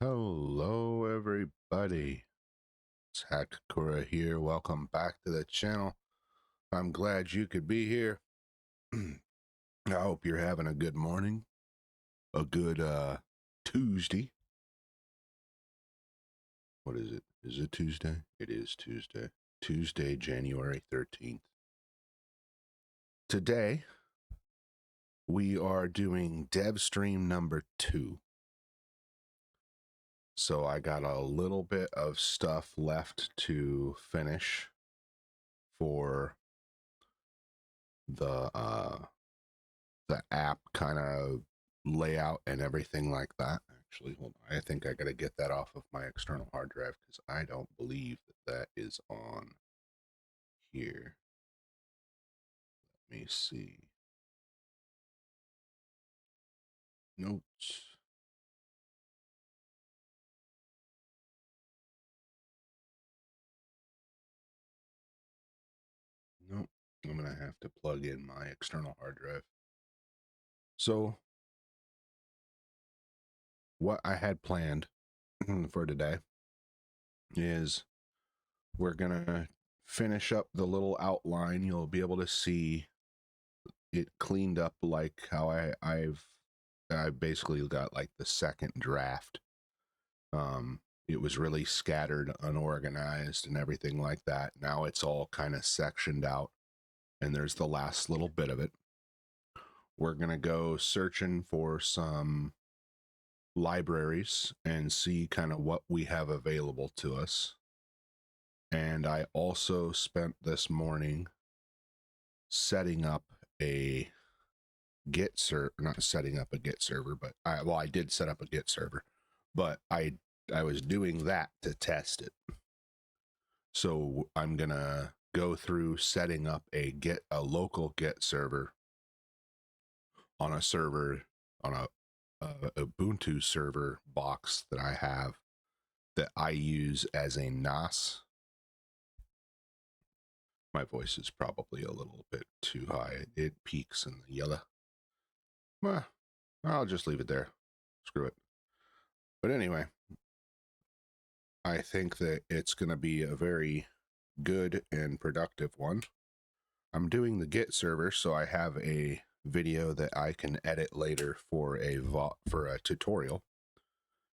Hello everybody, it's Hakakura here. Welcome back to the channel. I'm glad you could be here. I hope you're having a good morning, a good Tuesday. What is it? Is it Tuesday? It is Tuesday. Tuesday, January 13th. Today, we are doing dev stream number 2. So I got a little bit of stuff left to finish for the app kind of layout and everything like that. Actually, hold on. I think I got to get that off of my external hard drive because I don't believe that is on here. Let me see. Notes. Nope. I'm going to have to plug in my external hard drive. So what I had planned for today is we're going to finish up the little outline. You'll be able to see it cleaned up like how I basically got like the second draft. It was really scattered, unorganized, and everything like that. Now it's all kind of sectioned out, and there's the last little bit of it. We're gonna go searching for some libraries and see kind of what we have available to us. And I also spent this morning setting up a Git server, not setting up a Git server, but I did set up a Git server, but I was doing that to test it. So I'm gonna go through setting up a local Git server on a Ubuntu server box that I have that I use as a NAS. My voice is probably a little bit too high. It peaks in the yellow. Well, I'll just leave it there. Screw it. But anyway, I think that it's going to be a very good and productive one. I'm doing the Git server, so I have a video that I can edit later for a tutorial.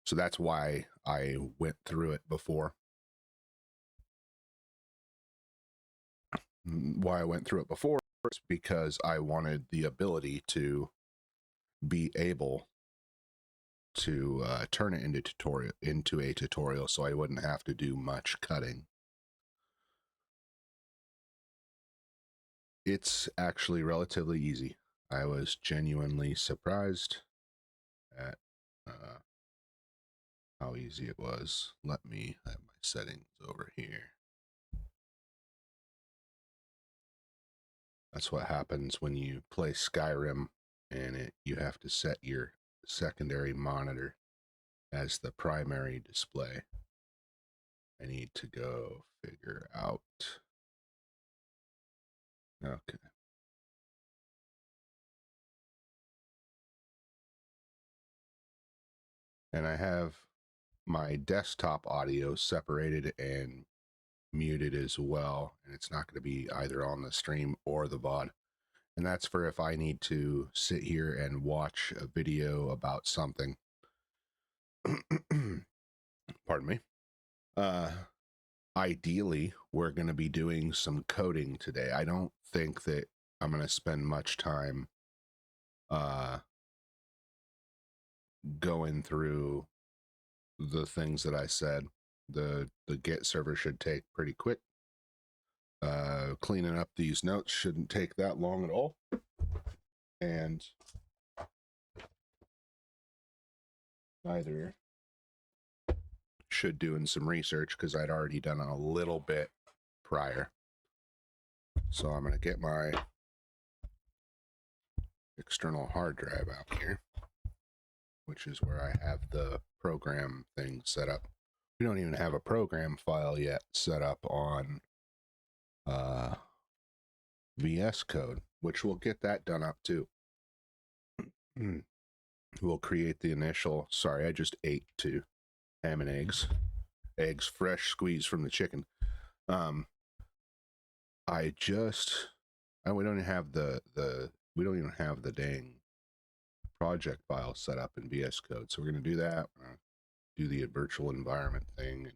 So that's why I went through it before. Why I went through it before is because I wanted the ability to be able to turn it into a tutorial, so I wouldn't have to do much cutting. It's actually relatively easy. I was genuinely surprised at how easy it was. Let me have my settings over here. That's what happens when you play Skyrim and you have to set your secondary monitor as the primary display. I need to go figure out. Okay. And I have my desktop audio separated and muted as well, and it's not going to be either on the stream or the VOD. And that's for if I need to sit here and watch a video about something. Pardon me. Ideally, we're going to be doing some coding today. I don't think that I'm going to spend much time going through the things that I said. The Git server should take pretty quick. Cleaning up these notes shouldn't take that long at all. And either should doing some research because I'd already done a little bit prior. So I'm going to get my external hard drive out here, which is where I have the program thing set up. We don't even have a program file yet set up on VS Code, which we'll get that done up too. We'll create the initial, sorry, I just ate too. ham and eggs fresh squeezed from the chicken. I just we don't even have we don't even have the dang project file set up in VS Code, so we're gonna do that. We're gonna do the virtual environment thing and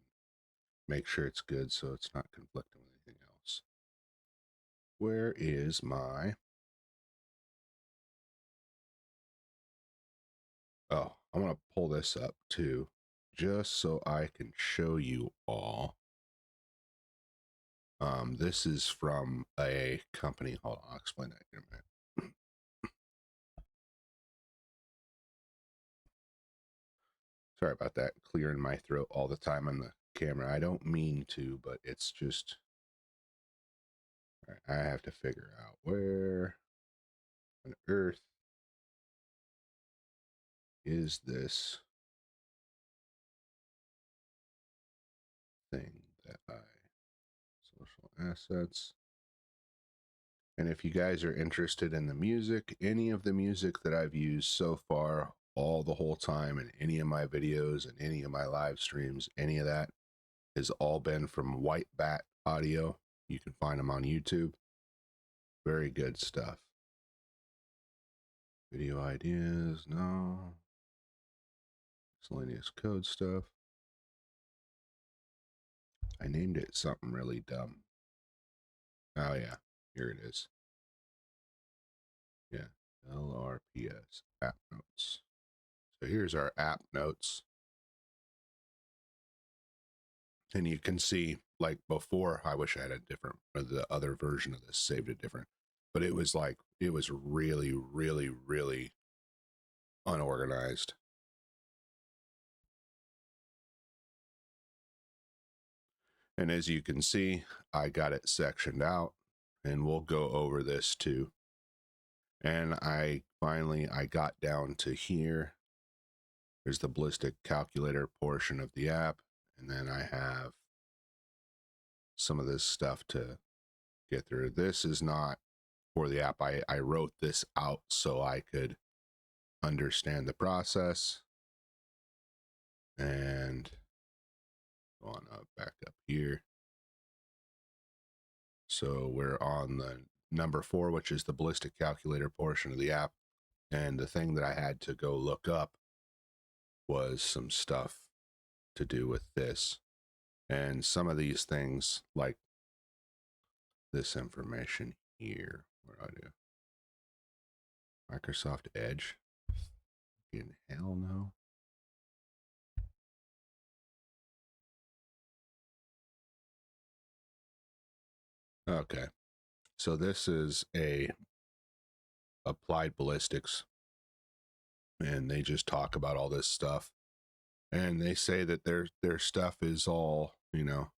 make sure it's good so it's not conflicting with anything else. Where is my... Oh, I want to pull this up too, just so I can show you all. This is from a company. Hold on, I'll explain that in a minute. Sorry about that, clearing my throat all the time on the camera. I don't mean to, but it's just... All right, I have to figure out where on earth is this thing that social assets. And if you guys are interested in the music, any of the music that I've used so far, all the whole time, in any of my videos and any of my live streams, any of that has all been from White Bat Audio. You can find them on YouTube. Very good stuff. Video ideas, no. Miscellaneous code stuff. I named it something really dumb. Oh yeah, here it is. Yeah, LRPS, app notes. So here's our app notes. And you can see, like before, I wish I had a different, or the other version of this saved it different, but it was like, it was really, really, really unorganized. And as you can see, I got it sectioned out, and we'll go over this too. And I got down to here. There's the ballistic calculator portion of the app. And then I have some of this stuff to get through. This is not for the app. I wrote this out so I could understand the process. And go on up, back up here. So we're on the number 4, which is the ballistic calculator portion of the app. And the thing that I had to go look up was some stuff to do with this. And some of these things, like this information here, what do I do? Microsoft Edge? In hell no. Okay. So this is a applied ballistics, and they just talk about all this stuff. And they say that their stuff is all, you know,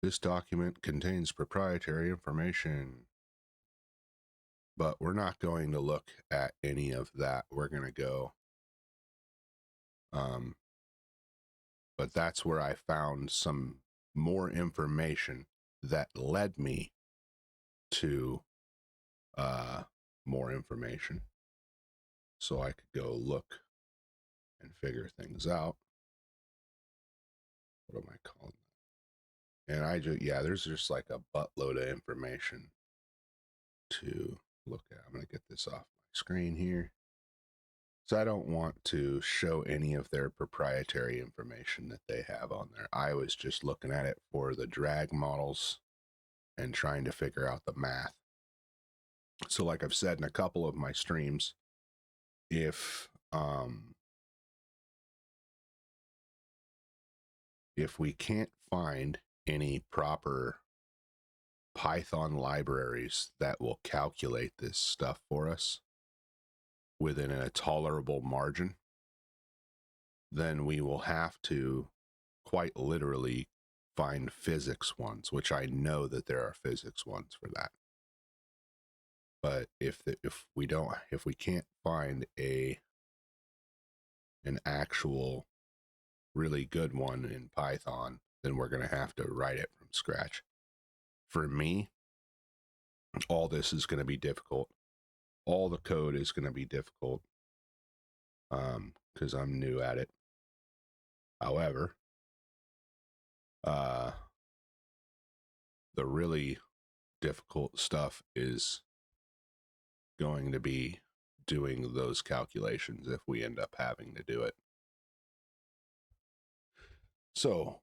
this document contains proprietary information. But we're not going to look at any of that. We're going to go. But that's where I found some more information that led me to more information. So I could go look and figure things out. What am I calling that? And I just, yeah, there's just like a buttload of information to look at. I'm going to get this off my screen here. So I don't want to show any of their proprietary information that they have on there. I was just looking at it for the drag models and trying to figure out the math. So like I've said in a couple of my streams, if we can't find any proper Python libraries that will calculate this stuff for us within a tolerable margin, then we will have to quite literally find physics ones, which I know that there are physics ones for that. But if we can't find an actual really good one in Python, then we're going to have to write it from scratch. For me, all this is going to be difficult. All the code is going to be difficult because I'm new at it. However, the really difficult stuff is going to be doing those calculations if we end up having to do it. So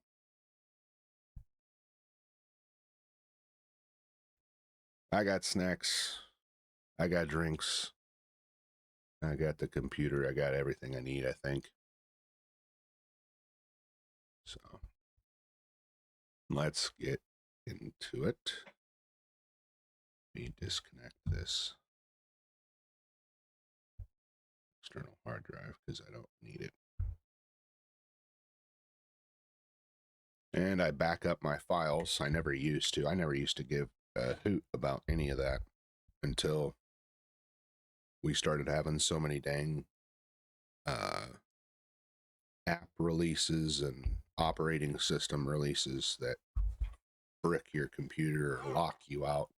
I got snacks, I got drinks, I got the computer, I got everything I need, I think. So let's get into it. Let me disconnect this external hard drive because I don't need it. And I back up my files. I never used to. I never used to give a hoot about any of that until we started having so many dang app releases and operating system releases that brick your computer or lock you out.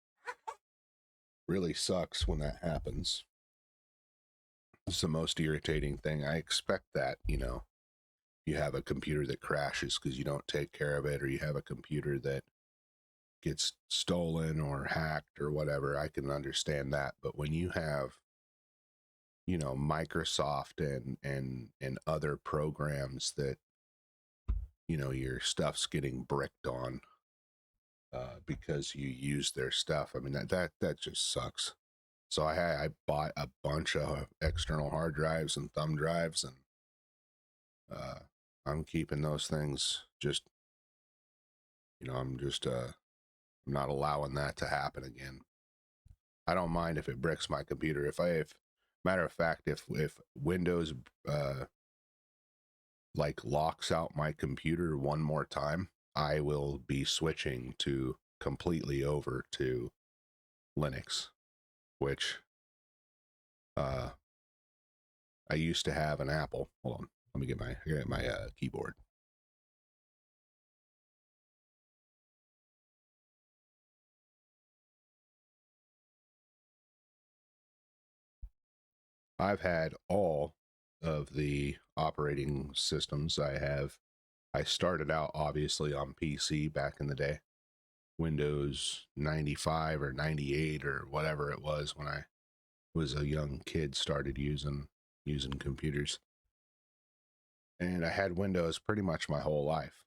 Really sucks when that happens. It's the most irritating thing. I expect that, you know, you have a computer that crashes because you don't take care of it, or you have a computer that gets stolen or hacked or whatever. I can understand that. But when you have, you know, Microsoft and other programs that, you know, your stuff's getting bricked on because you use their stuff, I mean, that just sucks. So I bought a bunch of external hard drives and thumb drives, and I'm keeping those things. Just, you know, I'm not allowing that to happen again. I don't mind if it bricks my computer. If matter of fact, if Windows like locks out my computer one more time, I will be switching to completely over to Linux, which I used to have an Apple. Hold on, let me get my keyboard. I've had all of the operating systems. I started out obviously on PC back in the day, Windows 95 or 98 or whatever it was when I was a young kid, started using computers. And I had Windows pretty much my whole life.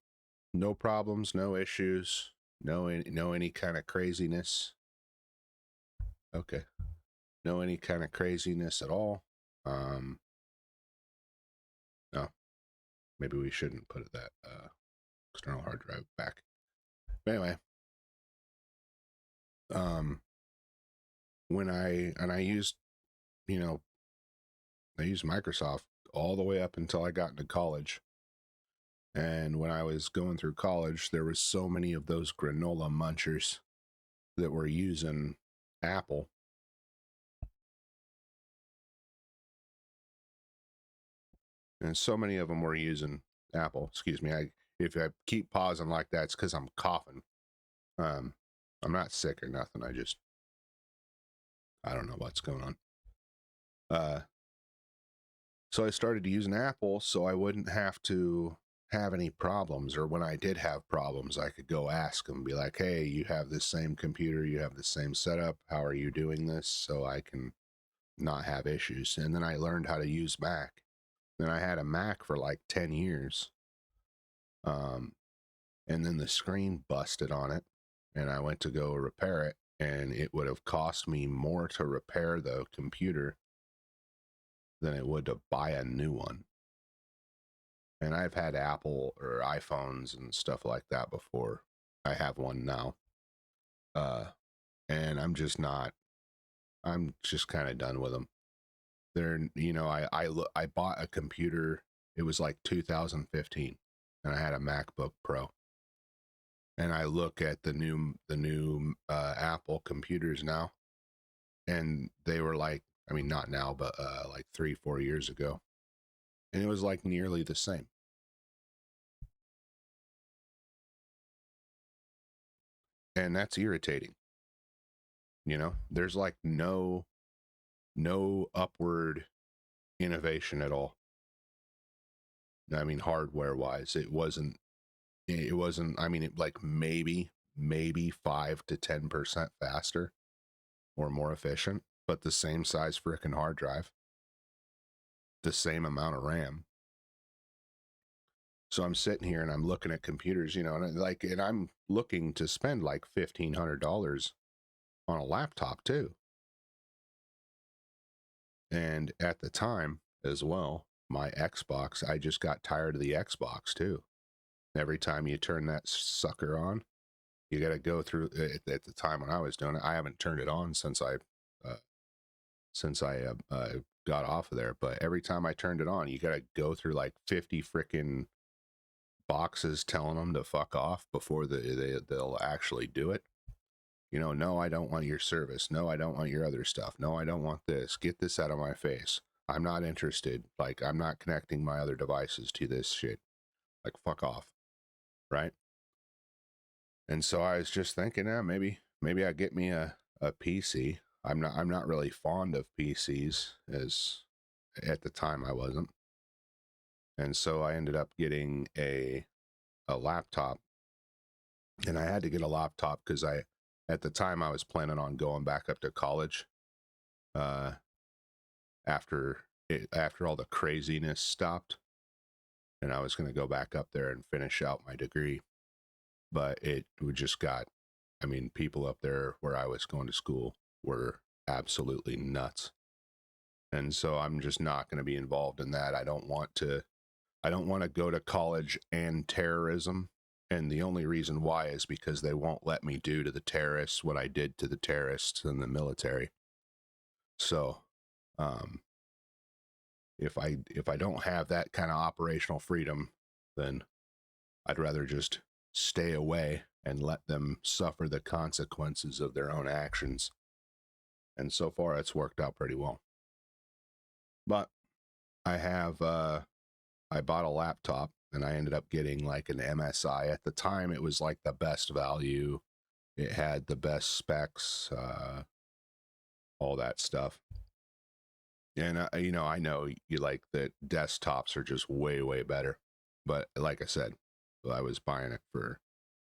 No problems, no issues, no any kind of craziness. Okay. No any kind of craziness at all. No. Maybe we shouldn't put that external hard drive back. But anyway, when I used, you know, I used Microsoft all the way up until I got into college. And when I was going through college, there was so many of those granola munchers that were using Apple. And so many of them were using Apple. Excuse me. If I keep pausing like that, it's because I'm coughing. I'm not sick or nothing. I don't know what's going on. So I started using Apple so I wouldn't have to have any problems, or when I did have problems, I could go ask them, be like, hey, you have this same computer, you have the same setup, how are you doing this? So I can not have issues. And then I learned how to use Mac. Then I had a Mac for like 10 years. And then the screen busted on it, and I went to go repair it, and it would have cost me more to repair the computer than it would to buy a new one. And I've had Apple or iPhones and stuff like that before. I have one now. And I'm just kind of done with them. They're, you know, I bought a computer. It was like 2015, and I had a MacBook Pro. And I look at the new Apple computers now, and they were like, I mean, not now, but like 3-4 years ago, and it was like nearly the same. And that's irritating. You know, there's like no upward innovation at all. I mean, hardware wise, it wasn't, I mean, like maybe 5 to 10% faster or more efficient, but the same size frickin' hard drive, the same amount of RAM. So I'm sitting here and I'm looking at computers, you know, and I'm looking to spend like $1,500 on a laptop too. And at the time as well, my Xbox, I just got tired of the Xbox too. Every time you turn that sucker on, you got to go through at the time when I was doing it. I haven't turned it on since I got off of there. But every time I turned it on, you got to go through like 50 freaking boxes telling them to fuck off before they'll actually do it. You know, no, I don't want your service. No, I don't want your other stuff. No, I don't want this. Get this out of my face. I'm not interested. Like, I'm not connecting my other devices to this shit. Like, fuck off. Right? And so I was just thinking, maybe I get me a PC. I'm not really fond of PCs, as at the time I wasn't. And so I ended up getting a laptop. And I had to get a laptop because at the time I was planning on going back up to college after all the craziness stopped, and I was going to go back up there and finish out my degree. But it just got, I mean, people up there where I was going to school were absolutely nuts. And so I'm just not going to be involved in that. I don't want to go to college and terrorism. And the only reason why is because they won't let me do to the terrorists what I did to the terrorists in the military. So, if I don't have that kind of operational freedom, then I'd rather just stay away and let them suffer the consequences of their own actions. And so far, it's worked out pretty well. But I bought a laptop, and I ended up getting like an MSI. At the time, it was like the best value. It had the best specs, all that stuff. And you know, I know you like that desktops are just way better. But like I said, I was buying it for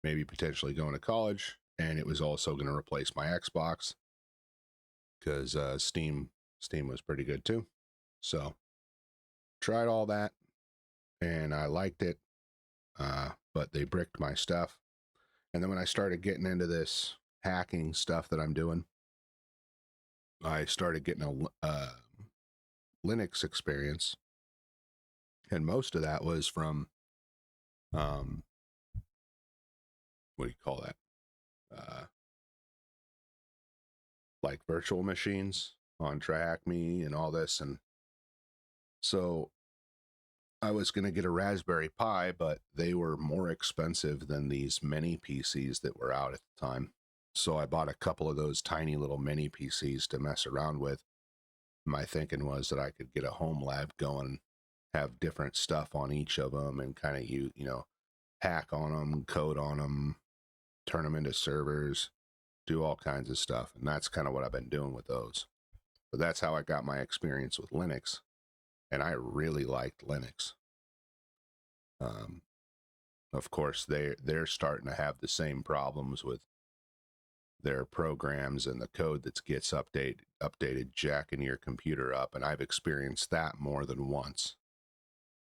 maybe potentially going to college, and it was also going to replace my Xbox because Steam was pretty good too. So tried all that, and I liked it, but they bricked my stuff. And then when I started getting into this hacking stuff that I'm doing, I started getting a Linux experience, and most of that was from what do you call that? Like virtual machines on TryHackMe and all this. And so I was going to get a Raspberry Pi, but they were more expensive than these mini PCs that were out at the time. So I bought a couple of those tiny little mini PCs to mess around with. My thinking was that I could get a home lab going, have different stuff on each of them, and kind of you know, hack on them, code on them, turn them into servers, do all kinds of stuff. And that's kind of what I've been doing with those. But that's how I got my experience with Linux. And I really liked Linux. Of course, they're starting to have the same problems with their programs and the code that gets updated, jacking your computer up. And I've experienced that more than once.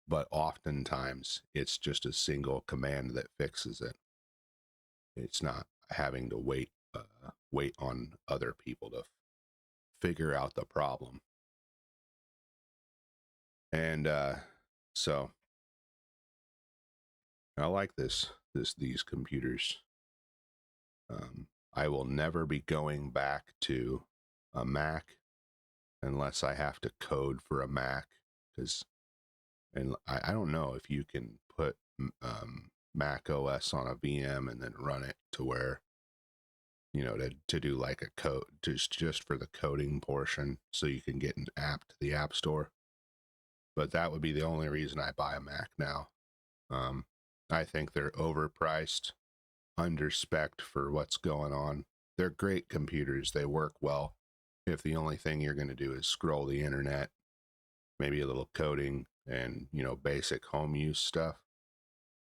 But oftentimes, it's just a single command that fixes it. It's not having to wait on other people to figure out the problem. And so I like these computers. I will never be going back to a Mac unless I have to code for a Mac, and I don't know if you can put Mac OS on a VM and then run it to where, you know, to do like a code just for the coding portion, so you can get an app to the App Store. But that would be the only reason I buy a Mac now. I think they're overpriced, underspec'd for what's going on. They're great computers. They work well. If the only thing you're going to do is scroll the internet, maybe a little coding, and, you know, basic home use stuff.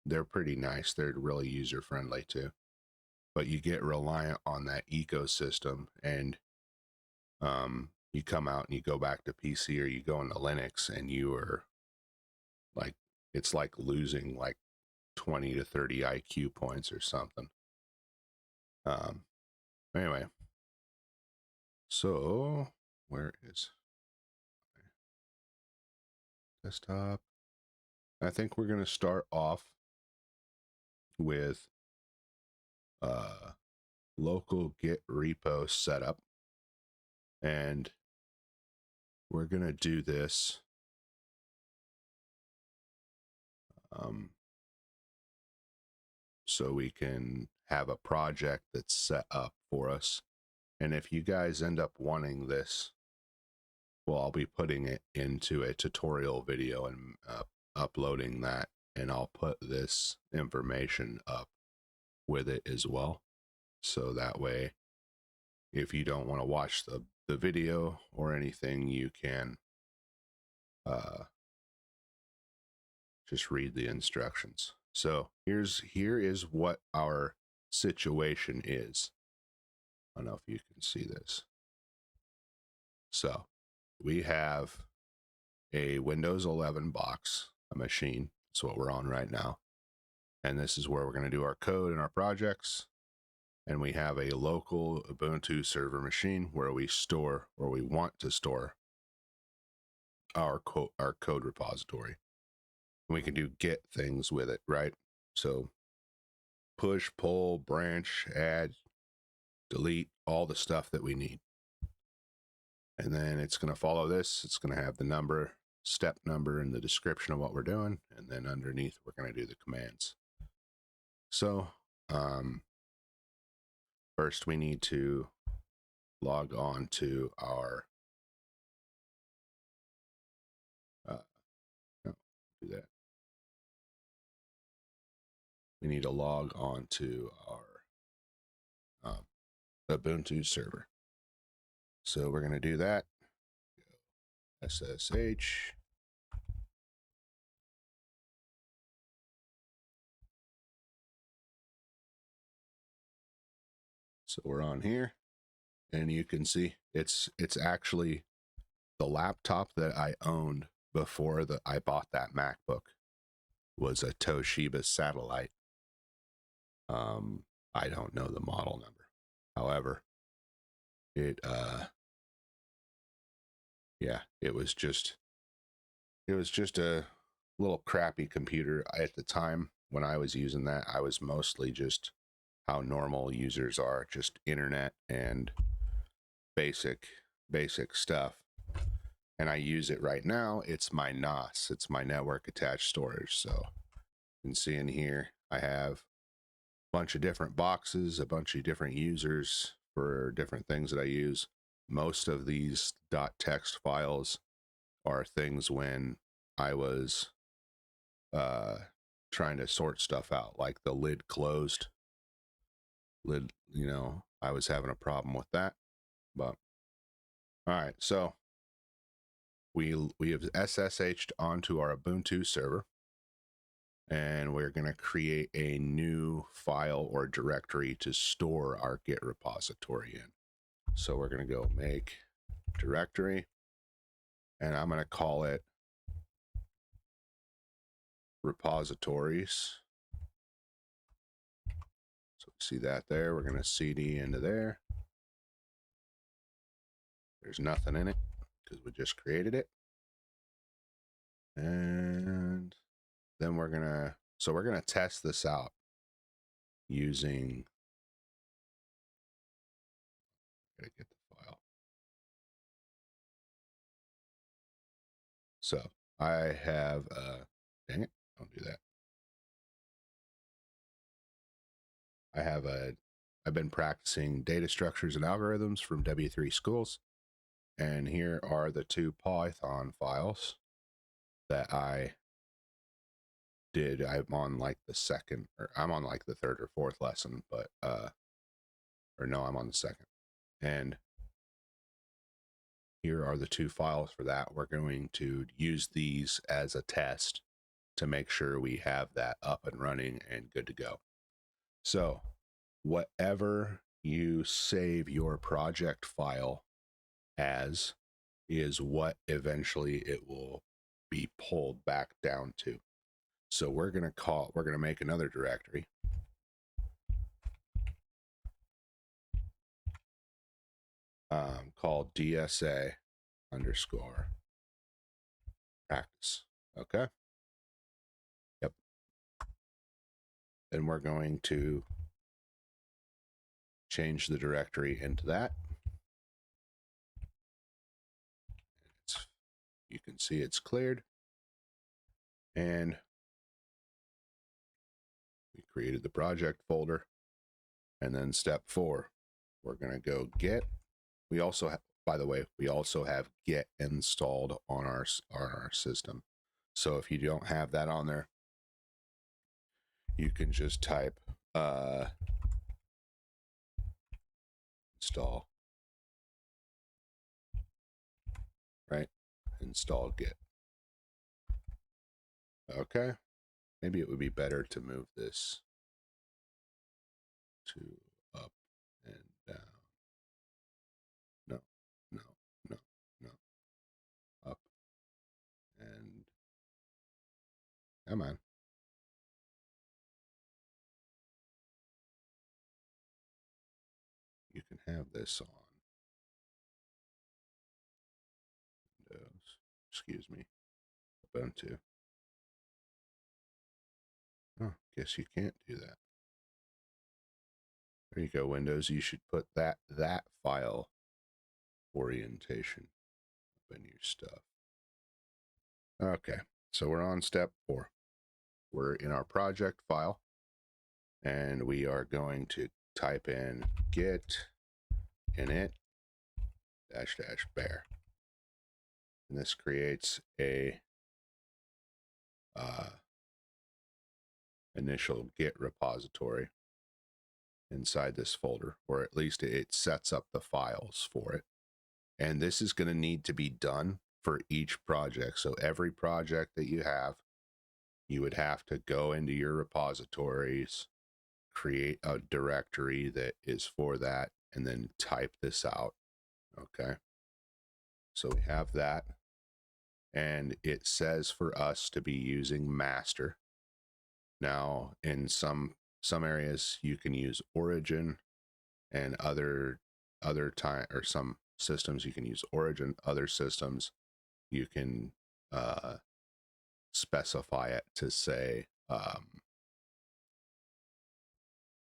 They're pretty nice. They're really user friendly too. But you get reliant on that ecosystem, and you come out and you go back to PC or you go into Linux, and you are like, it's like losing like 20 to 30 IQ points or something. Anyway, so where is my desktop? I think we're going to start off with local Git repo setup, and we're going to do this so we can have a project that's set up for us. And if you guys end up wanting this, well, I'll be putting it into a tutorial video and uploading that, and I'll put this information up with it as well. So that way, if you don't want to watch the video or anything, you can just read the instructions. So here is what our situation is. I don't know if you can see this. So we have a Windows 11 box, a machine. That's what we're on right now. And this is where we're going to do our code and our projects. And we have a local Ubuntu server machine where we store, or we want to store, our code repository. And we can do Git things with it, right? So push, pull, branch, add, delete, all the stuff that we need. And then it's going to follow this. It's going to have the number, step number, and the description of what we're doing. And then underneath, we're going to do the commands. So first we need to log on to our, no, do that. We need to log on to our Ubuntu server. So we're going to do that. SSH. So we're on here, and you can see it's actually the laptop that I owned before I bought that MacBook was a Toshiba Satellite. I don't know the model number. However, it yeah, it was just a little crappy computer. At the time when I was using that, I was mostly just how normal users are, just internet and basic stuff. And I use it right now. It's my NAS. It's my network attached storage. So you can see in here, I have a bunch of different boxes, a bunch of different users for different things that I use. Most of these .txt files are things when I was trying to sort stuff out, like the lid closed. Lid, you know, I was having a problem with that. But all right, so we have SSH'd onto our Ubuntu server, and we're going to create a new file or directory to store our Git repository in. So we're going to go make directory, and I'm going to call it repositories. So see that there, we're going to cd into there. There's nothing in it because we just created it. And then we're going to test this out using, gotta get the file. So I have, dang it, don't do that. I've been practicing data structures and algorithms from W3 schools. And here are the two Python files that I did. I'm on like the second, or I'm on like the third or fourth lesson, but, or no, I'm on the second. And here are the two files for that. We're going to use these as a test to make sure we have that up and running and good to go. So whatever you save your project file as is what eventually it will be pulled back down to. So we're going to make another directory. Called DSA underscore practice. Okay. Yep. And we're going to change the directory into that. You can see it's cleared. And we created the project folder. And then step 4, we're going to go Git. We also have, by the way, we also have Git installed on our system. So if you don't have that on there, you can just type install, right? Install Git. Okay. Maybe it would be better to move this to up and down. No, no, no, no. Up and come on. You can have this on Windows. Excuse me. Ubuntu. Oh, guess you can't do that. There you go, Windows. You should put that file orientation up in your stuff. Okay, so we're on step 4. We're in our project file, and we are going to type in git init -- bear. And this creates a initial Git repository inside this folder, or at least it sets up the files for it. And this is going to need to be done for each project. So every project that you have, you would have to go into your repositories, create a directory that is for that, and then type this out. Okay. So we have that. And it says for us to be using master. Now, in some areas, you can use origin, and other time, or some systems you can use origin. Other systems you can specify it to say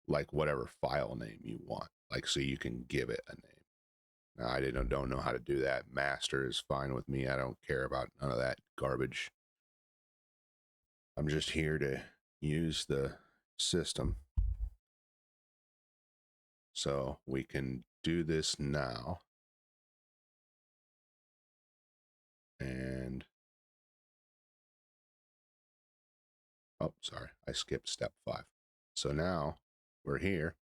like whatever file name you want, like, so you can give it a name. Now, I don't know how to do that. Master is fine with me. I don't care about none of that garbage. I'm just here to use the system. So we can do this now. And oh, sorry, I skipped step 5. So now we're here,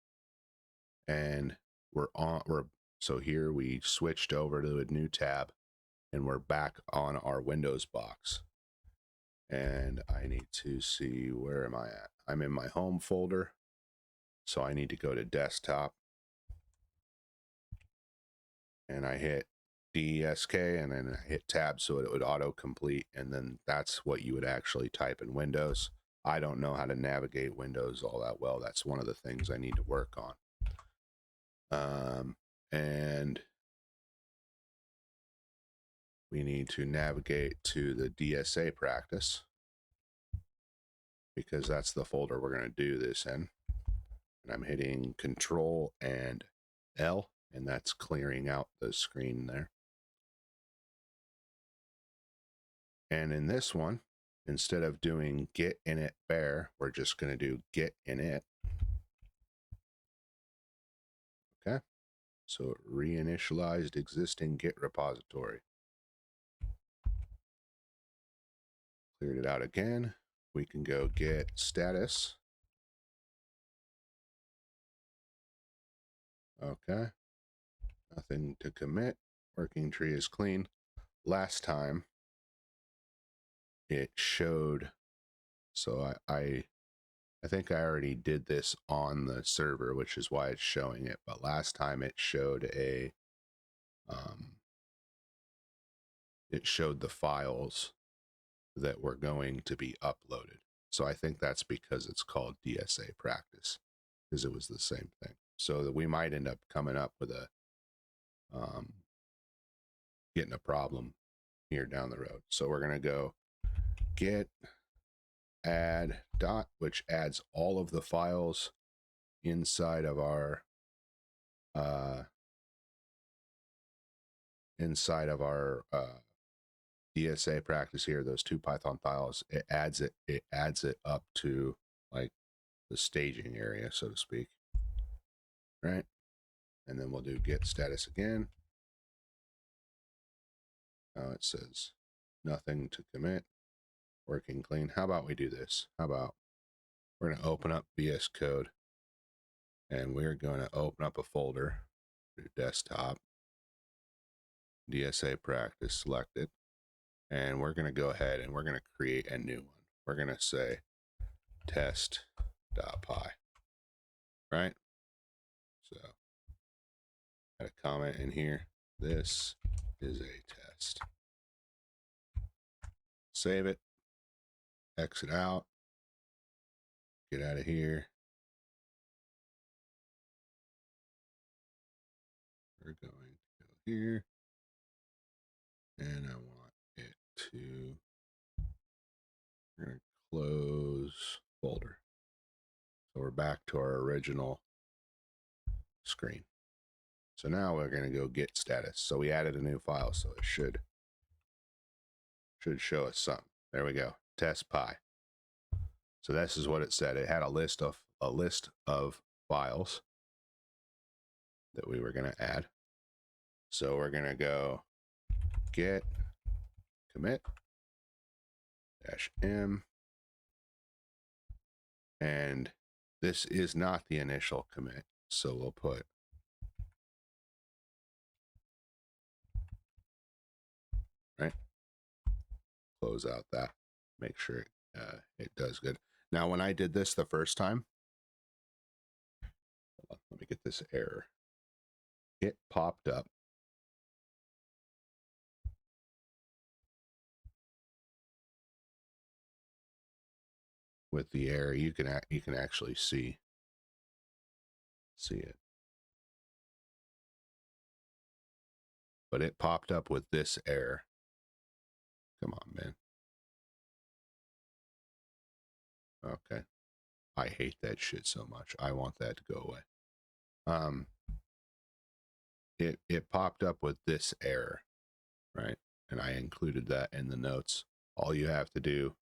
and so here we switched over to a new tab, and we're back on our Windows box. And I need to see, where am I at? I'm in my home folder. So I need to go to desktop, and I hit DESK, and then I hit tab so it would auto complete. And then that's what you would actually type in Windows. I don't know how to navigate Windows all that well. That's one of the things I need to work on. And we need to navigate to the DSA practice, because that's the folder we're going to do this in. And I'm hitting Control and L, and that's clearing out the screen there. And in this one, instead of doing git init bear, we're just going to do git init. Okay. So it reinitialized existing Git repository. Cleared it out again. We can go git status. Okay. Nothing to commit. working tree is clean. Last time it showed, so I think I already did this on the server, which is why it's showing it. But last time it showed it showed the files that were going to be uploaded. So I think that's because it's called DSA practice, because it was the same thing. So that we might end up coming up with a getting a problem here down the road. So we're going to go git add dot, which adds all of the files inside of our DSA practice here, those two Python files. It adds it up to like the staging area, so to speak. Right? And then we'll do git status again. Now it says nothing to commit, working clean. How about we do this? How about we're going to open up VS Code, and we're going to open up a folder, do desktop, DSA practice, select it, and we're going to go ahead and we're going to create a new one. We're going to say test.py, right? So add a comment in here. This is a test. Save it, exit out, get out of here. We're going to go here, and I want it to, we're going to close folder. So we're back to our original screen. So now we're going to go git status. So we added a new file, so it should show us something. There we go, test py. So this is what it said. It had a list of files that we were going to add. So we're going to go git commit -m, and this is not the initial commit, so we'll put right, close out that, make sure it does good. Now when I did this the first time, hold on, let me get this error. It popped up with the error. You can actually see it, but it popped up with this error. Come on, man. Okay, I hate that shit so much. I want that to go away. It popped up with this error, right? And I included that in the notes. All you have to do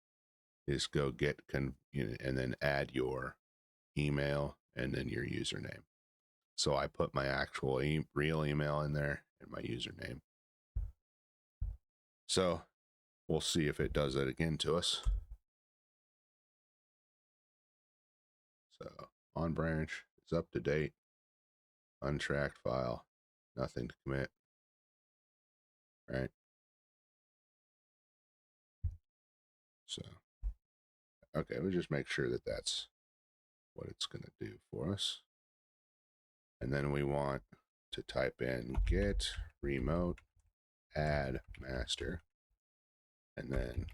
is go get and then add your email and then your username. So I put my actual real email in there and my username. So we'll see if it does it again to us. So on branch, it's up to date, untracked file, nothing to commit, right? So, okay, we'll just make sure that that's what it's going to do for us. And then we want to type in git remote add master, and then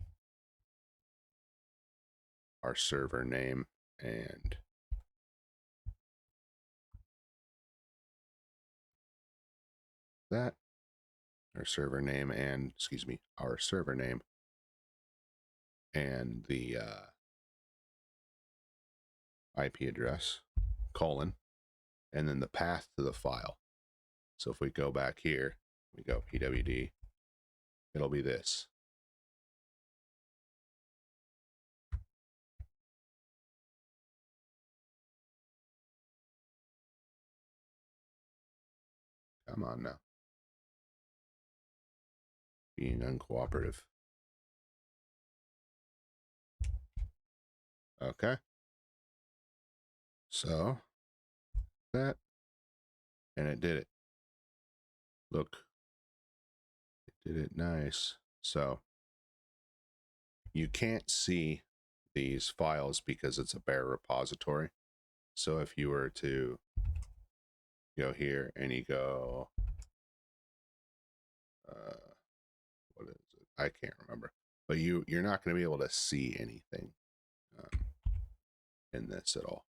our server name and that, our server name and, excuse me, our server name and the IP address, colon, and then the path to the file. So if we go back here, we go pwd, it'll be this. Come on now. Being uncooperative. Okay. So that, and it did it. Look, Did it nice. So you can't see these files because it's a bare repository. So if you were to go here and you go, what is it? I can't remember. But you're not going to be able to see anything in this at all.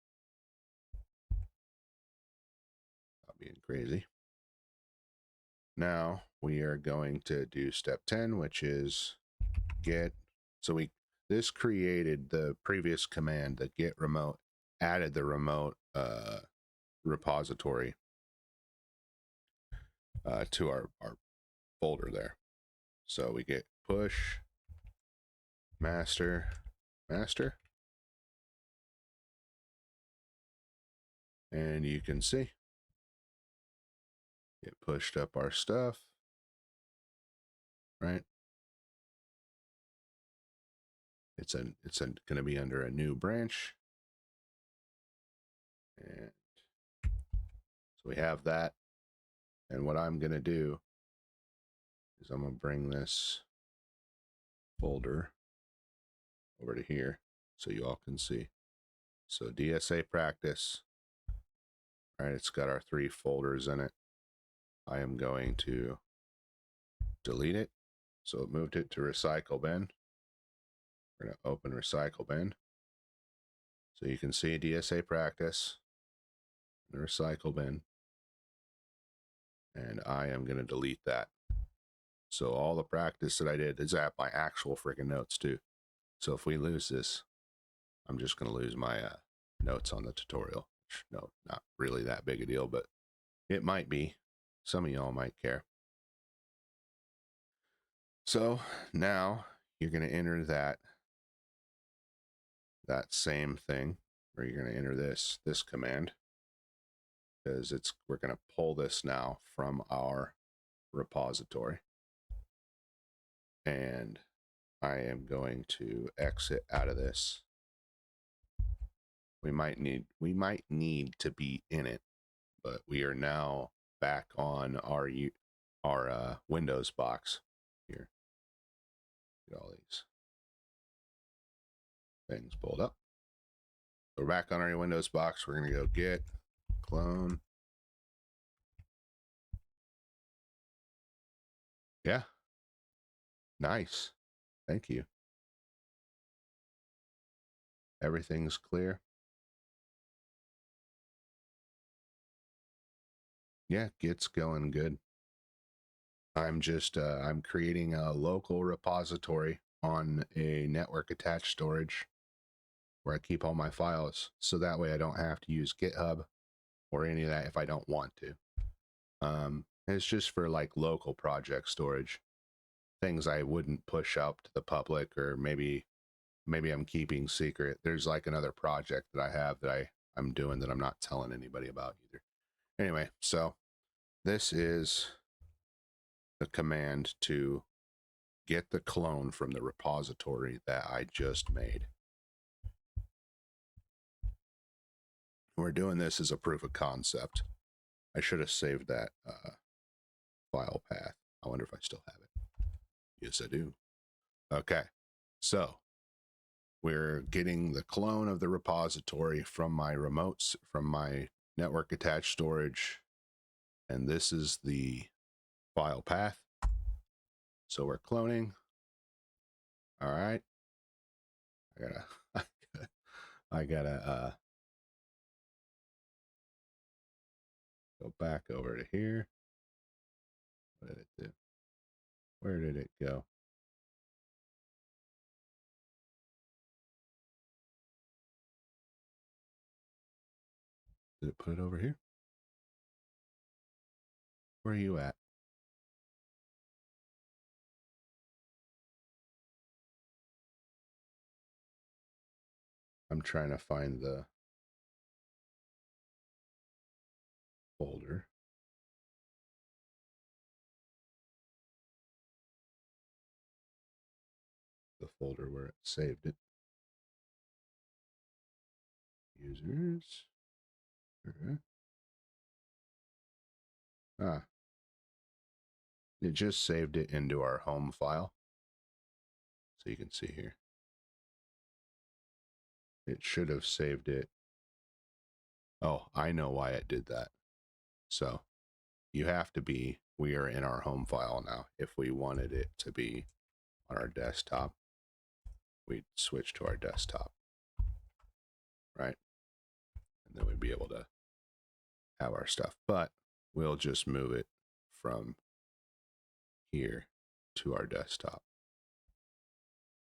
Not being crazy. Now we are going to do step 10, which is get. So this created the previous command, the get remote, added the remote repository to our folder there. So we get push master, and you can see it pushed up our stuff, right? It's going to be under a new branch, and so we have that. And what I'm going to do is I'm going to bring this folder over to here so you all can see. So DSA practice, all right, it's got our 3 folders in it. I am going to delete it. So it moved it to recycle bin. We're going to open recycle bin. So you can see DSA practice, the recycle bin, and I am going to delete that. So all the practice that I did is at my actual freaking notes too. So if we lose this, I'm just going to lose my notes on the tutorial. No, not really that big a deal, but it might be. Some of y'all might care. So now you're going to enter that same thing, or you're going to enter this command, because we're going to pull this now from our repository, and I am going to exit out of this. We might need to be in it, but we are now back on our Windows box here. Get all these things pulled up. We're back on our Windows box. We're going to go git clone. Yeah. Nice. Thank you. Everything's clear. Yeah, Git's going good. I'm just, I'm creating a local repository on a network attached storage where I keep all my files. So that way I don't have to use GitHub or any of that if I don't want to. It's just for like local project storage, things I wouldn't push out to the public, or maybe I'm keeping secret. There's like another project that I have that I'm doing that I'm not telling anybody about either. Anyway, so this is the command to get the clone from the repository that I just made. We're doing this as a proof of concept. I should have saved that file path. I wonder if I still have it. Yes, I do. Okay, so we're getting the clone of the repository from my remotes, from my network attached storage, and this is the file path. So we're cloning. All right. I gotta go back over to here. What did it do? Where did it go? Did it put it over here? Where are you at? I'm trying to find the folder. The folder where it saved it. Users. Ah. it just saved it into our home file. So you can see here. It should have saved it. Oh, I know why it did that. So you have to be, we are in our home file now. If we wanted it to be on our desktop, we'd switch to our desktop, right? And then we'd be able to have our stuff, but we'll just move it from here to our desktop.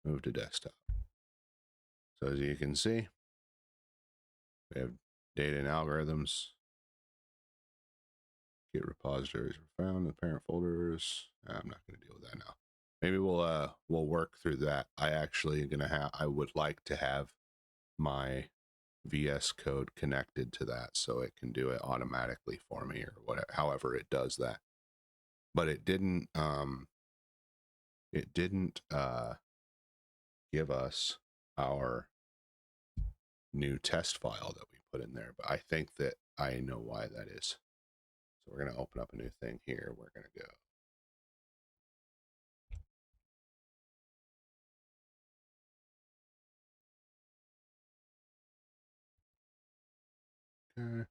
Move to desktop. So as you can see, we have data and algorithms. Git repositories are found in the parent folders. I'm not going to deal with that now. Maybe we'll work through that. I would like to have my VS Code connected to that so it can do it automatically for me or whatever, however it does that. But it didn't give us our new test file that we put in there, but I think that I know why that is. So we're going to open up a new thing here. We're going to go okay.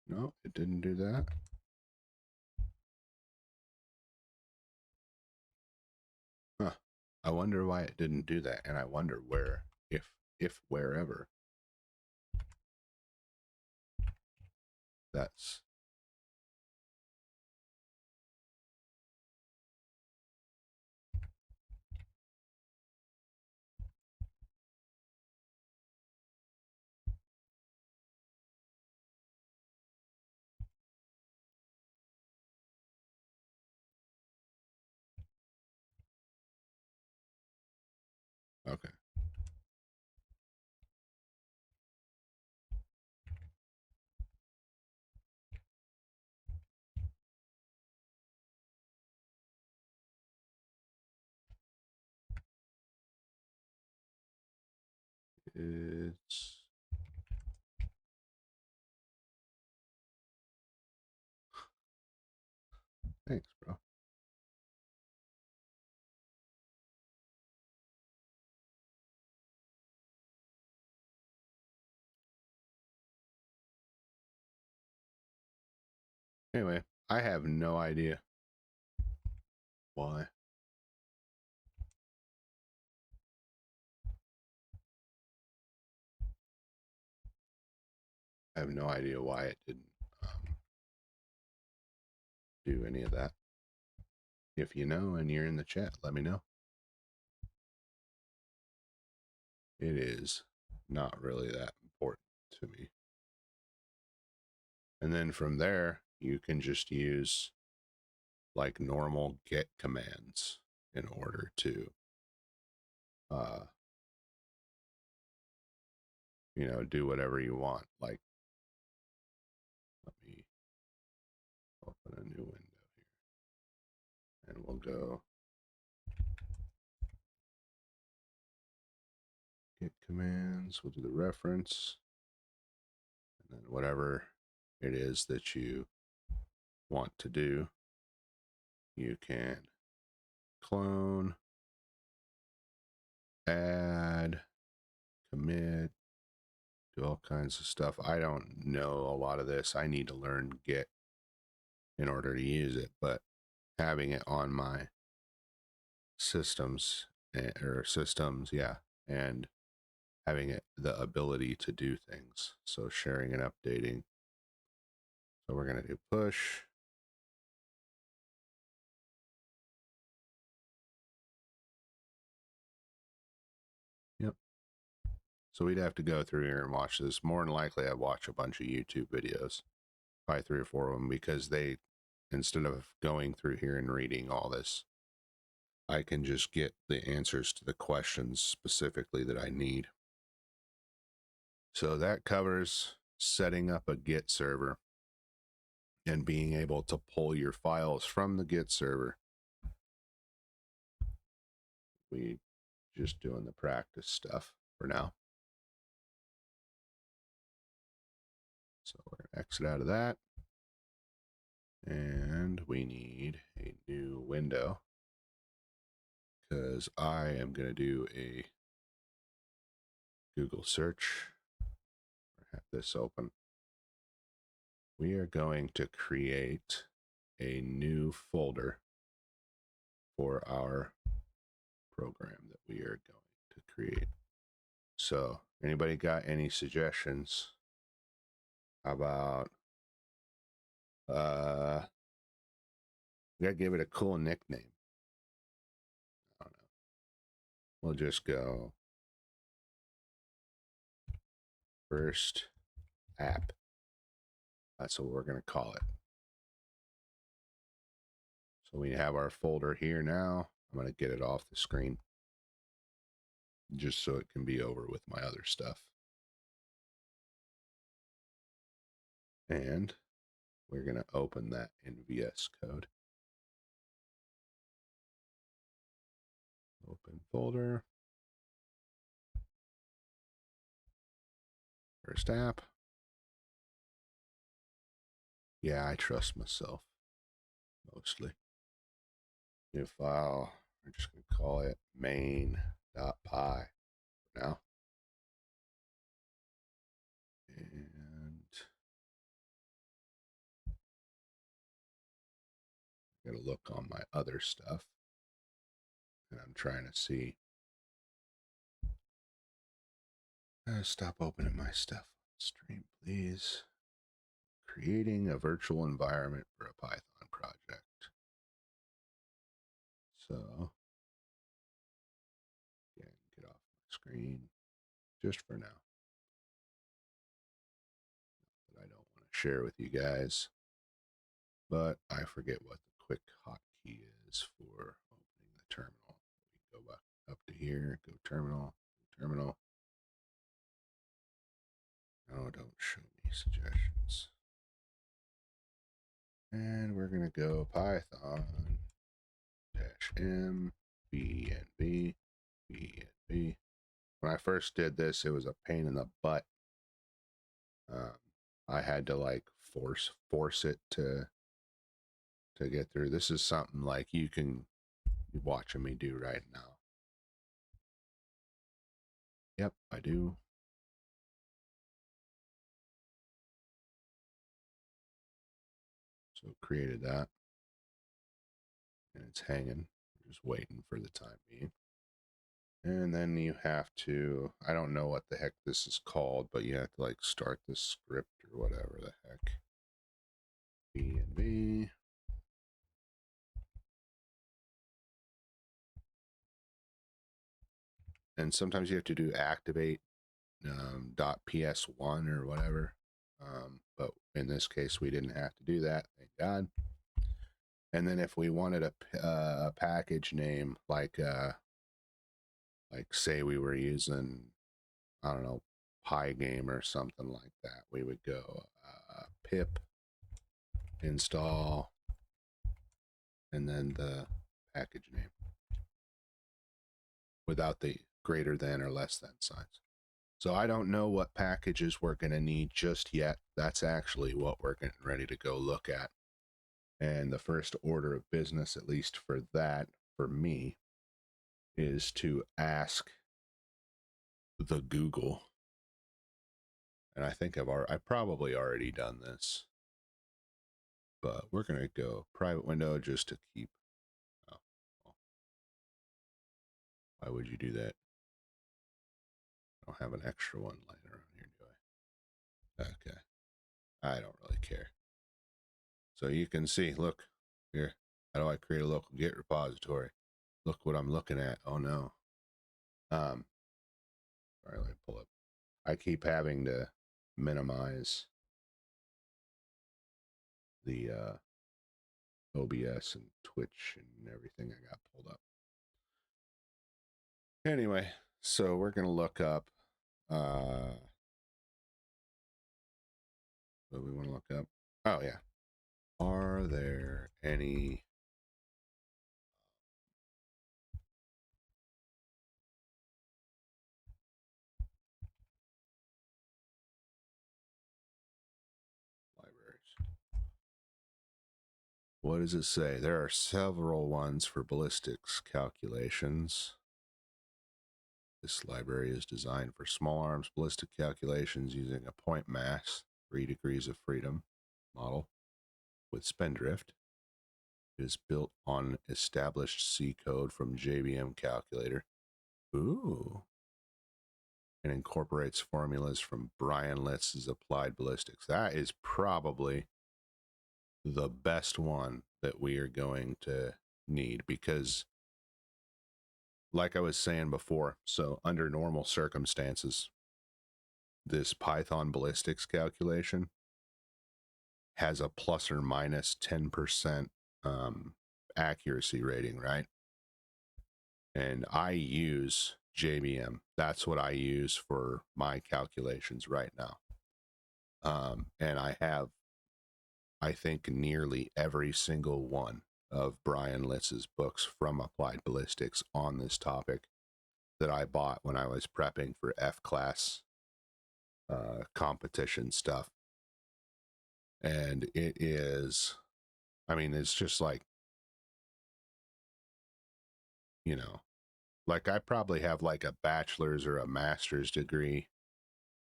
No, it didn't do that. Huh. I wonder why it didn't do that, and I wonder where, if wherever that's okay. It's thanks, bro. Anyway, I have no idea why. I have no idea why it didn't do any of that. If you know and you're in the chat, let me know. It is not really that important to me. And then from there, you can just use like normal git commands in order to, do whatever you want. Like, let me open a new window here and we'll go git commands. We'll do the reference and then whatever it is that you want to do, you can clone, add, commit, do all kinds of stuff. I don't know a lot of this. I need to learn Git in order to use it, but having it on my systems, yeah, and having it the ability to do things. So sharing and updating. So we're going to do push. Yep. So we'd have to go through here and watch this. More than likely, I'd watch a bunch of YouTube videos, probably 3 or 4 of them, because they, instead of going through here and reading all this, I can just get the answers to the questions specifically that I need. So that covers setting up a Git server. and being able to pull your files from the Git server. We just doing the practice stuff for now. So we're going to exit out of that. And we need a new window because I am going to do a Google search. Have this open. We are going to create a new folder for our program that we are going to create. So anybody got any suggestions about we gotta give it a cool nickname? I don't know. We'll just go first app. That's what we're gonna call it. So we have our folder here now. I'm gonna get it off the screen just so it can be over with my other stuff. And we're going to open that in VS Code. Open folder. First app. Yeah, I trust myself mostly. New file. We're just going to call it main.py for now. And I'm going to look on my other stuff. And I'm trying to see. Stop opening my stuff on stream, please. Creating a virtual environment for a Python project. So, again, get off my screen just for now. That I don't want to share with you guys, but I forget what the quick hotkey is for opening the terminal. We go back up to here, go terminal, terminal. No, don't show me suggestions. And we're going to go Python -m BNB BNB. When I first did this, it was a pain in the butt. I had to like force it to get through. This is something like you can be watching me do right now. Yep, I do. So created that. And it's hanging. Just waiting for the time being. And then you have to, I don't know what the heck this is called, but you have to like start the script or whatever the heck. BNB. And sometimes you have to do activate .ps1 or whatever. But in this case, we didn't have to do that. Thank God. And then if we wanted a package name, like say we were using, I don't know, Pygame or something like that, we would go pip install and then the package name without the greater than or less than signs. So I don't know what packages we're going to need just yet. That's actually what we're getting ready to go look at. And the first order of business, at least for that, for me, is to ask the Google. And I think I've probably already done this, but we're going to go private window just to keep. Oh, well, why would you do that? I don't have an extra one lying around here, do I? Okay. I don't really care. So you can see, look here. How do I create a local Git repository? Look what I'm looking at. Oh no. Sorry, let me pull up. I keep having to minimize the OBS and Twitch and everything I got pulled up. Anyway, so we're gonna look up what we want to look up. Oh yeah. Are there any libraries? What does it say? There are several ones for ballistics calculations. This library is designed for small arms ballistic calculations using a point mass, 3 degrees of freedom model with spindrift. It is built on established C code from JVM calculator. Ooh. And incorporates formulas from Brian Litz's applied ballistics. That is probably the best one that we are going to need because, like I was saying before, so under normal circumstances, this Python ballistics calculation has a plus or minus 10% accuracy rating, right? And I use JVM. That's what I use for my calculations right now. And I have, I think, nearly every single one of Brian Litz's books from Applied Ballistics on this topic that I bought when I was prepping for F-class competition stuff. And it is, I mean, it's just like, you know, like I probably have like a bachelor's or a master's degree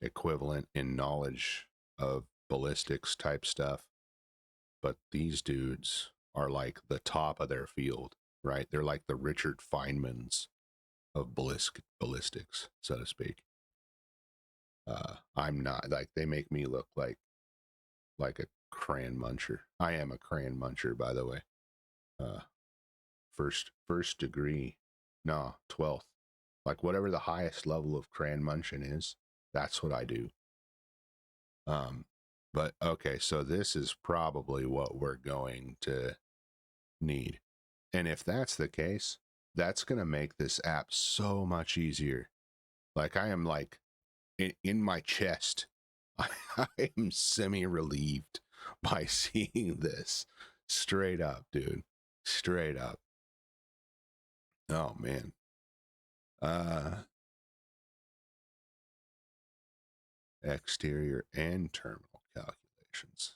equivalent in knowledge of ballistics type stuff. But these dudes are like the top of their field, right? They're like the Richard Feynmans of ballistics, so to speak. I'm not, like, they make me look like a crayon muncher. I am a crayon muncher, by the way. First degree, no, 12th. Like whatever the highest level of crayon munching is, that's what I do. But okay, so this is probably what we're going to need. And if that's the case, that's going to make this app so much easier. Like I am like in my chest, I am semi-relieved by seeing this. Straight up, dude. Straight up. Oh man. Exterior and terminal calculations.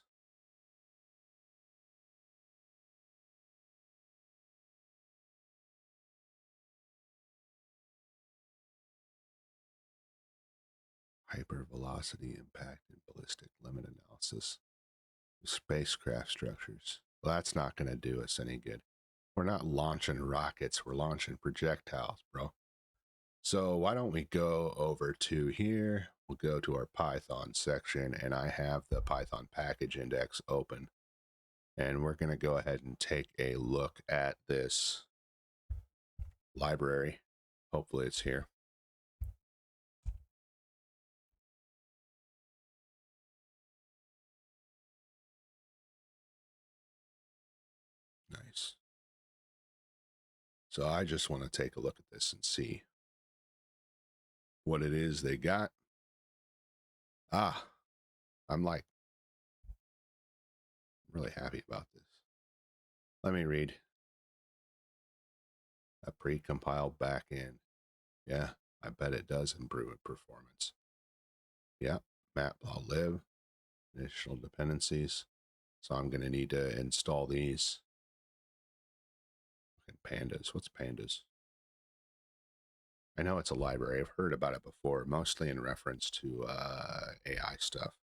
Hypervelocity impact and ballistic limit analysis. Spacecraft structures. Well, that's not going to do us any good. We're not launching rockets, we're launching projectiles, bro. So why don't we go over to here? We'll go to our Python section, and I have the Python package index open. And we're going to go ahead and take a look at this library. Hopefully it's here. Nice. So I just want to take a look at this and see what it is they got. I'm like really happy about this. Let me read. A pre-compiled backend. Yeah, I bet it does improve performance. Yeah, matplotlib, initial dependencies. So I'm going to need to install these. And pandas. What's pandas? I know it's a library. I've heard about it before, mostly in reference to AI stuff.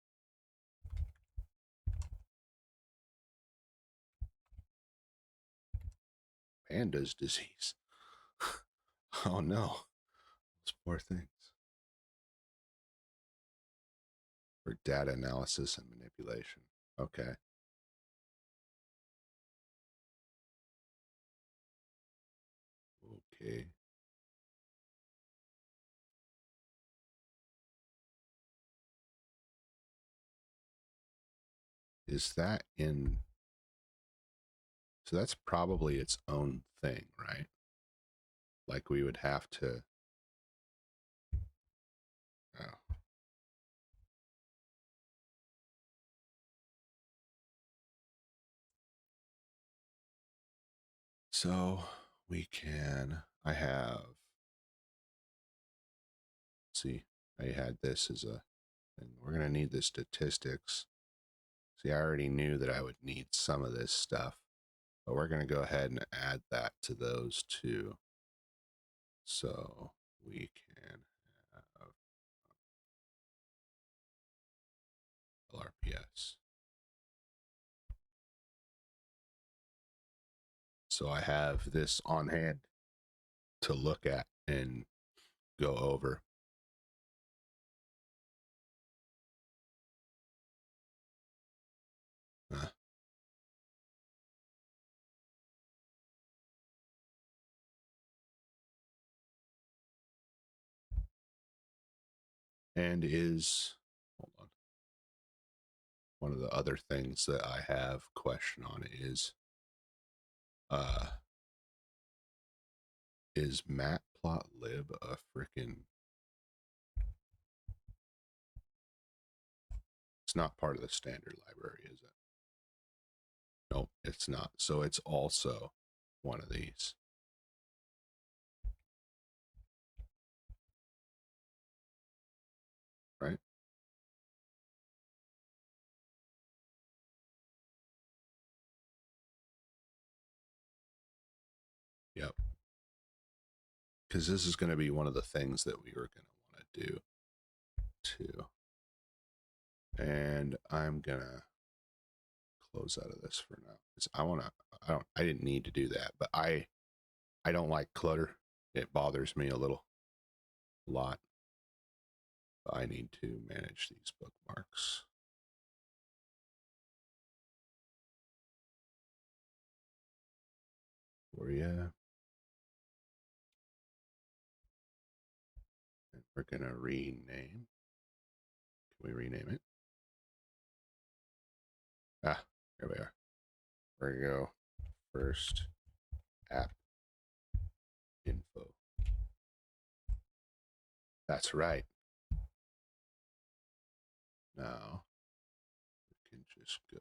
Pandas disease. Oh no, those poor things. For data analysis and manipulation. Okay. Okay. Is that in... So that's probably its own thing, right? Like we would have to... Oh. So I have, see, I had this as a, and we're going to need the statistics. See, I already knew that I would need some of this stuff, but we're going to go ahead and add that to those two. So we can have LRPS. So I have this on hand to look at and go over. And is, hold on, one of the other things that I have question on is matplotlib a freaking, it's not part of the standard library, is it? Nope, it's not. So it's also one of these. Right? Yep. Because this is going to be one of the things that we were going to want to do too. And I'm going to close out of this for now. I didn't need to do that, but I don't like clutter. It bothers me a lot. I need to manage these bookmarks. For you. And we're going to rename. Can we rename it? Ah, here we are. There we go. First app info. That's right. Now we can just go.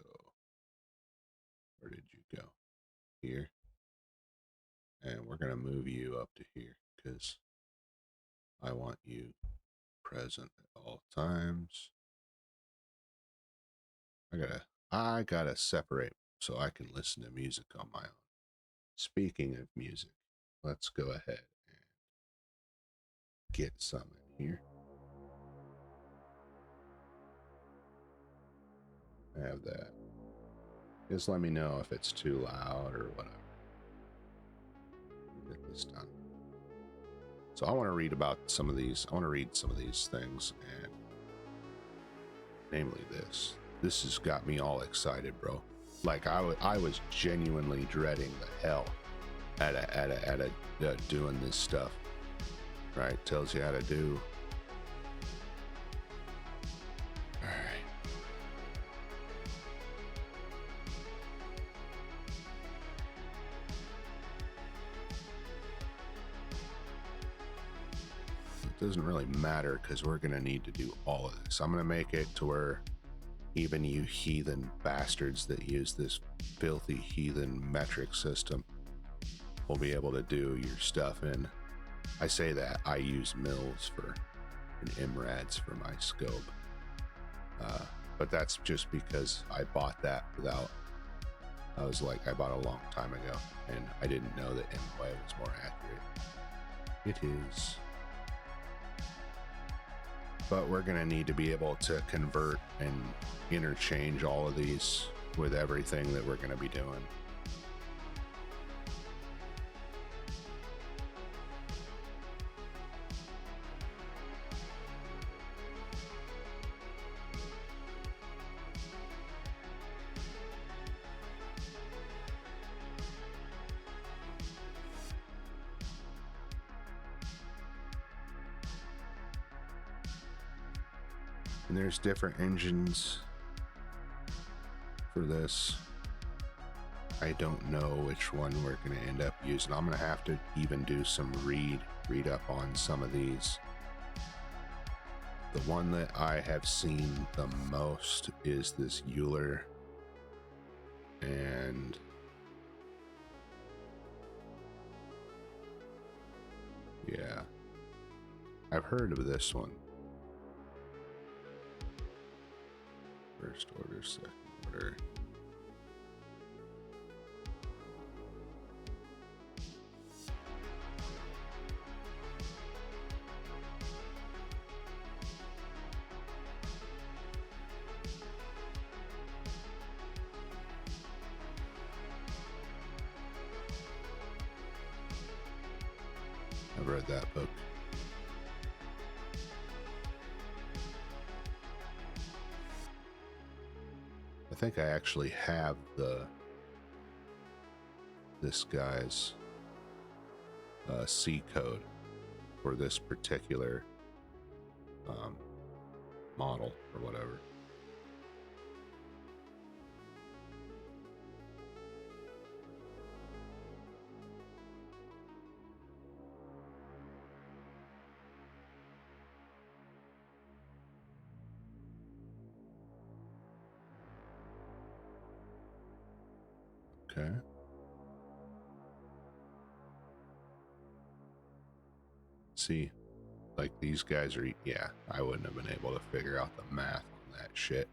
Where did you go? Here. And we're going to move you up to here because I want you present at all times. I gotta separate so I can listen to music on my own. Speaking of music, let's go ahead and get some in here. I have that. Just let me know if it's too loud or whatever. Get this done. So I want to read about some of these. I want to read some of these things, and namely this. This has got me all excited, bro. Like I was genuinely dreading the hell at doing this stuff. Right, tells you how to do. All right. It doesn't really matter because we're gonna need to do all of this. I'm gonna make it to where even you heathen bastards that use this filthy heathen metric system will be able to do your stuff in. I say that I use mils and MRADs for my scope, but that's just because I bought that I bought a long time ago, and I didn't know that MOA was more accurate. It is. But we're going to need to be able to convert and interchange all of these with everything that we're going to be doing. And there's different engines for this. I don't know which one we're going to end up using. I'm going to have to even do some read up on some of these. The one that I have seen the most is this Euler, and Yeah. I've heard of this one. First order, second order. I've read that book. I think I actually have this guy's C code for this particular model or whatever. Okay. See, like these guys are, yeah, I wouldn't have been able to figure out the math on that shit.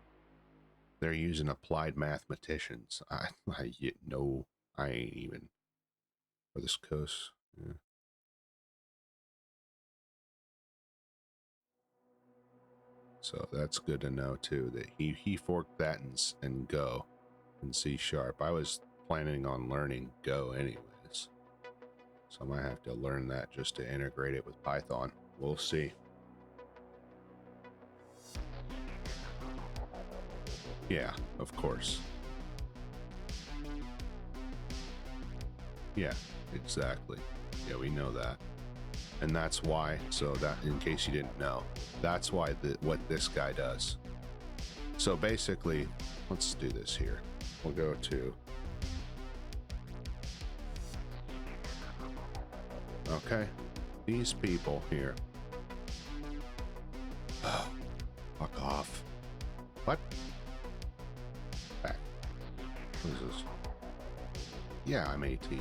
They're using applied mathematicians. I ain't even for this coast. Yeah. So that's good to know too, that he forked that in Go and C#. I was planning on learning Go anyways, so I might have to learn that just to integrate it with Python. We'll see. Yeah, of course. Yeah, exactly. Yeah, we know that. And that's why, so that in case you didn't know, that's why what this guy does. So basically, let's do this here. We'll go to, okay, these people here. Oh, fuck off. What? Back. What is this? Yeah, I'm 18.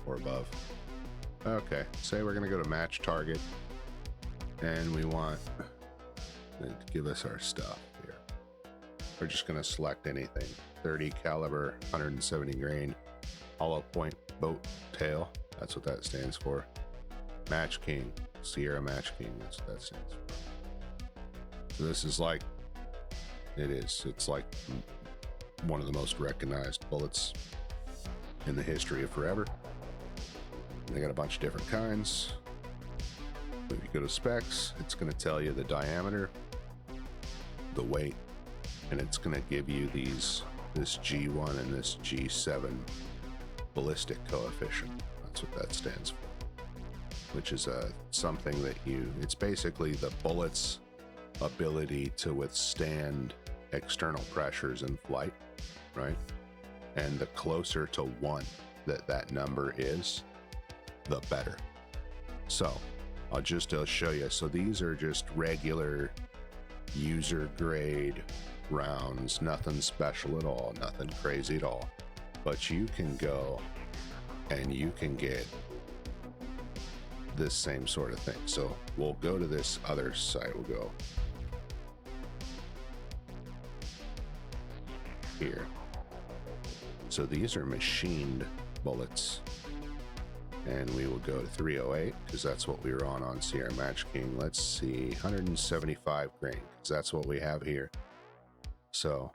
Or above. Okay, say we're gonna go to match target, and we want to give us our stuff here. We're just gonna select anything. 30 caliber, 170 grain, hollow point boat tail. That's what that stands for. Match King, Sierra Match King. That's what that stands for. So this is like, it's like one of the most recognized bullets in the history of forever. They got a bunch of different kinds. If you go to specs, it's going to tell you the diameter, the weight, and it's going to give you this G1 and this G7 ballistic coefficient. That's what that stands for, which is something that it's basically the bullet's ability to withstand external pressures in flight, right? And the closer to 1 that number is, the better. So I'll show you. So these are just regular user grade rounds, nothing special at all, nothing crazy at all. But you can go and you can get this same sort of thing. So we'll go to this other site. We'll go here. So these are machined bullets. And we will go to 308 because that's what we were on Sierra Match King. Let's see, 175 grain because that's what we have here. So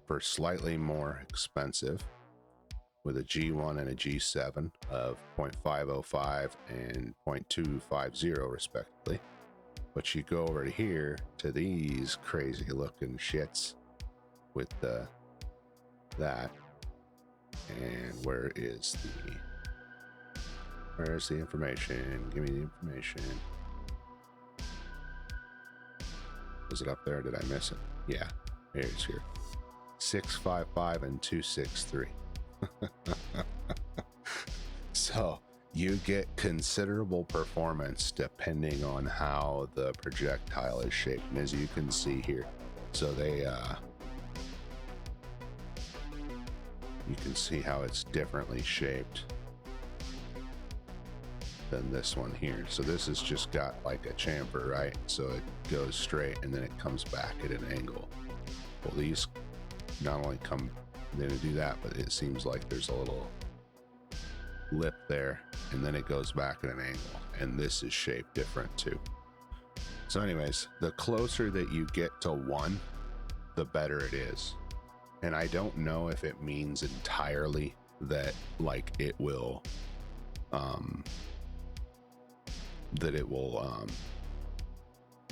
for slightly more expensive, with a G1 and a G7 of 0.505 and 0.250 respectively. But you go over here to these crazy looking shits with that. And where's the information? Give me the information. Was it up there? Did I miss it? Yeah, it's here. 655 and 263. So you get considerable performance depending on how the projectile is shaped. And as you can see here, so you can see how it's differently shaped. than this one here. So this has just got like a chamfer, right? So it goes straight and then it comes back at an angle. Well, these not only come, they do that, but it seems like there's a little lip there, and then it goes back at an angle, and this is shaped different too. So anyways, the closer that you get to 1, the better it is. And I don't know if it means entirely that like it will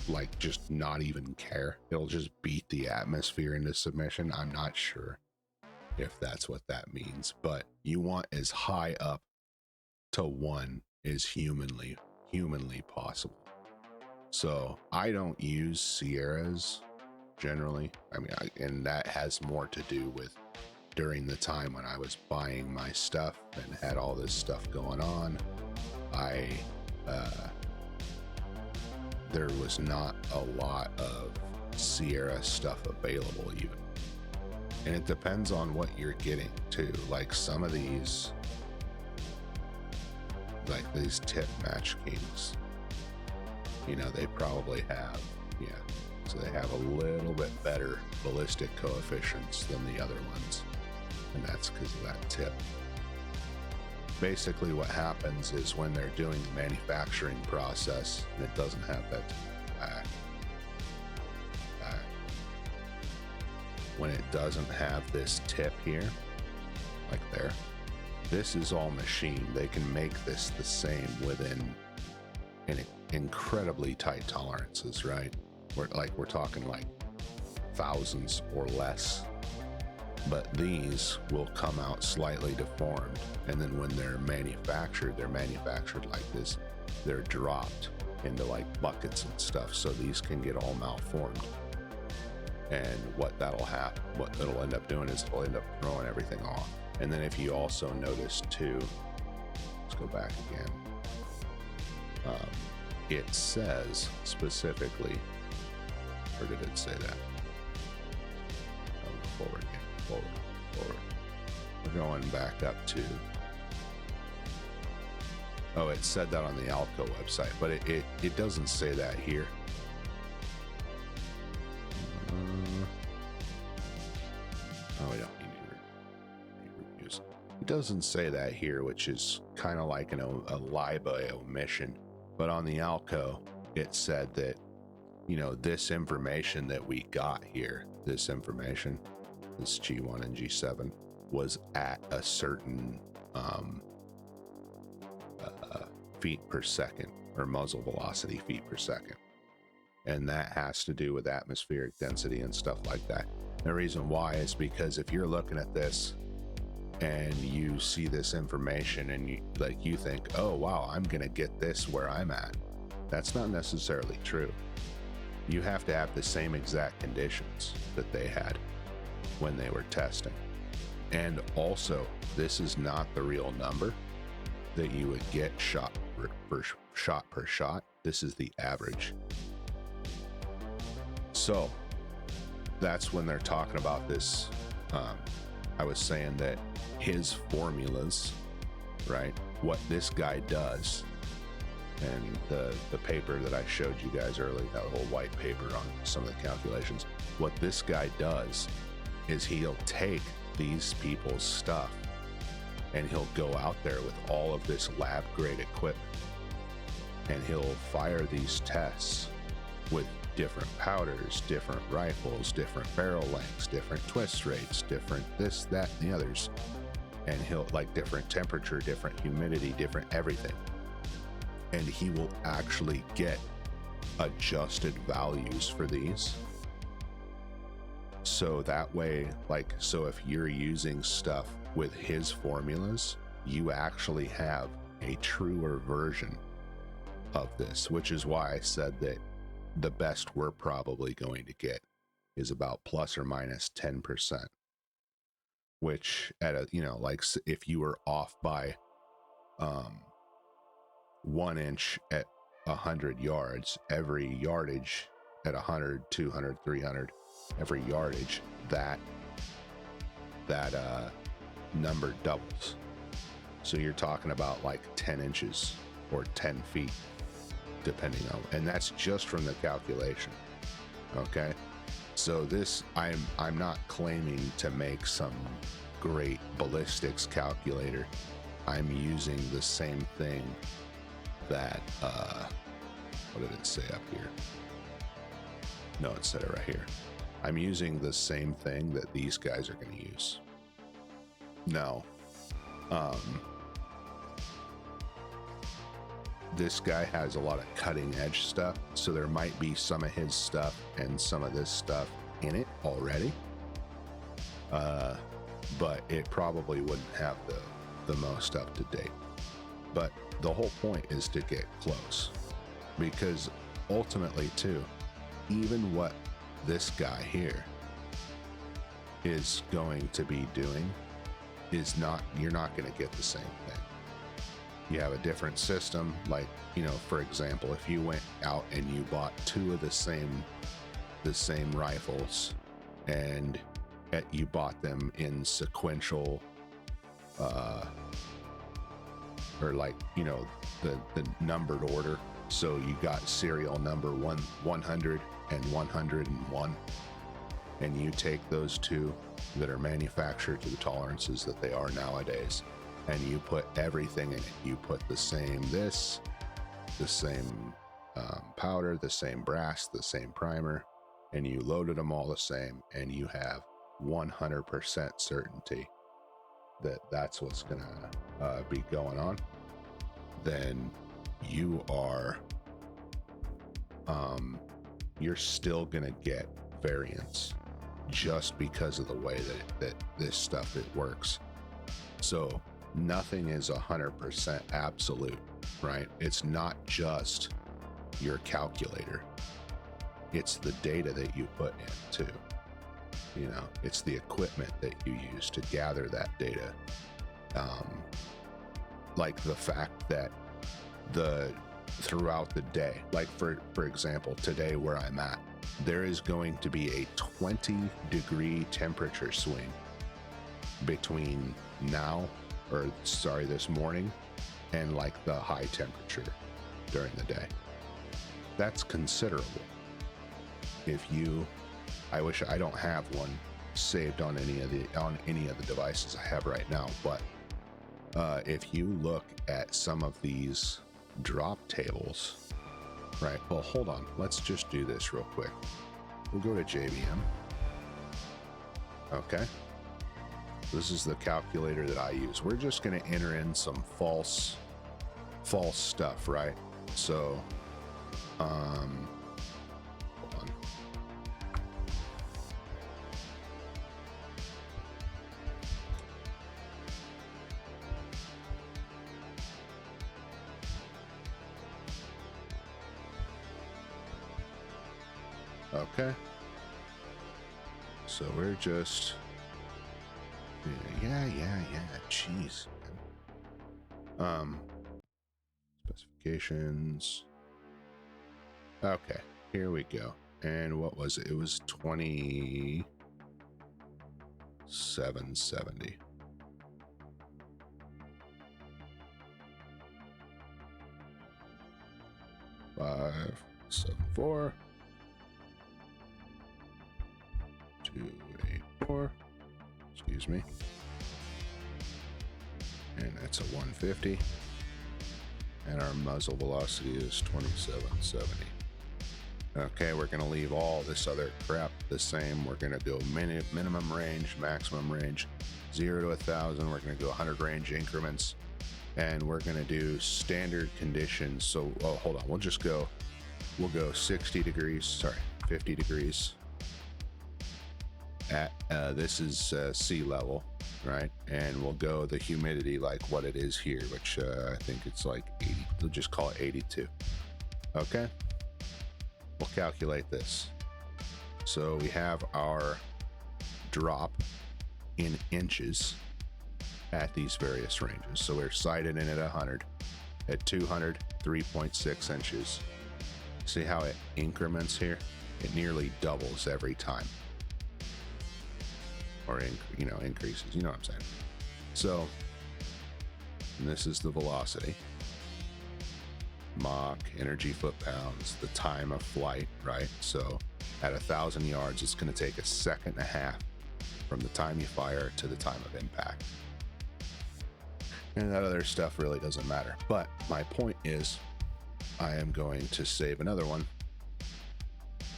like just not even care. It'll just beat the atmosphere into submission. I'm not sure if that's what that means, but you want as high up to 1 as humanly possible. So I don't use Sierras generally. I mean, and that has more to do with during the time when I was buying my stuff and had all this stuff going on. There was not a lot of Sierra stuff available even. And it depends on what you're getting too. Like some of these, like these tip match keys, you know, they probably have, yeah, so they have a little bit better ballistic coefficients than the other ones. And that's because of that tip. Basically what happens is when they're doing the manufacturing process and it doesn't have that back, when it doesn't have this tip here, like there, this is all machine. They can make this the same within incredibly tight tolerances, right? We're talking like thousands or less. But these will come out slightly deformed, and then when they're manufactured like this. They're dropped into like buckets and stuff, so these can get all malformed. And what it'll end up doing is it'll end up throwing everything off. And then if you also notice too, let's go back again. It says specifically, or did it say that? Forward again. Forward. We're going back up to, oh, it said that on the Alco website, but it doesn't say that here. Oh, we don't need reviews. It doesn't say that here, which is kind of like a lie by omission. But on the Alco, it said that, you know, this information that we got here, this information, this G1 and G7 was at a certain feet per second, or muzzle velocity feet per second. And that has to do with atmospheric density and stuff like that. The reason why is because if you're looking at this and you see this information and you think, oh wow, I'm gonna get this where I'm at. That's not necessarily true. You have to have the same exact conditions that they had when they were testing. And also, this is not the real number that you would get shot per shot. This is the average. So that's when they're talking about this. I was saying that his formulas, right, what this guy does, and the paper that I showed you guys earlier, that whole white paper on some of the calculations, what this guy does is he'll take these people's stuff and he'll go out there with all of this lab grade equipment and he'll fire these tests with different powders, different rifles, different barrel lengths, different twist rates, different this, that, and the others. And he'll like different temperature, different humidity, different everything. And he will actually get adjusted values for these. So that way, like, so if you're using stuff with his formulas, you actually have a truer version of this, which is why I said that the best we're probably going to get is about plus or minus 10%, which at a, you know, like if you were off by 1 inch at 100 yards, every yardage at 100, 200, 300, every yardage, that number doubles. So you're talking about like 10 inches or 10 feet, depending on, and that's just from the calculation. Okay, so this, I'm not claiming to make some great ballistics calculator. I'm using the same thing that what did it say up here? No, it said it right here. I'm using the same thing that these guys are going to use. Now, this guy has a lot of cutting edge stuff, so there might be some of his stuff and some of this stuff in it already, but it probably wouldn't have the most up to date. But the whole point is to get close, because ultimately too, even what this guy here is going to be doing is not, you're not going to get the same thing. You have a different system, like, you know, for example, if you went out and you bought two of the same rifles, and you bought them in sequential, or like, you know, the numbered order. So you got serial number 100 and 101, and you take those two that are manufactured to the tolerances that they are nowadays, and you put everything in it. You put the same this, the same powder, the same brass, the same primer, and you loaded them all the same, and you have 100% certainty that that's what's gonna be going on. Then you are, you're still gonna get variance just because of the way that this stuff, it works. So nothing is 100% absolute, right? It's not just your calculator. It's the data that you put in too. You know, it's the equipment that you use to gather that data. Like the fact that throughout the day, like for example, today where I'm at, there is going to be a 20-degree temperature swing between this morning, and like the high temperature during the day. That's considerable. I wish I don't have one saved on any of the devices I have right now, but if you look at some of these drop tables, right? Well, hold on. Let's just do this real quick. We'll go to JVM. Okay. This is the calculator that I use. We're just going to enter in some false stuff, right? So, hold on. Okay. So we're just, yeah. Jeez. Specifications. Okay, here we go. And what was it? It was 2770. Five, 7, 4. 284, excuse me, and that's a 150, and our muzzle velocity is 2770. Okay, we're going to leave all this other crap the same. We're going to go minimum range, maximum range, 0 to 1,000. We're going to go 100 range increments, and we're going to do standard conditions. So, oh, hold on, we'll go 60 degrees, 50 degrees. At this is sea level, right? And we'll go the humidity like what it is here, which I think it's like 80. We'll just call it 82. Okay, we'll calculate this. So we have our drop in inches at these various ranges. So we're sighted in at 100, at 200, 3.6 inches. See how it increments here? It nearly doubles every time. Or increases, you know what I'm saying. So, and this is the velocity. Mach, energy foot-pounds, the time of flight, right? So at 1,000 yards, it's going to take 1.5 seconds from the time you fire to the time of impact. And that other stuff really doesn't matter. But my point is, I am going to save another one.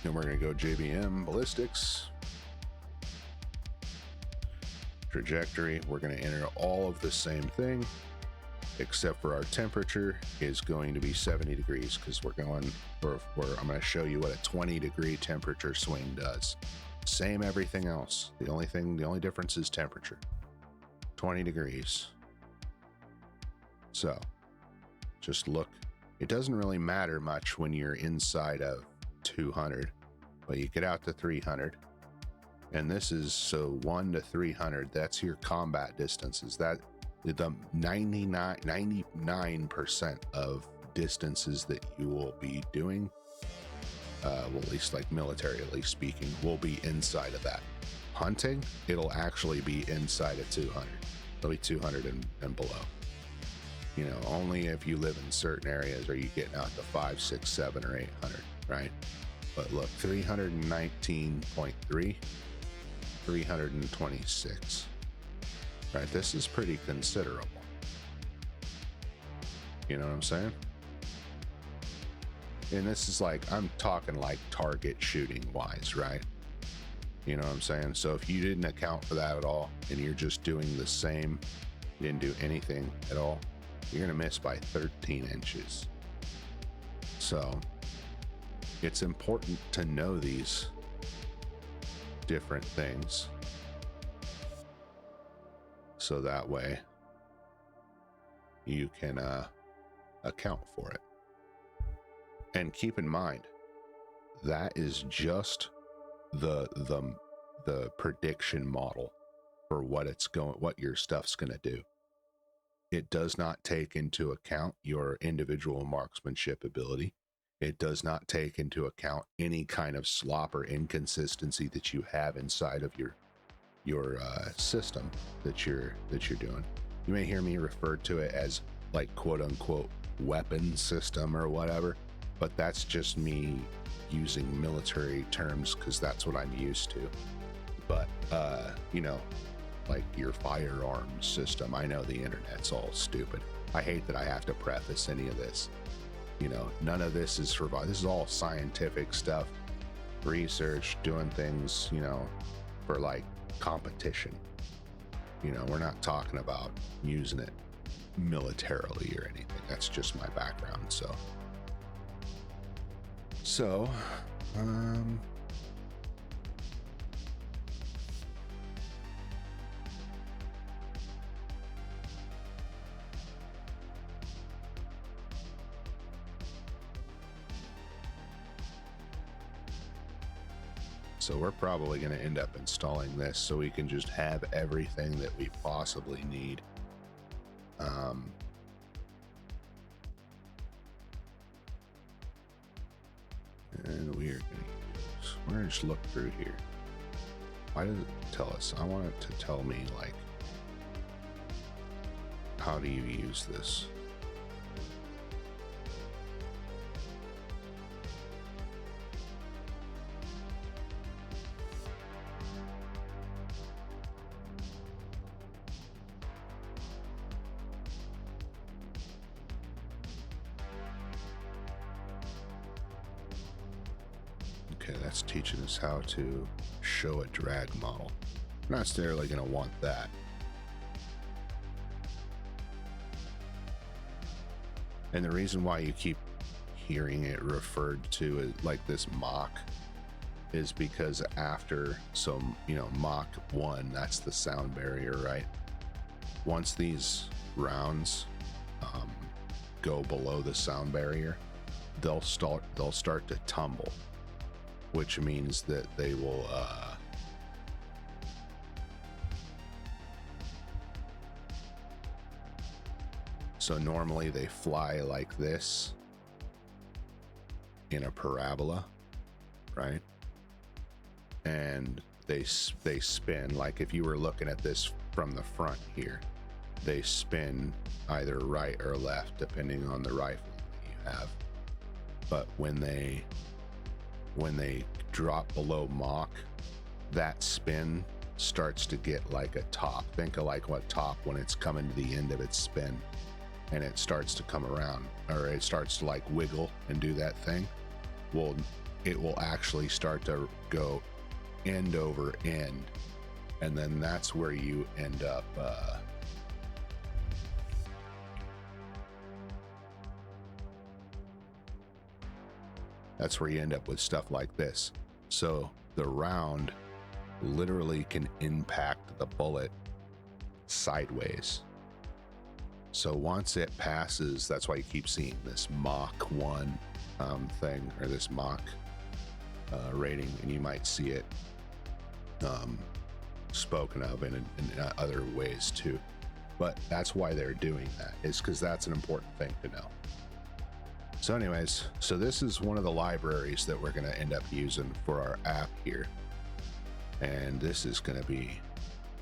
And we're going to go JBM ballistics. Trajectory. We're going to enter all of the same thing, except for our temperature is going to be 70 degrees because we're going for, I'm going to show you what a 20-degree temperature swing does. Same everything else. The only difference is temperature. 20 degrees. So just look. It doesn't really matter much when you're inside of 200, but you get out to 300. And this is, so 1 to 300, that's your combat distances. That the 99% of distances that you will be doing, well, at least like militarily speaking, will be inside of that. Hunting, it'll actually be inside of 200. It'll be 200 and below. You know, only if you live in certain areas are you getting out to 5, 6, 7, or 800, right? But look, 319.3, 326. Right, this is pretty considerable. You know what I'm saying? And this is like, I'm talking like target shooting wise, right? You know what I'm saying? So if you didn't account for that at all, and you're just doing the same, you didn't do anything at all, you're gonna miss by 13 inches. So it's important to know these different things, so that way you can account for it. And keep in mind, that is just the prediction model for what your stuff's gonna do. It does not take into account your individual marksmanship ability. It does not take into account any kind of slop or inconsistency that you have inside of your system that you're doing. You may hear me refer to it as like quote unquote weapon system or whatever, but that's just me using military terms because that's what I'm used to. But you know, like your firearms system, I know the internet's all stupid. I hate that I have to preface any of this. You know, none of this is for, this is all scientific stuff, research, doing things, you know, for like competition. You know, we're not talking about using it militarily or anything. That's just my background. So we're probably going to end up installing this so we can just have everything that we possibly need. And we're going to just look through here. Why does it tell us? I want it to tell me, like, how do you use this? Okay, that's teaching us how to show a drag model. We're not necessarily going to want that. And the reason why you keep hearing it referred to as like this Mach is because after, so, you know, Mach 1, that's the sound barrier, right? Once these rounds go below the sound barrier, they'll start to tumble, which means that they will so normally they fly like this in a parabola, right? And they spin, like if you were looking at this from the front here, they spin either right or left depending on the rifle that you have. But when they drop below Mach, that spin starts to get like a top. Think of like what top when it's coming to the end of its spin and it starts to come around, or it starts to like wiggle and do that thing. Well, it will actually start to go end over end, and then that's where you end up with stuff like this. So the round literally can impact the bullet sideways. So once it passes, that's why you keep seeing this Mach 1 thing, or this Mach rating, and you might see it spoken of in other ways too. But that's why they're doing that, is because that's an important thing to know. So anyways, so this is one of the libraries that we're going to end up using for our app here. And this is going to be,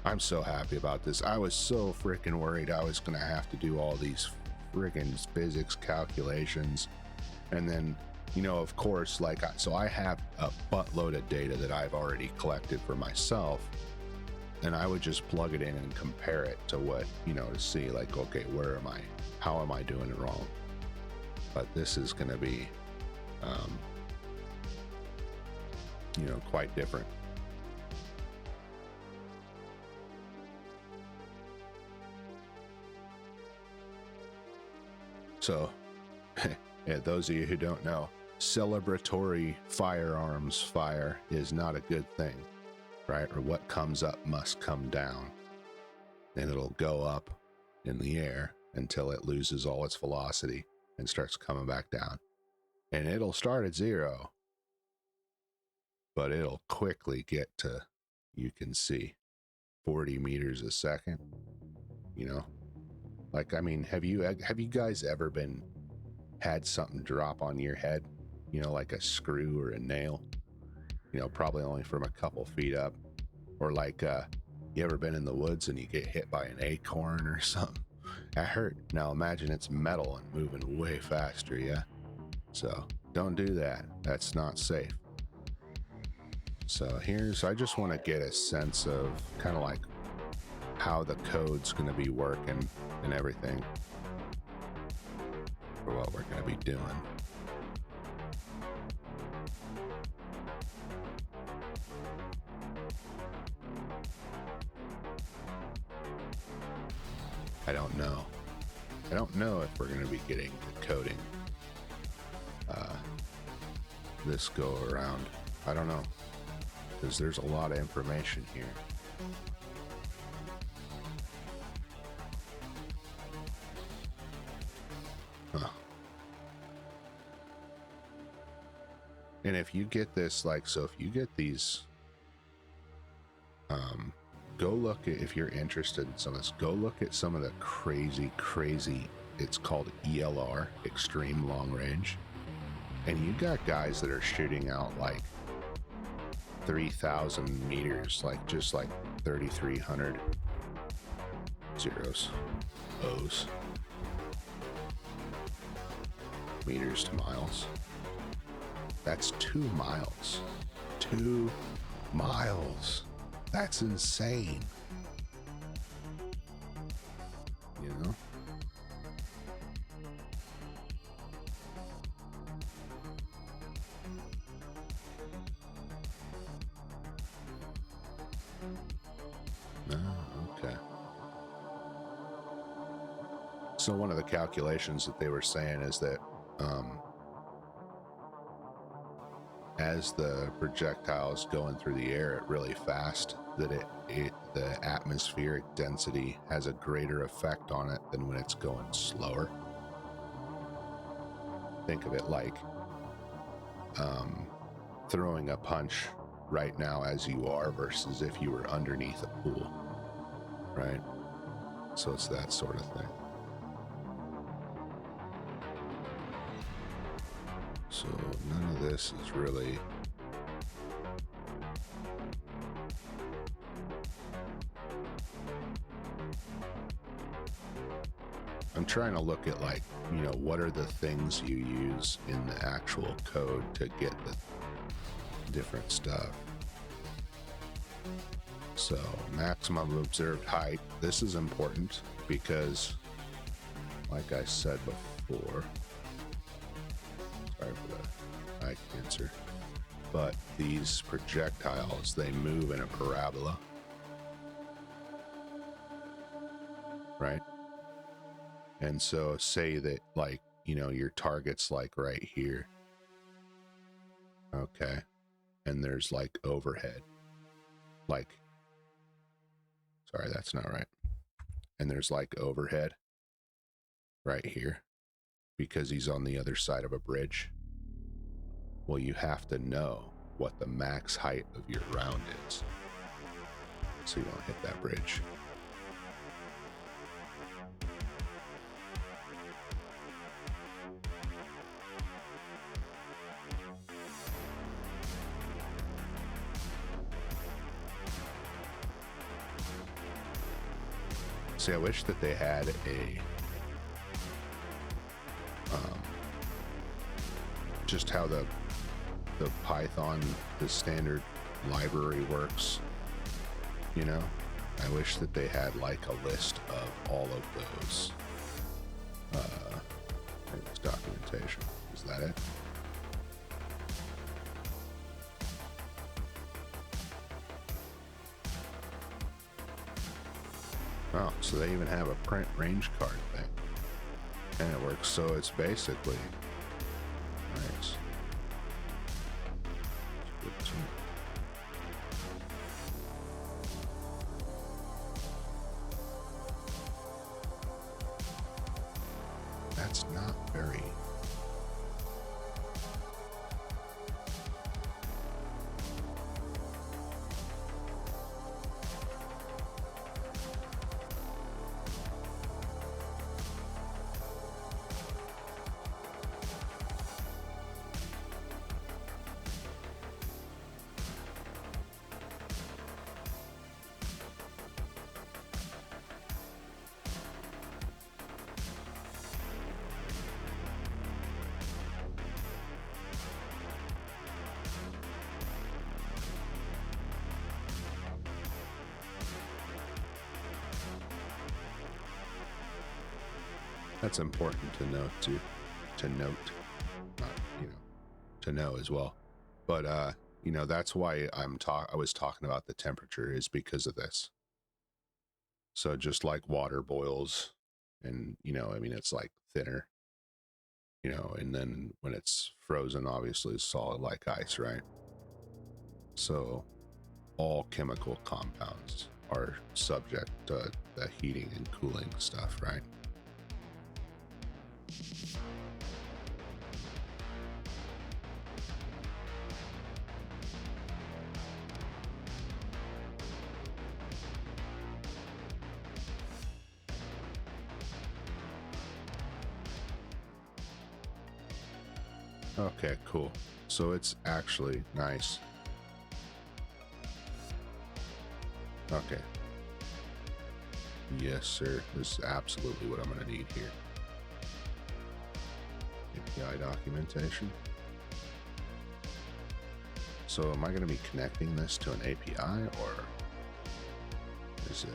I'm so happy about this. I was so freaking worried I was going to have to do all these freaking physics calculations. And then, you know, of course, like, so I have a buttload of data that I've already collected for myself. And I would just plug it in and compare it to what, you know, to see like, okay, where am I? How am I doing it wrong? But this is going to be, you know, quite different. So, yeah, those of you who don't know, celebratory firearms fire is not a good thing, right? Or what comes up must come down. And it'll go up in the air until it loses all its velocity and starts coming back down. And it'll start at 0, but it'll quickly get to, you can see, 40 meters a second, you know? Like, I mean, have you guys ever had something drop on your head, you know, like a screw or a nail, you know, probably only from a couple feet up? Or like, you ever been in the woods and you get hit by an acorn or something? That hurt. Now imagine it's metal and moving way faster, yeah? So don't do that. That's not safe. So I just want to get a sense of kind of like how the code's going to be working and everything for what we're going to be doing. I don't know. I don't know if we're going to be getting the coding this go around. I don't know, because there's a lot of information here. Huh. And if you get this, like, so if you get these, go look at, if you're interested in some of this, go look at some of the crazy, it's called ELR, extreme long range. And you got guys that are shooting out like 3,000 meters, like just like 3,300 zeros, O's, meters to miles. That's 2 miles. 2 miles. That's insane. You know? Oh, okay. So one of the calculations that they were saying is that as the projectile's going through the air at really fast, that the atmospheric density has a greater effect on it than when it's going slower. Think of it like throwing a punch right now as you are versus if you were underneath a pool, right? So it's that sort of thing. So none of this is really I'm trying to look at, like, you know, what are the things you use in the actual code to get the different stuff. So maximum observed height. This is important because, like I said before, sorry for the eye cancer, but these projectiles, they move in a parabola, right? And so say that, like, you know, your target's like right here. Okay. And there's like overhead. Like, sorry, that's not right. And there's like overhead right here because he's on the other side of a bridge. Well, you have to know what the max height of your round is so you don't hit that bridge. See, I wish that they had a just how the Python, the standard library works, you know. I wish that they had like a list of all of those documentation. Is that it? Oh, so they even have a print range card thing. And it works, so it's basically nice. Good too. That's not very... That's important to note too. To note, not, you know, to know as well. But you know, that's why I was talking about the temperature is because of this. So just like water boils, and you know, I mean, it's like thinner, you know, and then when it's frozen, obviously it's solid like ice, right? So all chemical compounds are subject to the heating and cooling stuff, right? Okay, cool. So it's actually nice. Okay. Yes, sir. This is absolutely what I'm going to need here. API documentation. So am I going to be connecting this to an API, or is it...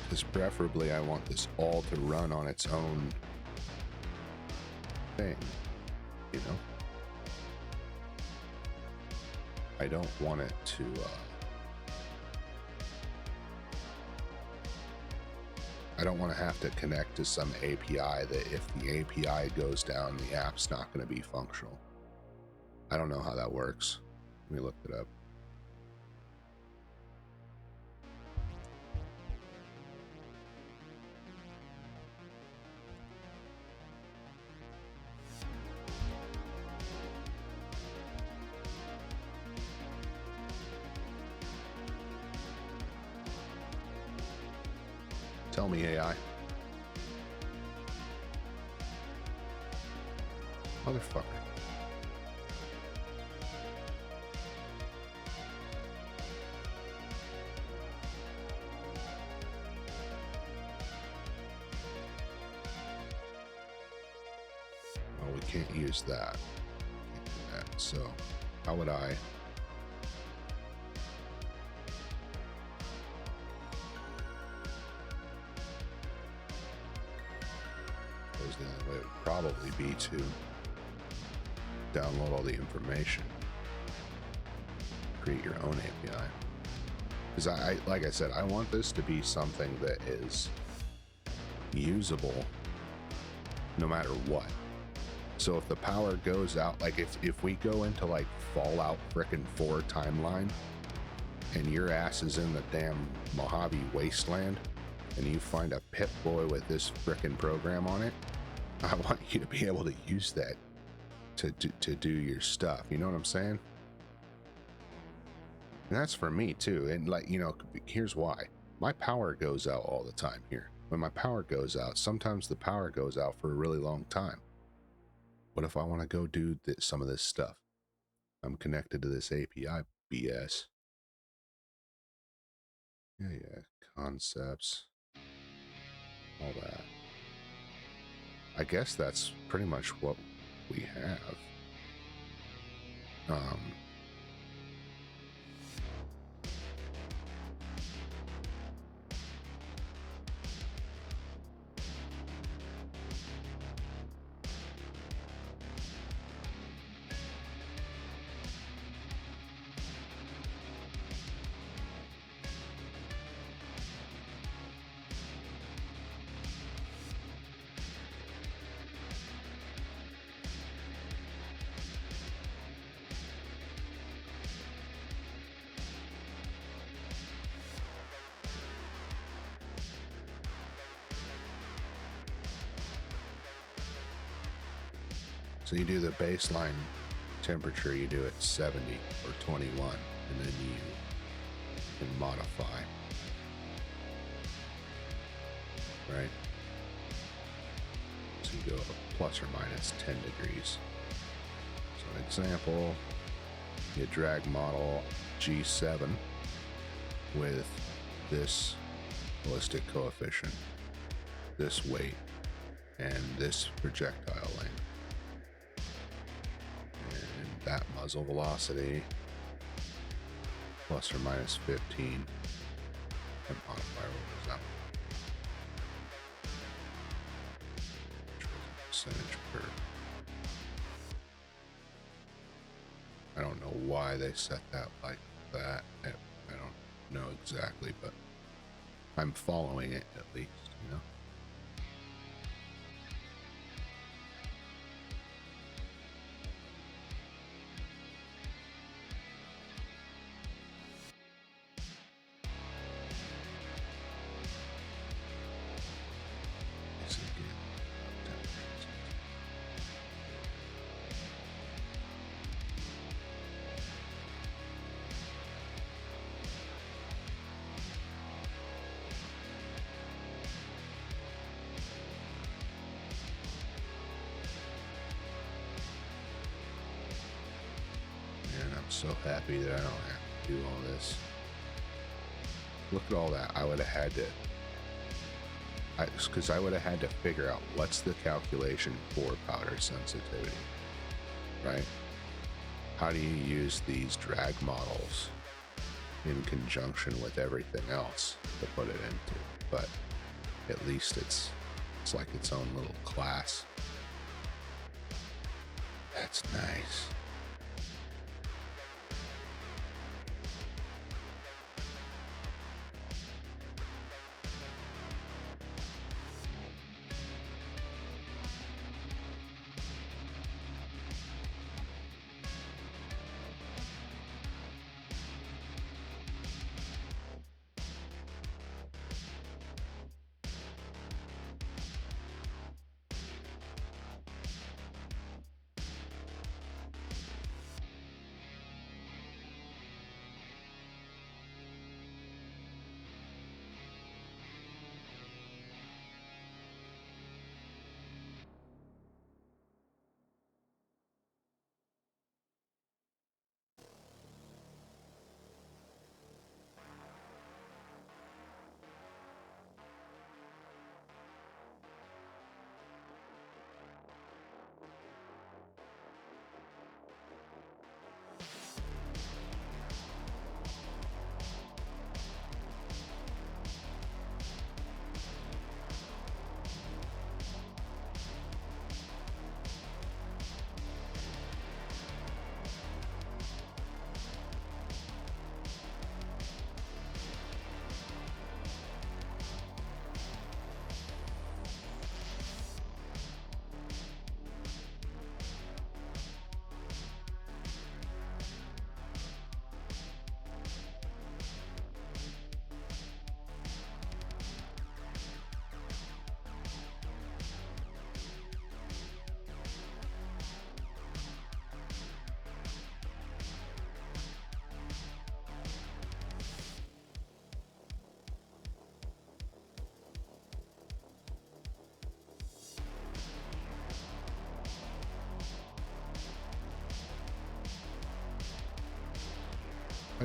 Because preferably I want this all to run on its own thing, you know? I don't want it to, I don't want to have to connect to some API that if the API goes down, the app's not going to be functional. I don't know how that works. Let me look it up. Tell me, AI. Motherfucker. Oh, we can't use that. Can't do that. So, how would I... The only way would probably be to download all the information, create your own API. Because I, like I said, I want this to be something that is usable no matter what. So if the power goes out, like if we go into like Fallout frickin' 4 timeline and your ass is in the damn Mojave wasteland and you find a Pip-Boy with this frickin' program on it, I want you to be able to use that to do your stuff. You know what I'm saying? And that's for me too. And like, you know, here's why. My power goes out all the time here. When my power goes out, sometimes the power goes out for a really long time. What if I want to go do some of this stuff? I'm connected to this API BS. Yeah, concepts, all that. I guess that's pretty much what we have. So you do the baseline temperature, you do it 70 or 21, and then you can modify, right? So you go plus or minus 10 degrees. So an example, you drag model G7 with this ballistic coefficient, this weight, and this projectile length. That muzzle velocity plus or minus 15 and modifier goes up. Percentage per. I don't know why they set that like that. I don't know exactly, but I'm following it at least, you know. So happy that I don't have to do all this. Look at all that. I would have had to, because I would have had to figure out what's the calculation for powder sensitivity, right? How do you use these drag models in conjunction with everything else to put it into? But at least it's like its own little class. That's nice.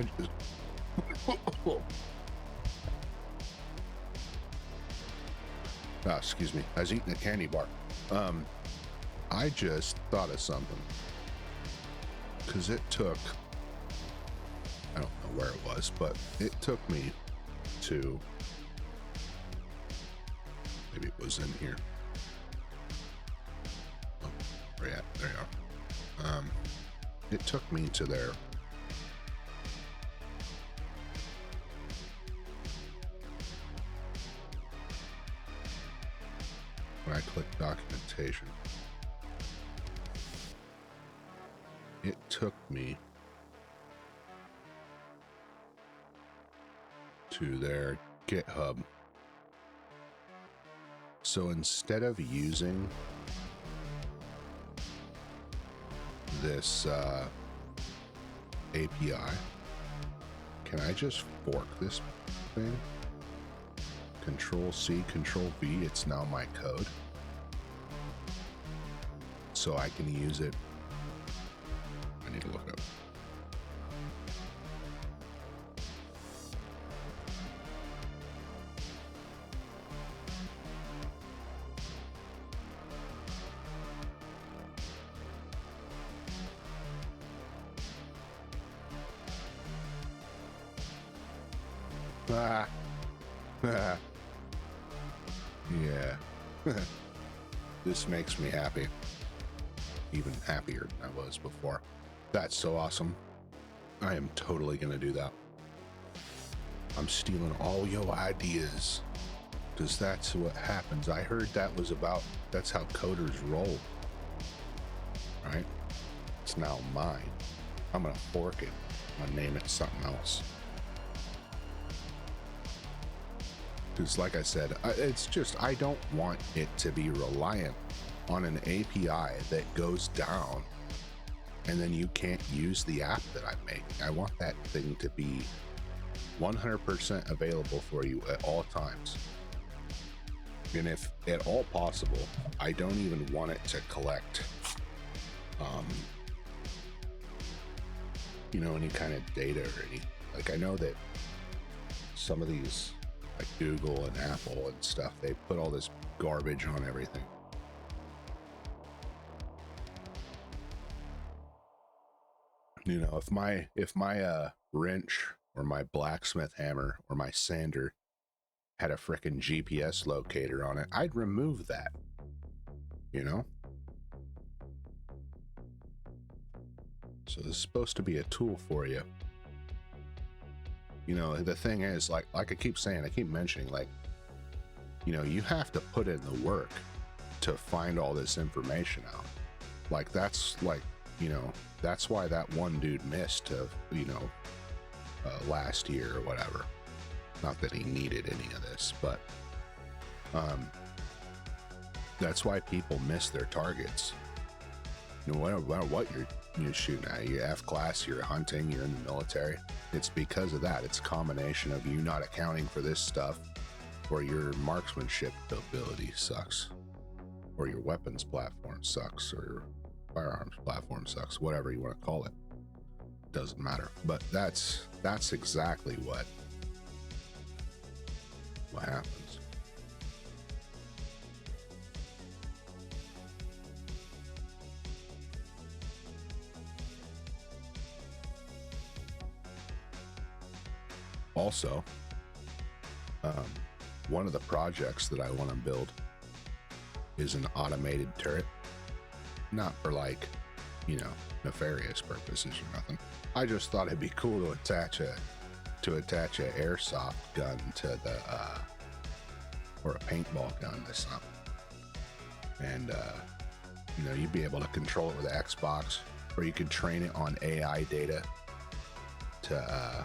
I just... excuse me. I was eating a candy bar. I just thought of something. Because it took... I don't know where it was, but it took me to... Maybe it was in here. Oh, where you at? There you are. It took me to there. When I click documentation, it took me to their GitHub. So instead of using this API, can I just fork this thing? Control C, Control V, it's now my code. So I can use it. I need to look it up. Yeah. This makes me happy. Even happier than I was before. That's so awesome. I am totally gonna do that. I'm stealing all your ideas. Because that's what happens. I heard that's how coders roll. Right? It's now mine. I'm gonna fork it. I'm gonna name it something else. Because like I said, it's just, I don't want it to be reliant on an API that goes down and then you can't use the app that I'm making. I want that thing to be 100% available for you at all times. And if at all possible, I don't even want it to collect, any kind of data or any, like I know that some of these, like Google and Apple and stuff, they put all this garbage on everything. If my wrench or my blacksmith hammer or my sander had a frickin' GPS locator on it, I'd remove that. So this is supposed to be a tool for you. The thing is, like I keep saying, I keep mentioning, like, you have to put in the work to find all this information out. Like, that's like, that's why that one dude missed, last year or whatever. Not that he needed any of this, but that's why people miss their targets. No matter what you're shooting at, you're F class, you're hunting, you're in the military. It's because of that. It's a combination of you not accounting for this stuff, or your marksmanship ability sucks, or your weapons platform sucks, or your firearms platform sucks, whatever you want to call it. Doesn't matter. But that's exactly what happens. Also, one of the projects that I want to build is an automated turret. Not for nefarious purposes or nothing. I just thought it'd be cool to attach a airsoft gun to the or a paintball gun to something. And you'd be able to control it with an Xbox, or you could train it on AI data to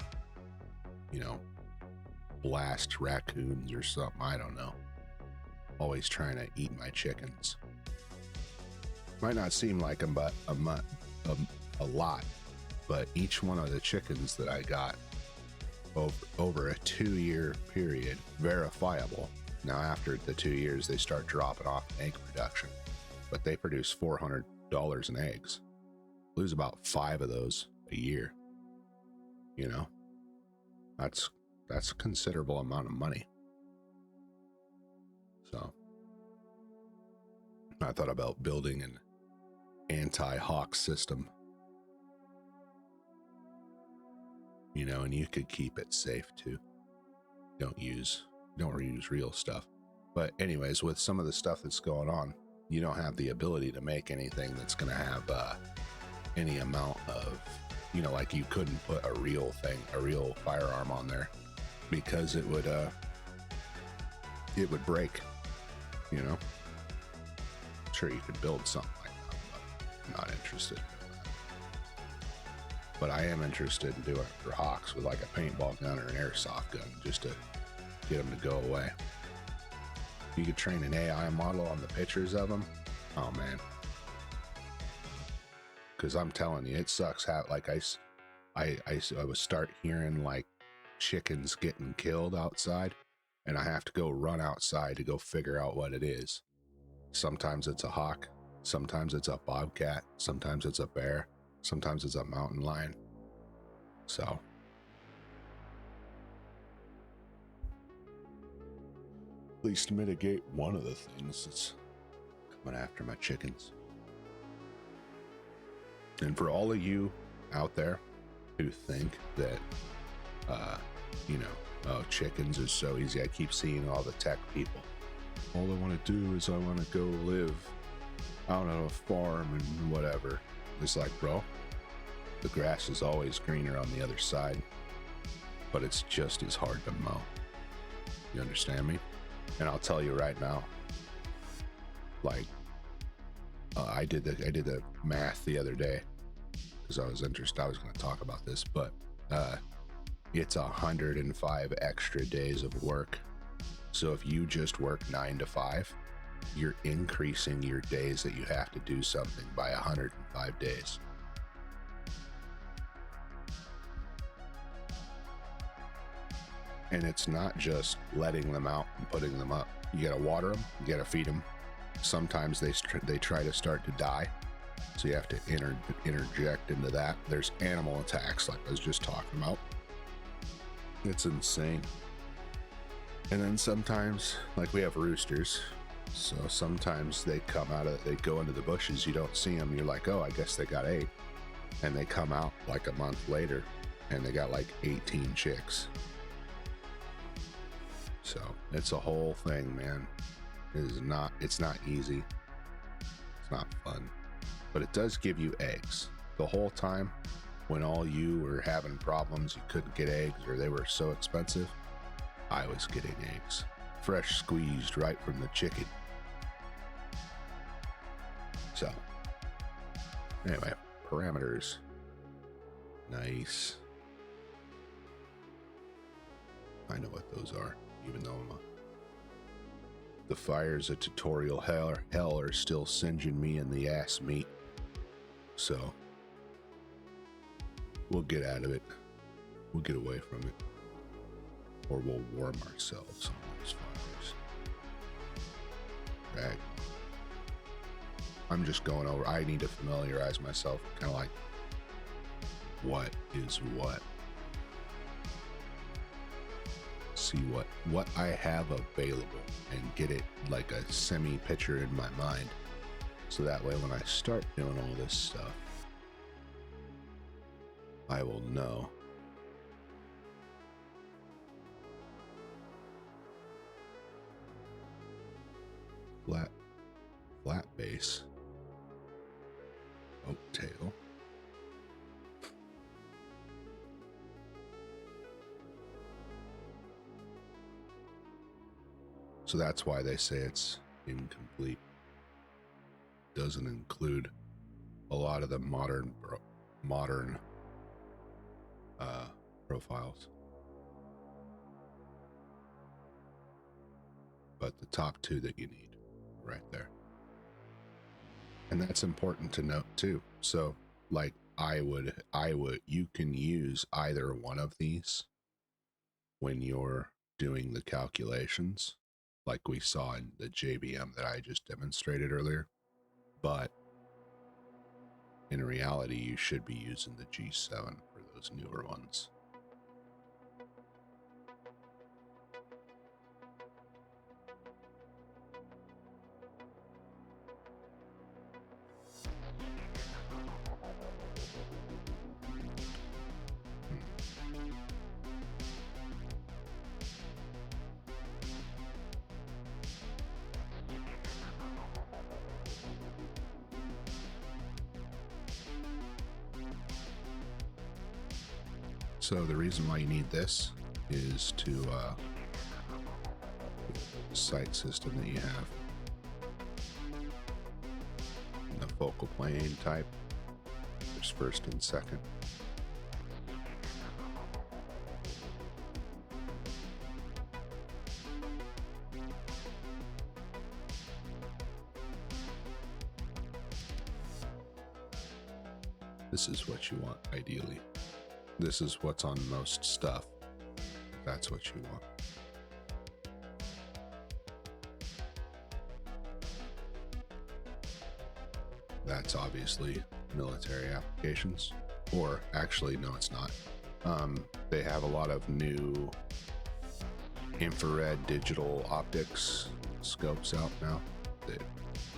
blast raccoons or something. I don't know. Always trying to eat my chickens. Might not seem like them, but a lot. But each one of the chickens that I got over a 2-year period, verifiable. Now after the 2 years, they start dropping off egg production, but they produce $400 in eggs. Lose about 5 of those a year. You know, that's a considerable amount of money. So I thought about building an anti-hawk system, you know, and you could keep it safe too. Don't reuse real stuff. But anyways, with some of the stuff that's going on, you don't have the ability to make anything that's going to have any amount of, you know, like you couldn't put a real firearm on there because it would break, you know. Sure, you could build something like that, but I'm not interested in doing that. But I am interested in doing it for hawks with like a paintball gun or an airsoft gun, just to get them to go away. You could train an AI model on the pictures of them. Oh man, because I'm telling you, it sucks. How like I would start hearing like chickens getting killed outside, and I have to go run outside to go figure out what it is. Sometimes it's a hawk, sometimes it's a bobcat, sometimes it's a bear, sometimes it's a mountain lion. So at least mitigate one of the things that's coming after my chickens. And for all of you out there who think that you know, oh, chickens are so easy, I keep seeing all the tech people, all I want to do is I want to go live out on a farm and whatever. It's like, bro, the grass is always greener on the other side, but it's just as hard to mow. You understand me? And I'll tell you right now, like I did the math the other day because I was interested. I was going to talk about this, but it's 105 extra days of work. So if you just work 9 to 5, you're increasing your days that you have to do something by 105 days. And it's not just letting them out and putting them up. You gotta water them, you gotta feed them. Sometimes they try to start to die, so you have to interject into that. There's animal attacks, like I was just talking about. It's insane. And then sometimes, like we have roosters, so sometimes they go into the bushes, you don't see them, you're like, oh, I guess they got 8. And they come out like a month later, and they got like 18 chicks. So it's a whole thing, man. It's not easy. It's not fun. But it does give you eggs. The whole time when all you were having problems, you couldn't get eggs or they were so expensive, I was getting eggs. Fresh squeezed right from the chicken. So anyway, parameters. Nice. I know what those are, even though the fires of tutorial hell are still singeing me in the ass meat. So we'll get out of it. We'll get away from it. Or we'll warm ourselves on those fires. Right. I'm just going over. I need to familiarize myself, kind of like what is what. See what I have available and get it like a semi picture in my mind, so that way when I start doing all this stuff, I will know. Flat base, oak tail. So that's why they say it's incomplete. Doesn't include a lot of the modern profiles. But the top 2 that you need, right there. And that's important to note too. So like you can use either one of these when you're doing the calculations, like we saw in the JBM that I just demonstrated earlier. But in reality, you should be using the G7 for those newer ones. So the reason why you need this is to sight system that you have. In the focal plane type, there's first and second. This is what you want, ideally. This is what's on most stuff. That's what you want. That's obviously military applications. Or actually, no, it's not. They have a lot of new infrared digital optics scopes out now that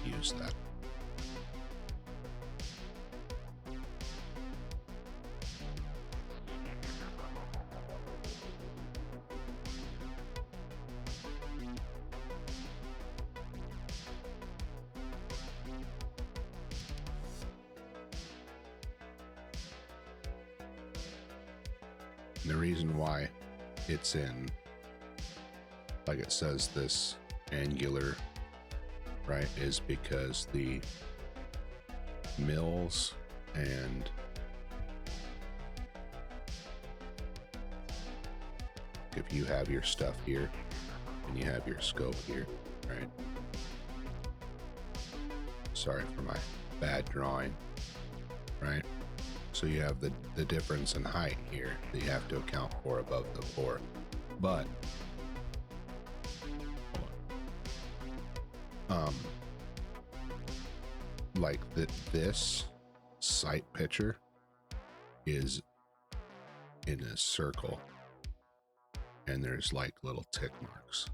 use that. And the reason why it's in, like it says, this angular, right, is because the mills and if you have your stuff here and you have your scope here, right? Sorry for my bad drawing, right? So you have the difference in height here that you have to account for above the bore. But like this sight picture is in a circle and there's like little tick marks,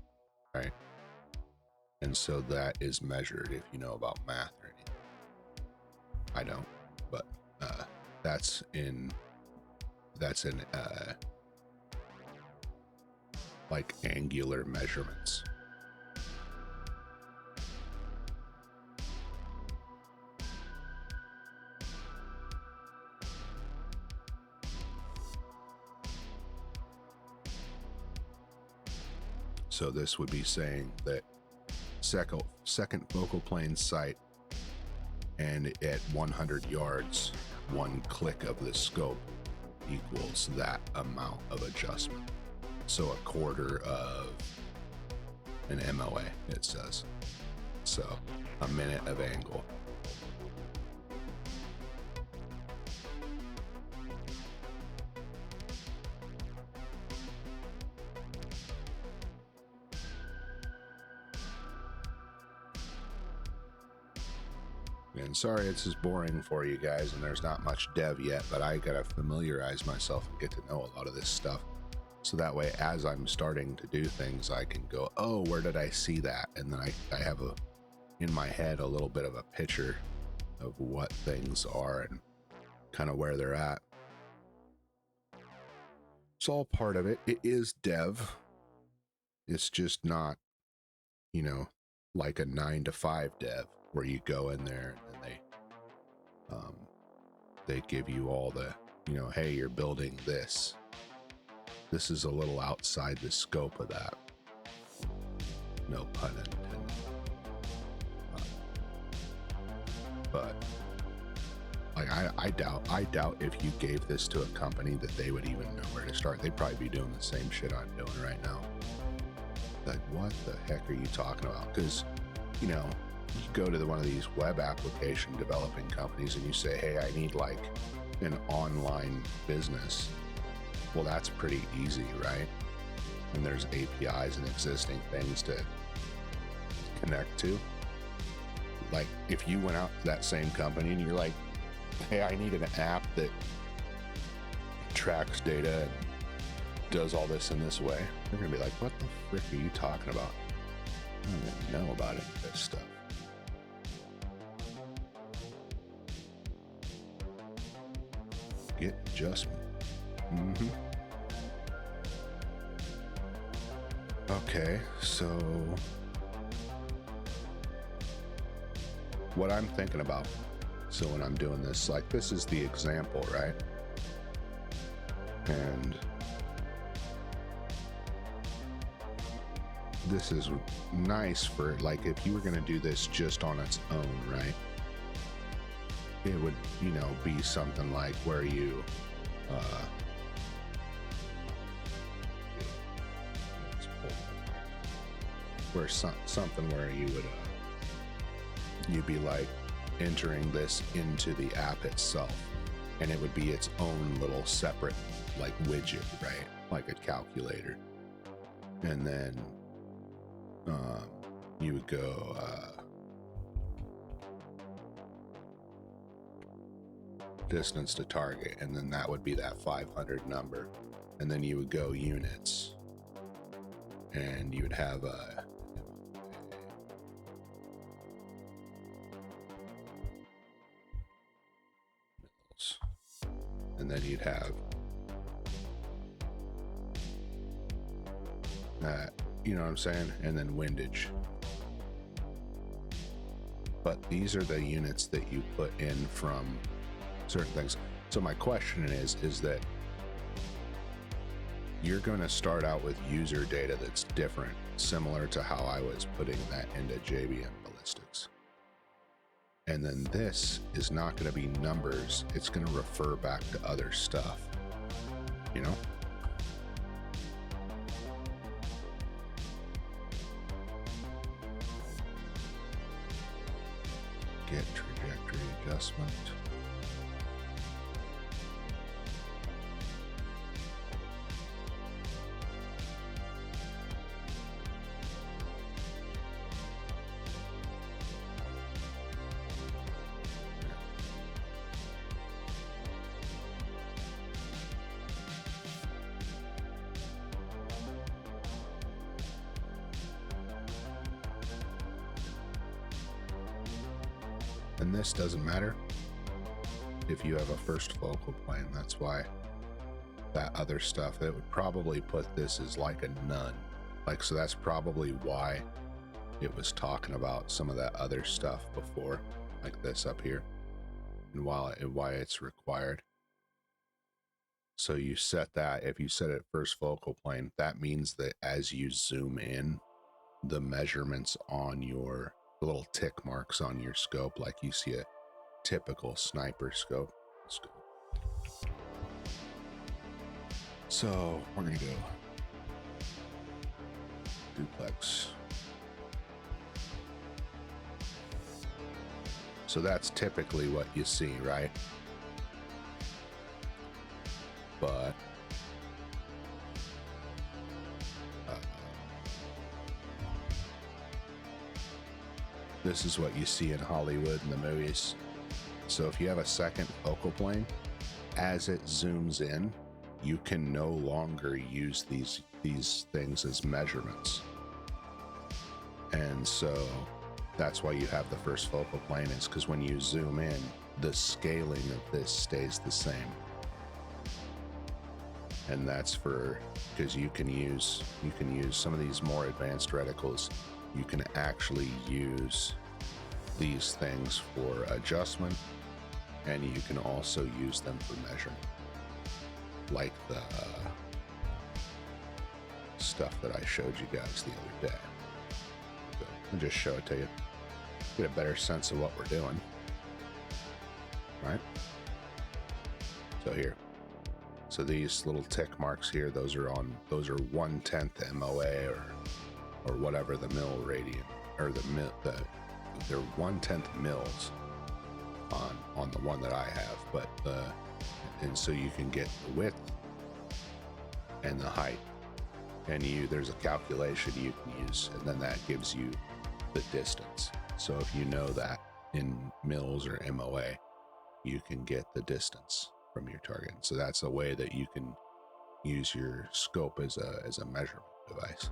right? And so that is measured if you know about math or anything. I don't, but that's in like angular measurements. So this would be saying that second focal plane sight, and at 100 yards, one click of the scope equals that amount of adjustment. So a quarter of an MOA, it says. So a minute of angle. And sorry it's as boring for you guys and there's not much dev yet, but I gotta familiarize myself and get to know a lot of this stuff. So that way, as I'm starting to do things, I can go, oh, where did I see that? And then I have in my head a little bit of a picture of what things are and kind of where they're at. It's all part of it. It is dev. It's just not, like a 9-to-5 dev where you go in there and they give you all the, hey, you're building this. This is a little outside the scope of that. No pun intended. But like I doubt if you gave this to a company that they would even know where to start. They'd probably be doing the same shit I'm doing right now. Like, what the heck are you talking about? Because, you go to one of these web application developing companies and you say, hey, I need like an online business. Well, that's pretty easy, right? And there's APIs and existing things to connect to. Like if you went out to that same company and you're like, hey, I need an app that tracks data and does all this in this way, they're gonna be like, what the frick are you talking about? I don't even know about any of this stuff. Git adjustment. Okay, so what I'm thinking about, so when I'm doing this, like this is the example, right? And this is nice for, like, if you were going to do this just on its own, right? It would, you know, be something like where you, something where you would, you'd be like entering this into the app itself, and it would be its own little separate, like, widget, right? Like a calculator. And then you would go distance to target, and then that would be that 500 number, and then you would go units, and you would have a and then you'd have that, you know what I'm saying, and then windage. But these are the units that you put in from certain things. So my question is that you're going to start out with user data that's different, similar to how I was putting that into JVM ballistics. And then this is not going to be numbers. It's going to refer back to other stuff, you know? Get trajectory adjustment. And this doesn't matter if you have a first focal plane. That's why that other stuff, that would probably put this as like a none. Like, so that's probably why it was talking about some of that other stuff before, like this up here, and why it's required. So you set that, if you set it first focal plane, that means that as you zoom in, the measurements on your little tick marks on your scope, like you see a typical sniper scope. So we're gonna go duplex. So that's typically what you see, right? But this is what you see in Hollywood and the movies. So if you have a second focal plane, as it zooms in, you can no longer use these things as measurements. And so that's why you have the first focal plane, is because when you zoom in, the scaling of this stays the same. And that's for, because you can use some of these more advanced reticles. You can actually use these things for adjustment, and you can also use them for measurement, like the stuff that I showed you guys the other day. So I'll just show it to you, get a better sense of what we're doing, right? So here, so these little tick marks here, those are 1/10 MOA or whatever the mil radian, or they're 1/10 mils on the one that I have, but and so you can get the width and the height, and there's a calculation you can use, and then that gives you the distance. So if you know that in mils or MOA, you can get the distance from your target. So that's a way that you can use your scope as a measurement device.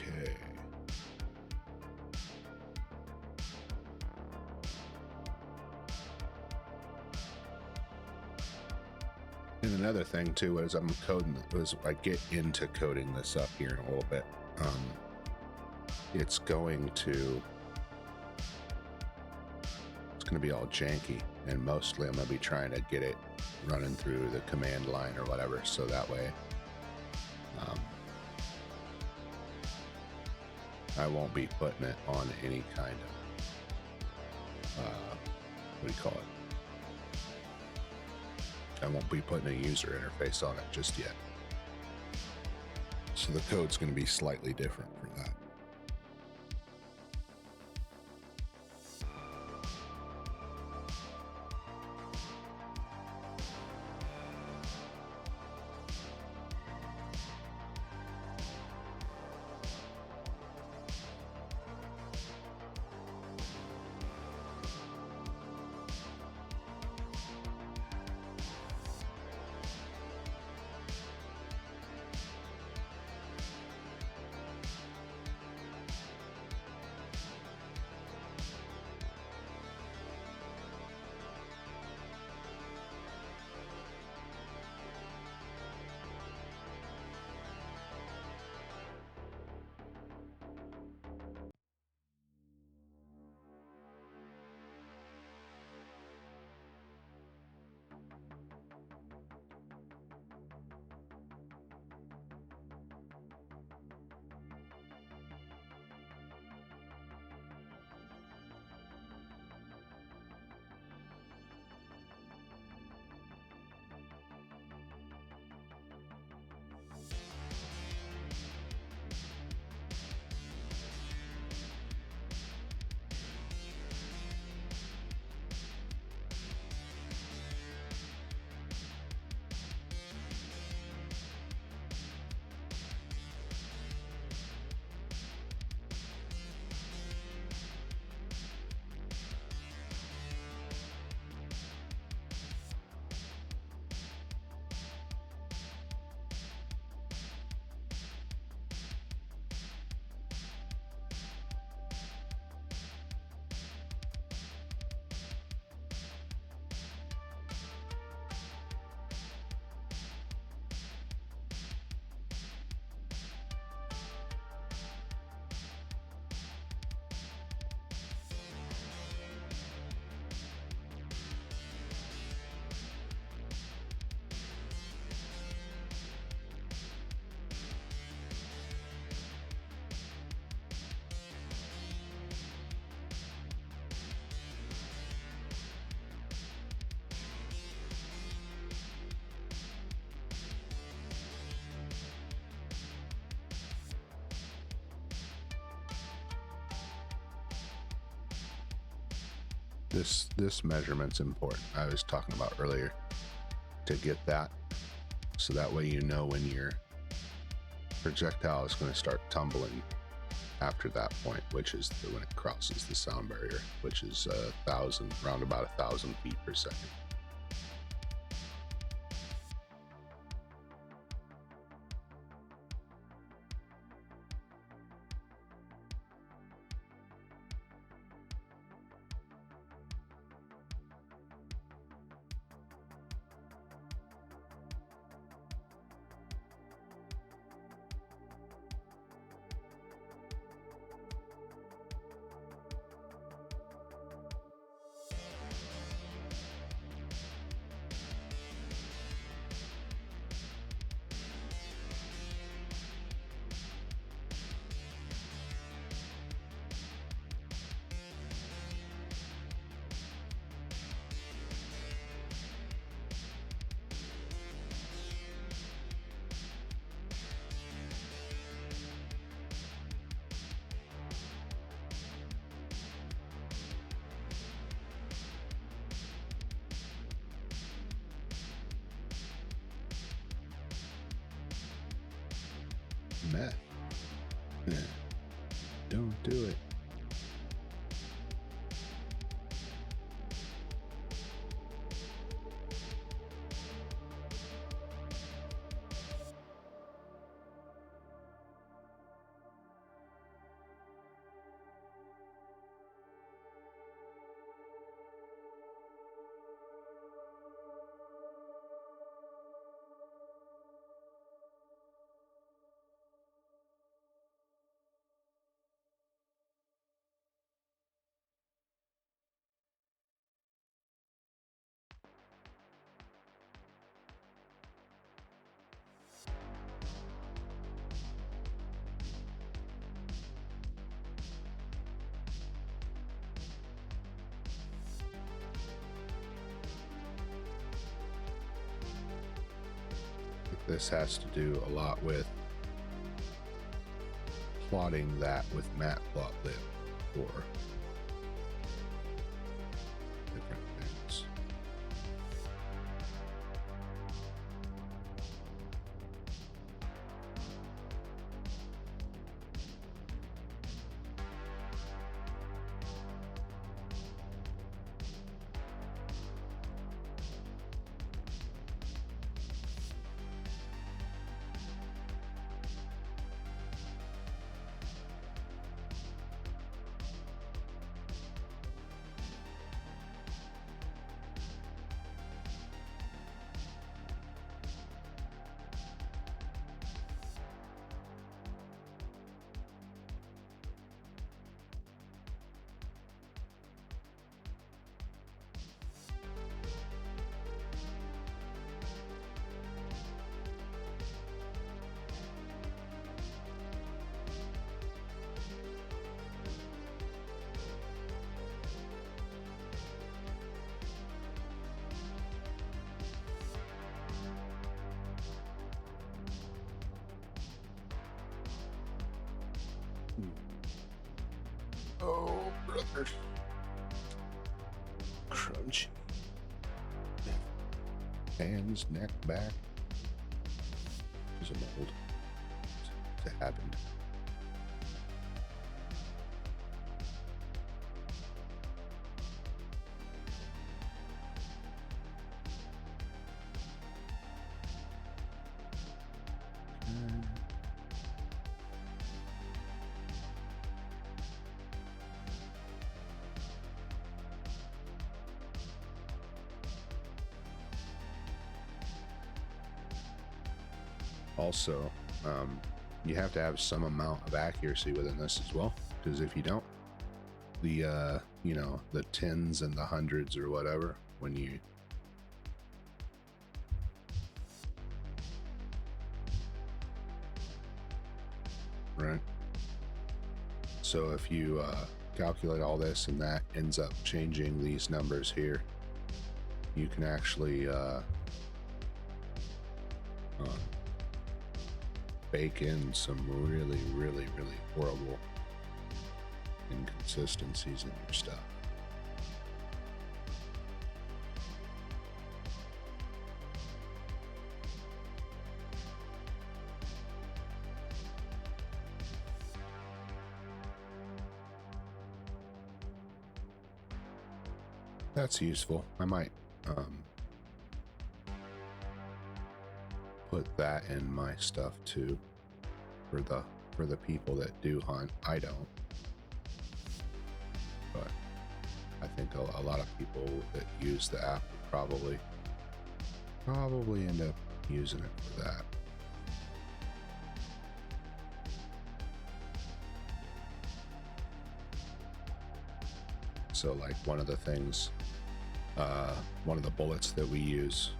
Okay. And another thing too, as I'm coding, as I get into coding this up here in a little bit, it's going to be all janky, and mostly I'm going to be trying to get it running through the command line or whatever, so that way I won't be putting it on any kind of what do you call it? I won't be putting a user interface on it just yet, so the code's going to be slightly different for that. This measurement's important. I was talking about earlier, to get that, so that way you know when your projectile is going to start tumbling after that point, which is when it crosses the sound barrier, which is around about 1,000 feet per second. Meth. Don't do it. this has to do a lot with plotting that with matplotlib for different things. Oh, brother. Crunchy. Hands, neck, back. There's a mold. It happened. Also, you have to have some amount of accuracy within this as well, because if you don't, the you know, the tens and the hundreds or whatever, when you right, so if you calculate all this and that ends up changing these numbers here, you can actually bake in some really horrible inconsistencies in your stuff. That's useful. I might put that in my stuff too, for the people that do hunt. I don't, but I think a lot of people that use the app would probably end up using it for that. So like one of the things, one of the bullets that we use,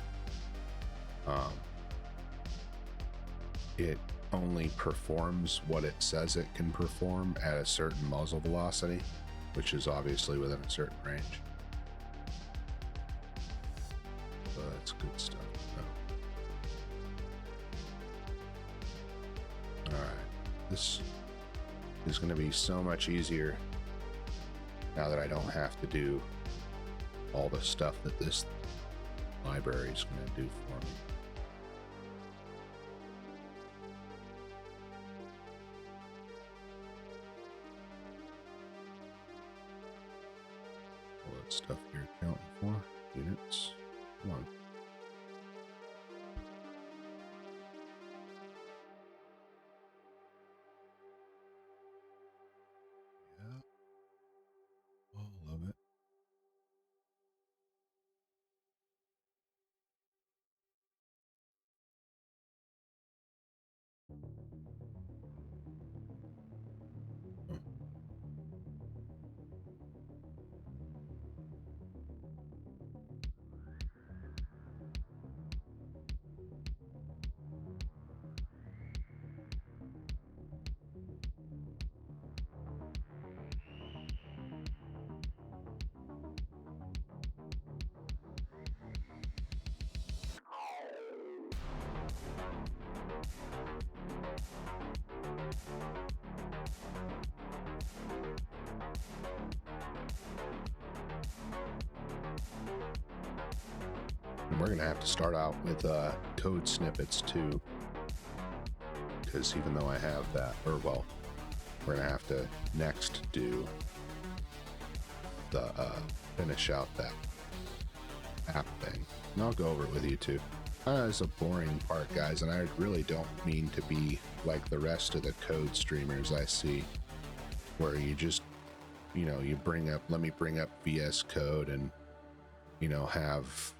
it only performs what it says it can perform at a certain muzzle velocity, which is obviously within a certain range. So that's good stuff. All right, this is going to be so much easier now that I don't have to do all the stuff that this library is going to do for me. All that stuff you're accounting for. Units. Come on. Yeah. All of it. And we're going to have to start out with code snippets too, because even though I have that, or well, we're going to have to next do the finish out that app thing. And I'll go over it with you too. It's a boring part, guys, and I really don't mean to be like the rest of the code streamers I see, where you just, you know, you bring up, let me bring up VS Code and, you know, have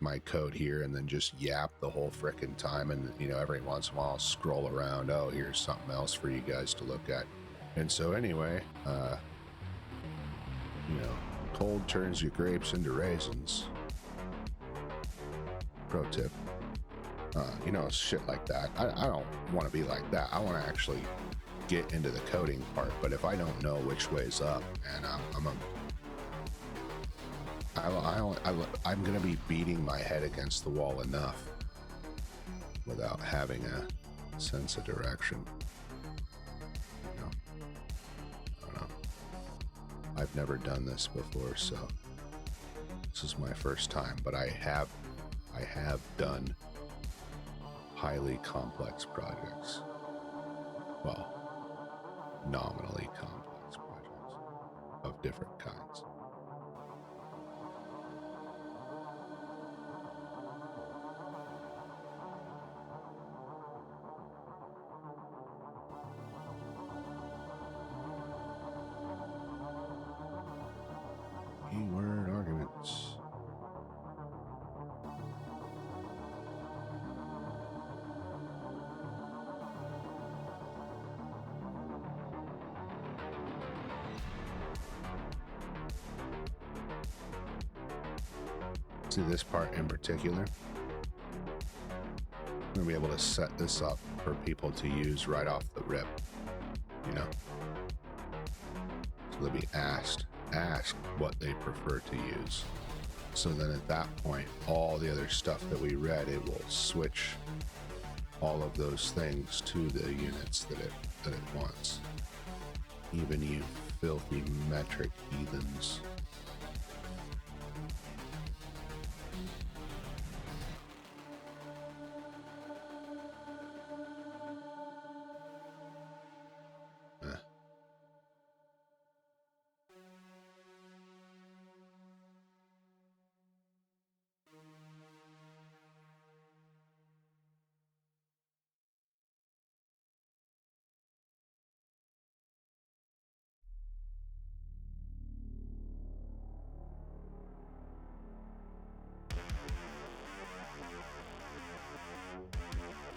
my code here and then just yap the whole frickin' time, and, you know, every once in a while I'll scroll around, oh, here's something else for you guys to look at. And so anyway, you know, cold turns your grapes into raisins. Pro tip. You know, shit like that. I don't want to be like that. I want to actually get into the coding part, but if I don't know which way's up, and I'm going to be beating my head against the wall enough without having a sense of direction. You know, I don't know. I've never done this before, so this is my first time, but I have done highly complex projects. Well, nominally complex projects of different kinds. Keyword arguments. See this part in particular? I'm gonna be able to set this up for people to use right off the rip, you know? So they'll be asked what they prefer to use. So then at that point, all the other stuff that we read, it will switch all of those things to the units that it wants. Even you filthy metric heathens.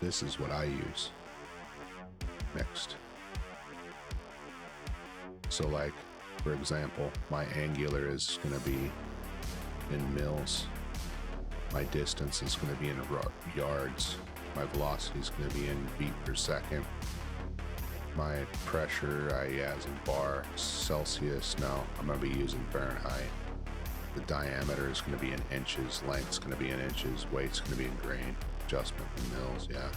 This is what I use mixed. So like, for example, my angular is going to be in mils. My distance is going to be in yards. My velocity is going to be in feet per second. My pressure, as in bar, Celsius. No, I'm going to be using Fahrenheit. The diameter is going to be in inches. Length is going to be in inches. Weight's going to be in grain. Adjustment in mils, yeah.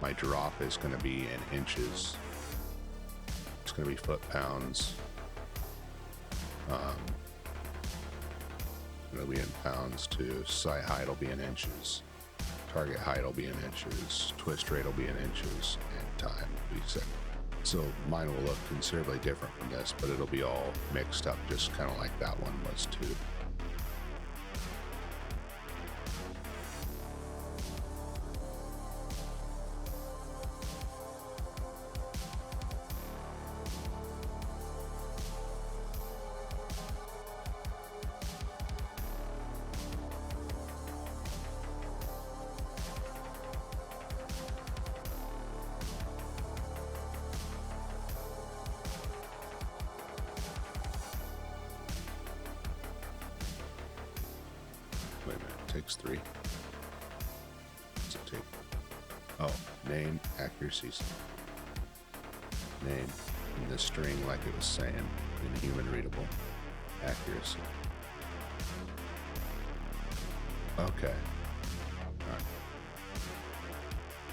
My drop is going to be in inches. It's going to be foot-pounds. It'll be in pounds too. Sight height will be in inches. Target height will be in inches. Twist rate will be in inches. And time will be second. So mine will look considerably different from this, but it'll be all mixed up, just kind of like that one was too. Wait a minute, it takes 3. What's it take? Oh, name, accuracy. Name in the string like it was saying, in human readable. Accuracy. Okay. Alright.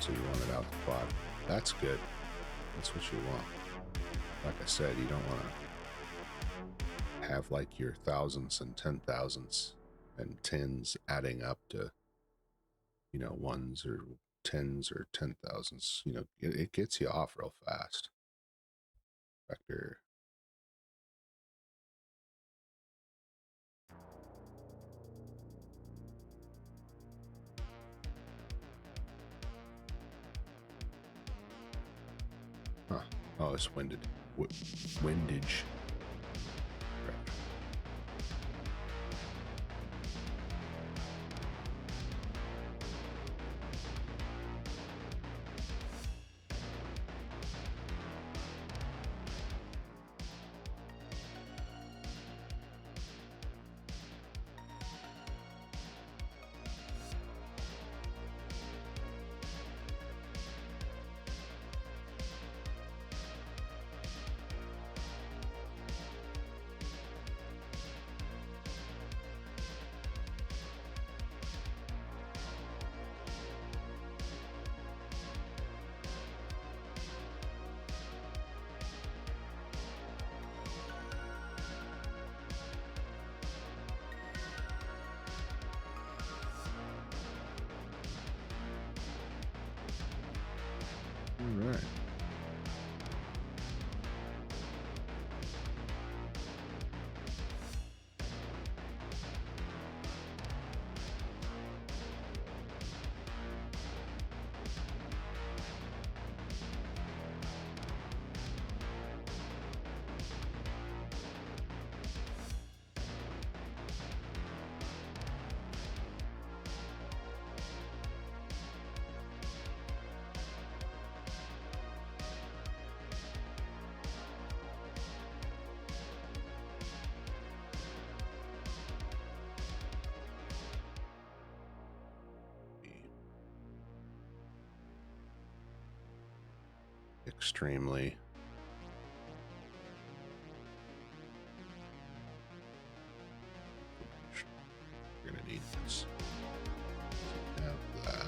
So you want it out the quad. That's good. That's what you want. Like I said, you don't want to have like your thousands and 10,000s and tens adding up to, you know, ones or tens or 10,000s. You know, it gets you off real fast. Vector. Huh. Oh, it's windage. Windage. Right. All right. Extremely. We're gonna need this. Have that.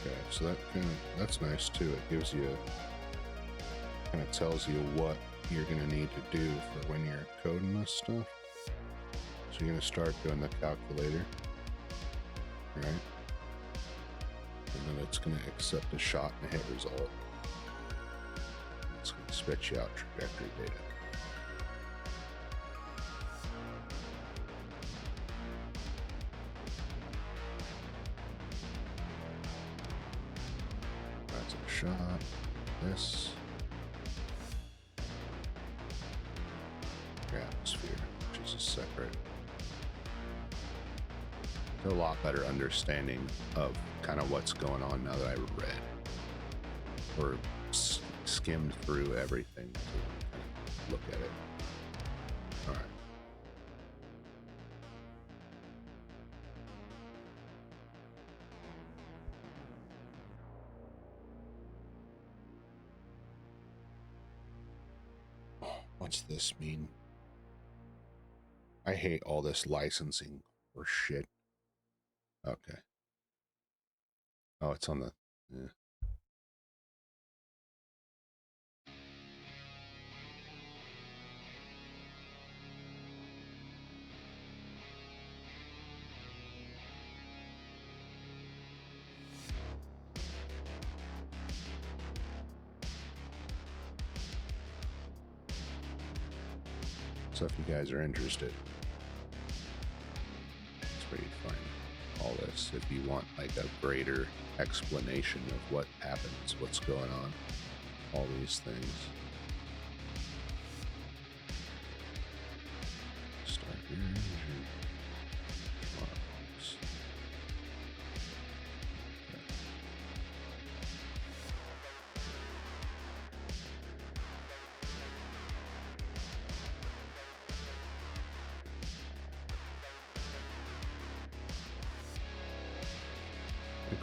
Okay, so that's nice too. It gives you, kind of tells you what you're gonna need to do for when you're coding this stuff. So you're gonna start doing the calculator, right? And then it's gonna accept a shot and a hit result. It's gonna spit you out trajectory data. That's a shot. This. Atmosphere, which is a separate. A lot better understanding of kind of what's going on now that I read or skimmed through everything to kind of look at it. All right. What's this mean? I hate all this licensing or shit. Okay. Oh, it's on the... Yeah. So if you guys are interested, that's where you find all this. If you want like a greater explanation of what happens, what's going on, all these things. Start here.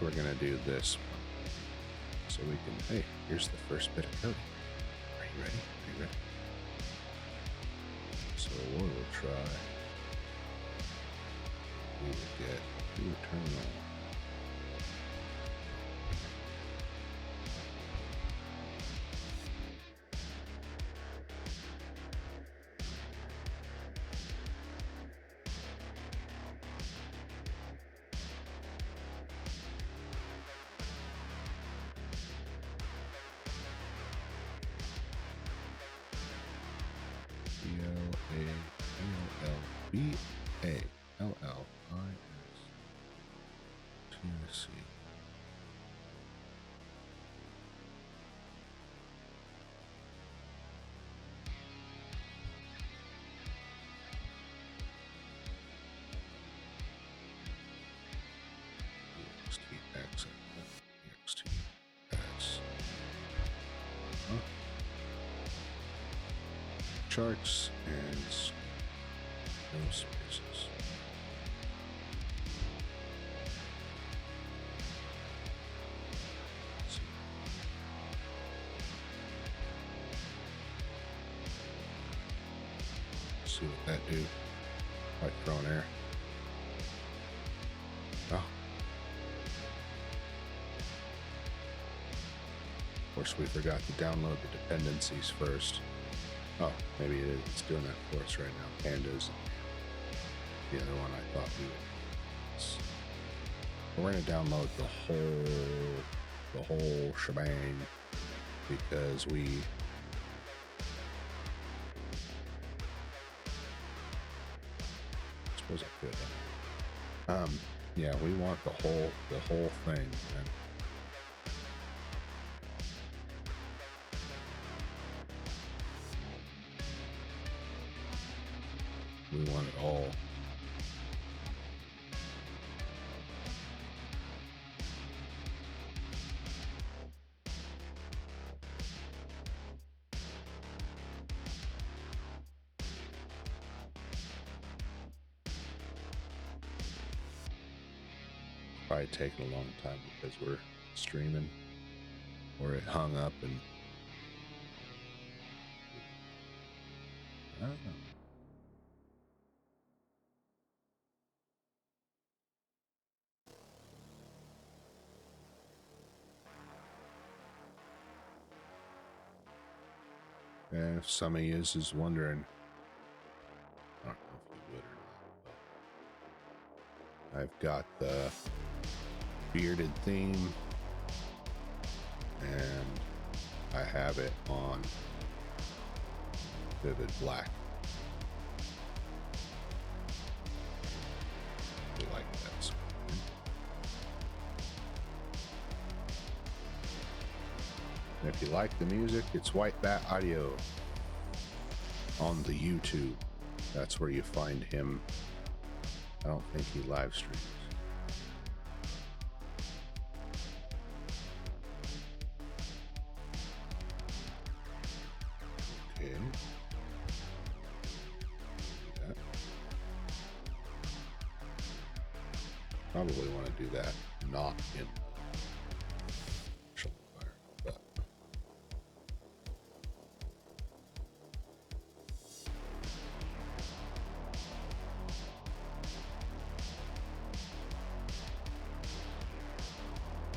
We're gonna do this one. So we can, hey, here's the first bit of coding. Are you ready? Are you ready? So what we'll try, we will get to a terminal. Tennessee. EXTX, EXTS. Charts and no spaces. See what that do. Like throwing air. Oh. Of course, we forgot to download the dependencies first. Oh, maybe it's doing that for us right now. Pandas. The other one I thought we would. We're going to download the whole shebang because we suppose I could. Yeah, we want the whole thing. And we want it all. Probably taking a long time because we're streaming, or it hung up and I don't know. And if some of you is wondering, I don't know if you would or not, but I've got the bearded theme and I have it on vivid black. I like that sort of thing. And if you like the music, it's White Bat Audio on the YouTube. That's where you find him. I don't think he live streams. Okay. That. Probably want to do that not in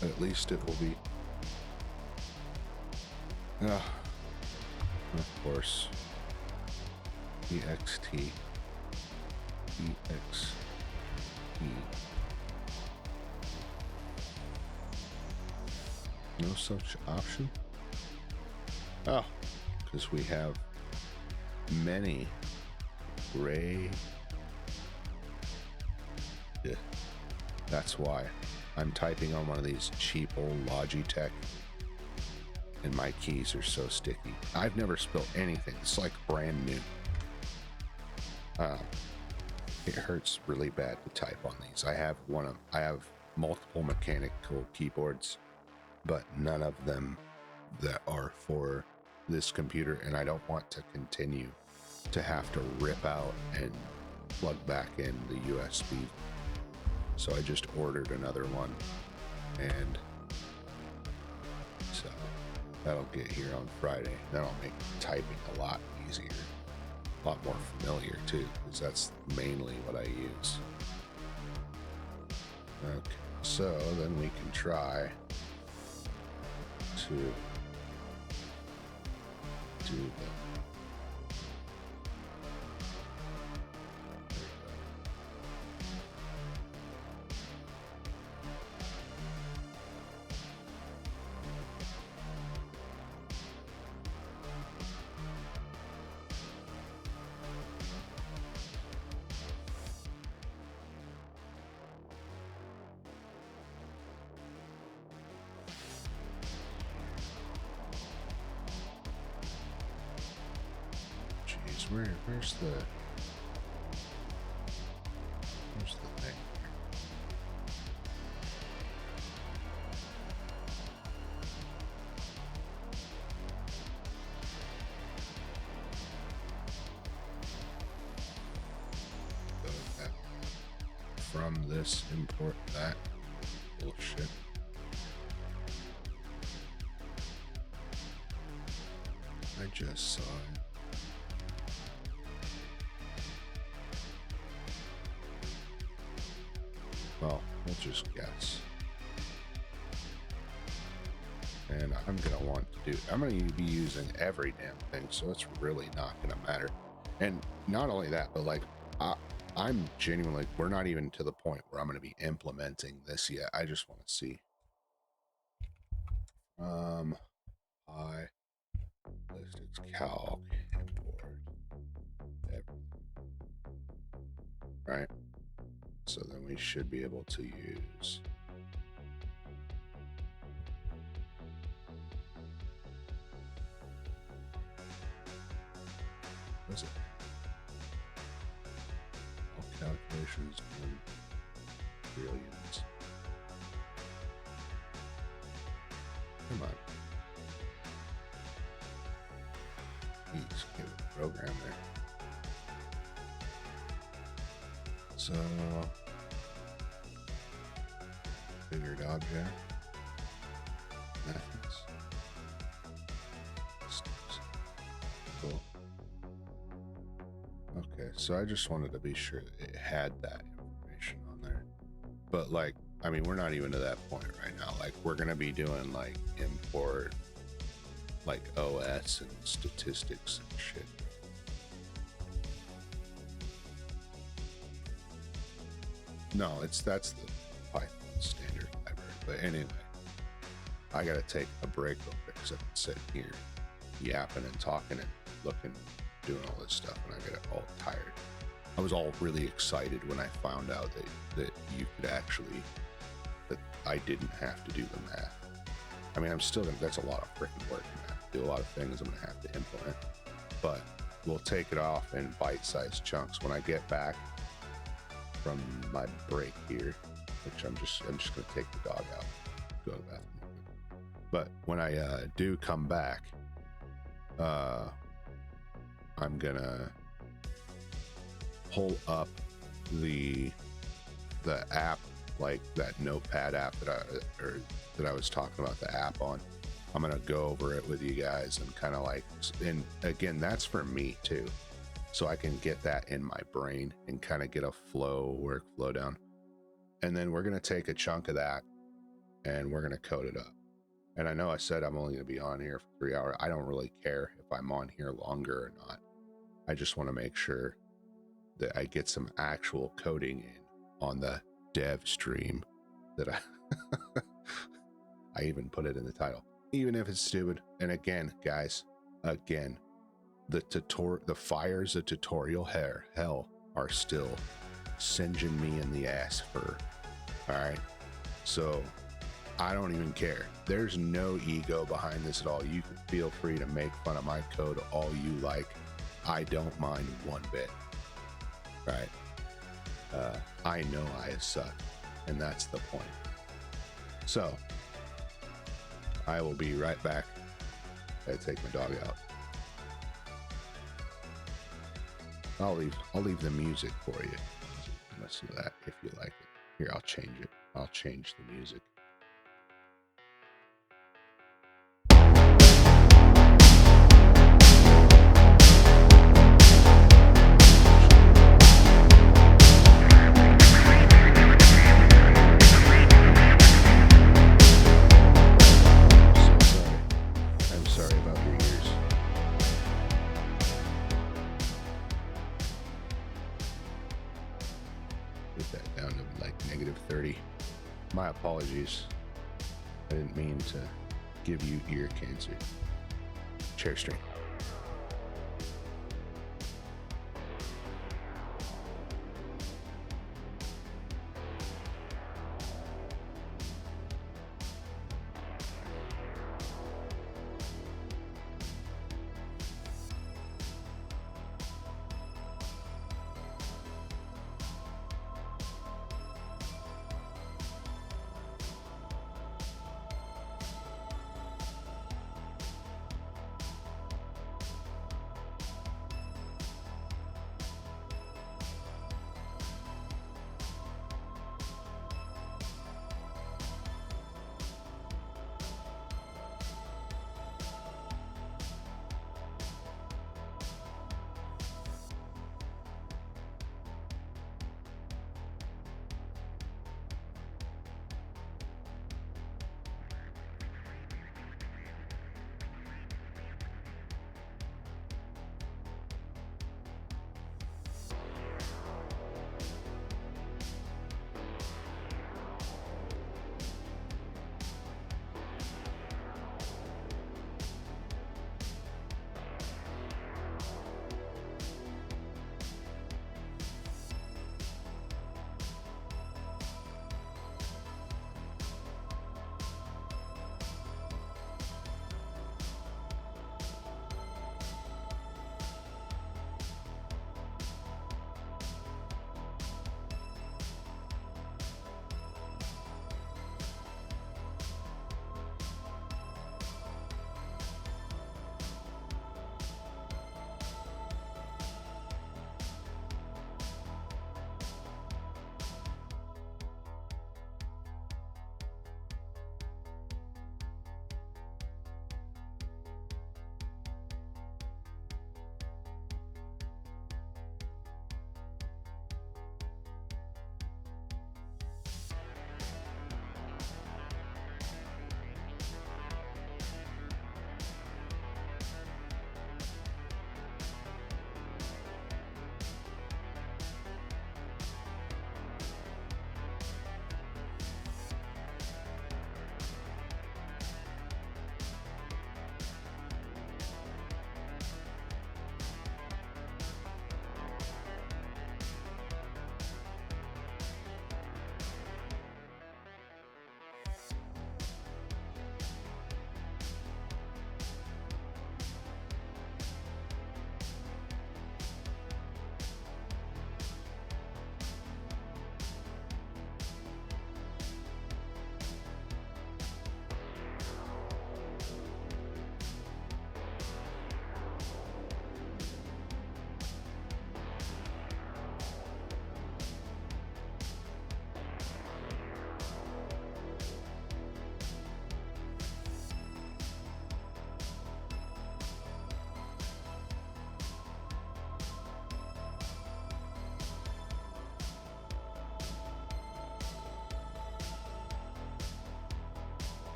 at least it will be. Of course. EXT. EXE. No such option? Oh, because we have many gray. Yeah, that's why. I'm typing on one of these cheap old Logitech and my keys are so sticky. I've never spilled anything. It's like brand new. It hurts really bad to type on these. I have multiple mechanical keyboards, but none of them that are for this computer, and I don't want to continue to have to rip out and plug back in the USB. So I just ordered another one and That'll get here on Friday. That'll make typing a lot easier, a lot more familiar too, because that's mainly what I use. Okay, so then we can try to do the where's the thing here? Go to that. From this, import that bullshit. I just saw it. Well, we'll just guess. And I'm going to want to do, I'm going to be using every damn thing, so it's really not going to matter. And not only that, but like, I'm genuinely, we're not even to the point where I'm going to be implementing this yet. I just want to see. I listics calc import everything. Right? So then we should be able to use what's it? All calculations in real units. Come on. Please give it a program there. So figured object methods. Cool. Okay, so I just wanted to be sure it had that information on there. But like, I mean, we're not even to that point right now. Like, we're gonna be doing like import like OS and statistics and shit. No, that's the Python standard library. But anyway, I gotta take a break real quick because I've been sitting here yapping and talking and looking, doing all this stuff, and I get all tired. I was all really excited when I found out that you could actually, that I didn't have to do the math. I mean, I'm still gonna, that's a lot of freaking work. I'm gonna have to do a lot of things I'm gonna have to implement, but we'll take it off in bite-sized chunks. When I get back from my break here, which I'm just gonna take the dog out, go to the bathroom. But when I do come back, I'm gonna pull up the app, like that notepad app that I was talking about, the app on. I'm gonna go over it with you guys and kind of like, and again, that's for me too, so I can get that in my brain and kind of get a workflow down. And then we're gonna take a chunk of that and we're gonna code it up. And I know I said I'm only gonna be on here for 3 hours. I don't really care if I'm on here longer or not. I just want to make sure that I get some actual coding in on the dev stream that I even put it in the title, even if it's stupid. And again, guys, the fires of tutorial hell are still singeing me in the ass for, all right? So I don't even care. There's no ego behind this at all. You can feel free to make fun of my code all you like. I don't mind one bit, right? I know I suck, and that's the point. So I will be right back. I take my dog out. I'll leave the music for you. Listen to that if you like it. Here, I'll change it. I'll change the music. Get that down to like -30. My apologies. I didn't mean to give you ear cancer. Chair strain.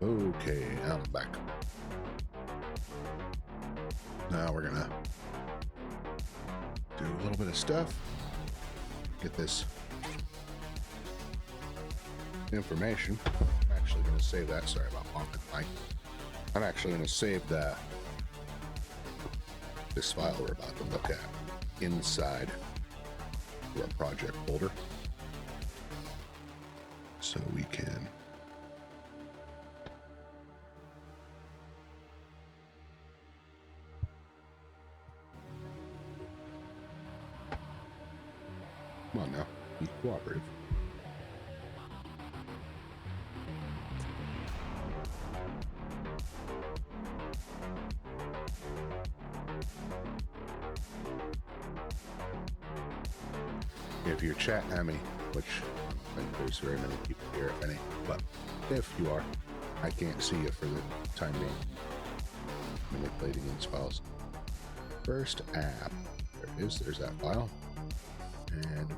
Okay, I'm back. Now we're gonna do a little bit of stuff. Get this information. I'm actually gonna save that. Sorry about bumping the mic. I'm actually gonna save this file we're about to look at inside our project folder, so we can come on now, be cooperative. If you're chatting at me, which I think there's very many people here, if any, but if you are, I can't see you for the time being. Manipulating these files. First app, there it is, there's that file. And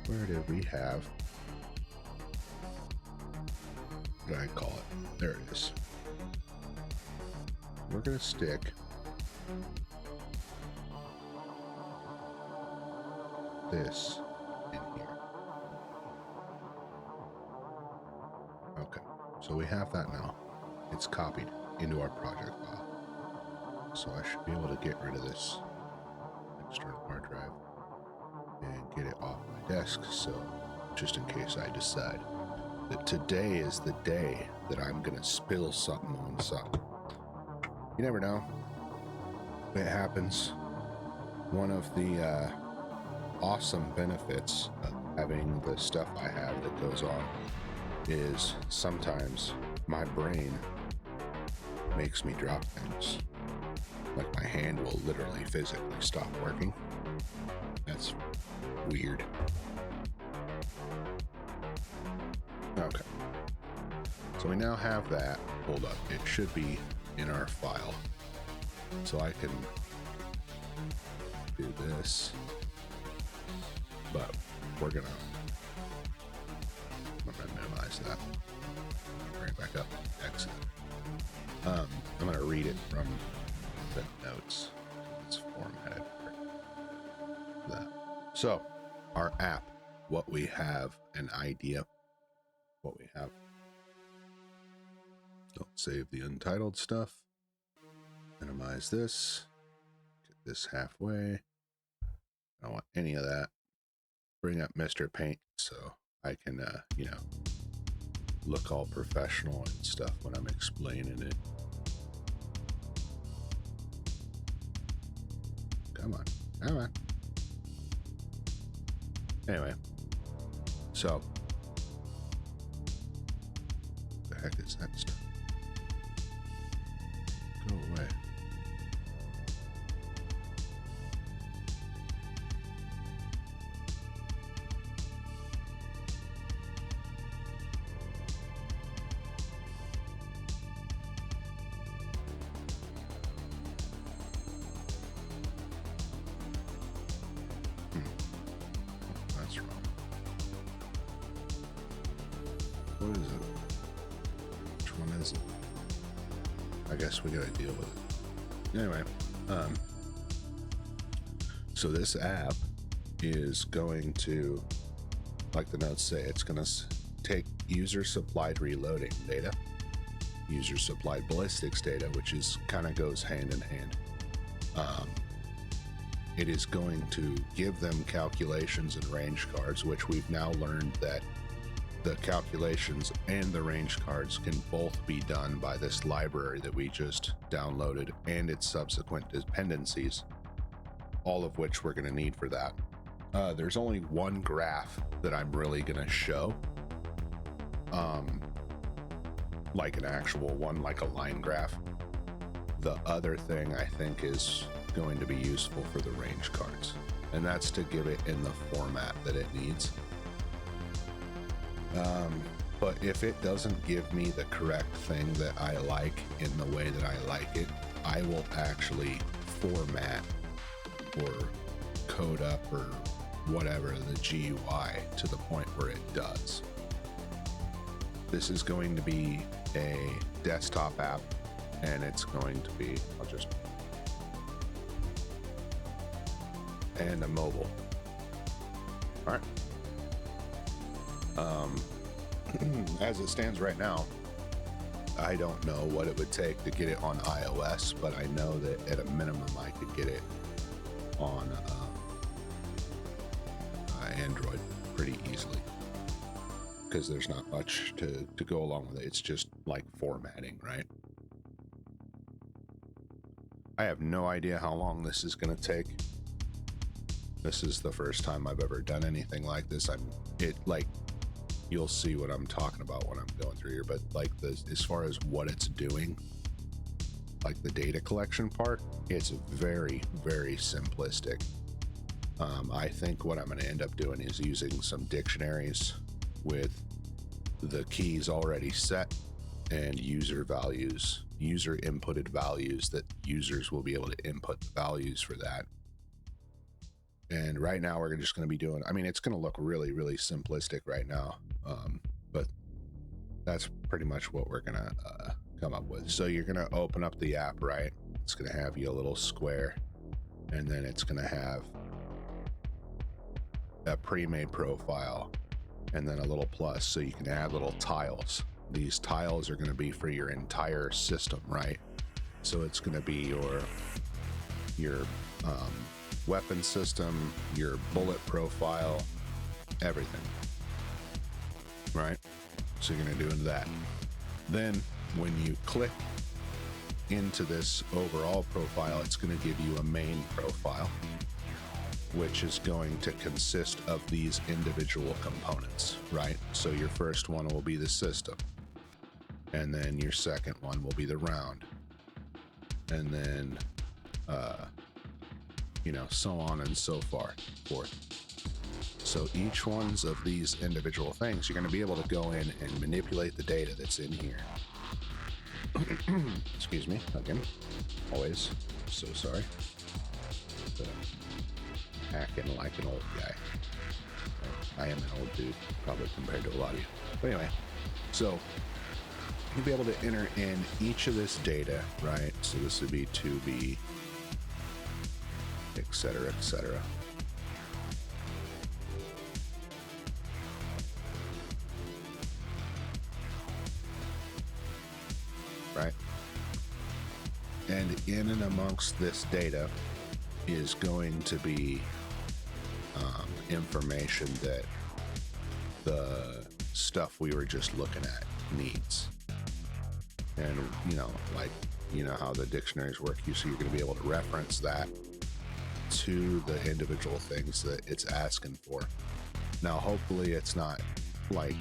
where did we have, what did I call it? There it is. We're gonna stick this in here. Okay, so we have that now. It's copied into our project file. So I should be able to get rid of this external hard drive and get it off my desk. So just in case I decide that today is the day that I'm gonna spill something on something. You never know. It happens. One of the awesome benefits of having the stuff I have that goes on is sometimes my brain makes me drop things. Like my hand will literally physically stop working. That's weird. Okay. So we now have that pulled up. It should be in our file. So I can do this. But we're gonna minimize that. Bring it back up. Exit. I'm gonna read it from the notes. It's formatted for that. So, our app, what we have an idea, what we have. Don't save the untitled stuff. Minimize this. Get this halfway. I don't want any of that. Bring up Mr. Paint so I can, look all professional and stuff when I'm explaining it. Come on, come on. Anyway, so the heck is that stuff? Go away. What is it? Which one is it? I guess we gotta deal with it. Anyway, so this app is going to, like the notes say, it's gonna take user-supplied reloading data, user-supplied ballistics data, which is kind of goes hand in hand. It is going to give them calculations and range cards, which we've now learned that the calculations and the range cards can both be done by this library that we just downloaded and its subsequent dependencies, all of which we're going to need for that. There's only one graph that I'm really going to show, like an actual one, like a line graph. The other thing I think is going to be useful for the range cards, and that's to give it in the format that it needs. But if it doesn't give me the correct thing that I like in the way that I like it, I will actually format or code up or whatever the GUI to the point where it does. This is going to be a desktop app, and it's going to be, and a mobile. All right. As it stands right now, I don't know what it would take to get it on iOS, but I know that at a minimum I could get it on Android pretty easily, because there's not much to go along with it. It's just like formatting, right? I have no idea how long this is going to take. This is the first time I've ever done anything like this. You'll see what I'm talking about when I'm going through here, but like as far as what it's doing, like the data collection part, it's very, very simplistic. I think what I'm going to end up doing is using some dictionaries with the keys already set and user values, user inputted values that users will be able to input the values for that. And right now we're just going to be doing, I mean, it's going to look really, really simplistic right now. But that's pretty much what we're going to come up with. So you're going to open up the app, right? It's going to have you a little square, and then it's going to have a pre-made profile, and then a little plus, so you can add little tiles. These tiles are going to be for your entire system, right? So it's going to be your weapon system, your bullet profile, everything, right? So you're going to do that. Then when you click into this overall profile, it's going to give you a main profile, which is going to consist of these individual components, right? So your first one will be the system, and then your second one will be the round, and then so on and so forth. So each one's of these individual things, you're going to be able to go in and manipulate the data that's in here. Excuse me, again, always so sorry. Hacking like an old guy. I am an old dude, probably compared to a lot of you. But anyway, so you'll be able to enter in each of this data, right? So this would be 2B, etc., etc. Right? And in and amongst this data is going to be information that the stuff we were just looking at needs. And how the dictionaries work, so you're going to be able to reference that to the individual things that it's asking for. Now hopefully it's not like,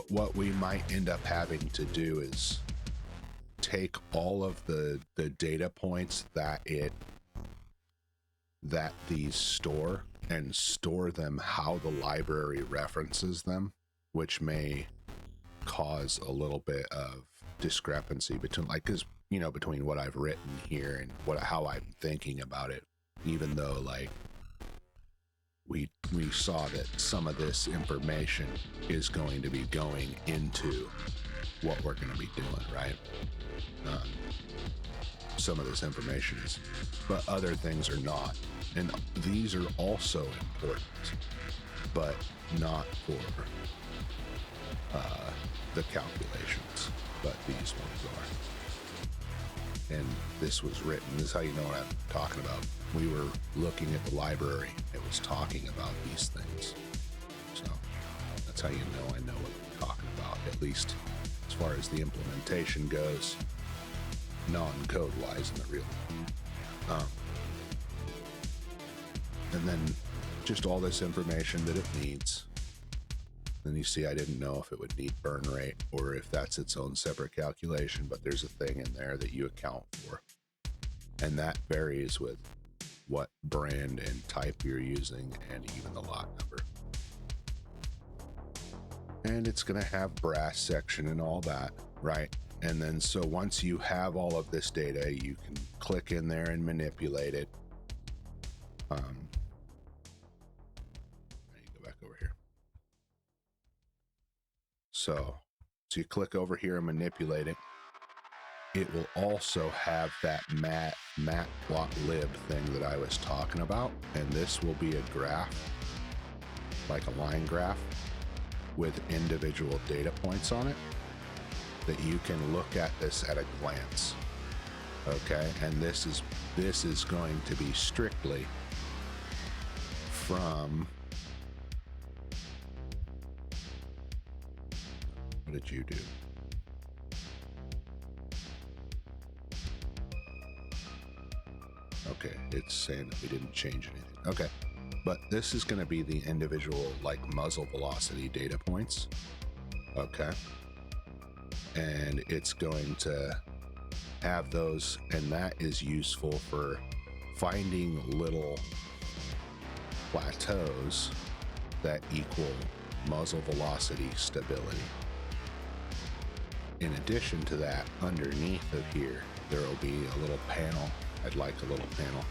what we might end up having to do is take all of the data points that these store, and store them how the library references them, which may cause a little bit of discrepancy between, between what I've written here and how I'm thinking about it, even though we saw that some of this information is going to be going into what we're going to be doing, right? Some of this information is, but other things are not. And these are also important, but not for the calculations, but these ones are. And this was written, this is how you know what I'm talking about. We were looking at the library, it was talking about these things. So that's how you know I know what I'm talking about, at least as far as the implementation goes, non-code wise in the real. And then just all this information that it needs. Then you see I didn't know if it would need burn rate or if that's its own separate calculation, but there's a thing in there that you account for. And that varies with what brand and type you're using and even the lot number. And it's going to have brass section and all that, right? And then so once you have all of this data, you can click in there and manipulate it. I need to go back over here. So you click over here and manipulate it. It will also have that matplotlib thing that I was talking about, and this will be a graph, like a line graph with individual data points on it that you can look at this at a glance. Okay, and this is going to be strictly from, what did you do? Okay, it's saying that we didn't change anything. Okay, but this is going to be the individual like muzzle velocity data points. Okay, and it's going to have those, and that is useful for finding little plateaus that equal muzzle velocity stability. In addition to that, underneath of here, there will be a little panel. I'd like a little panel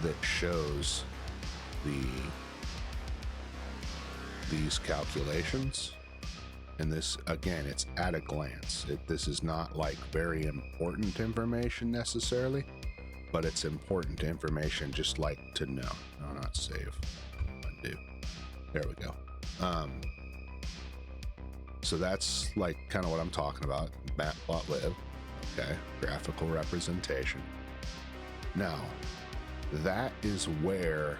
that shows these calculations. And this, again, it's at a glance. This is not like very important information necessarily, but it's important information just like to know. No, not save. Undo. There we go. So that's like kind of what I'm talking about. Matplotlib. Okay. Graphical representation. Now, that is where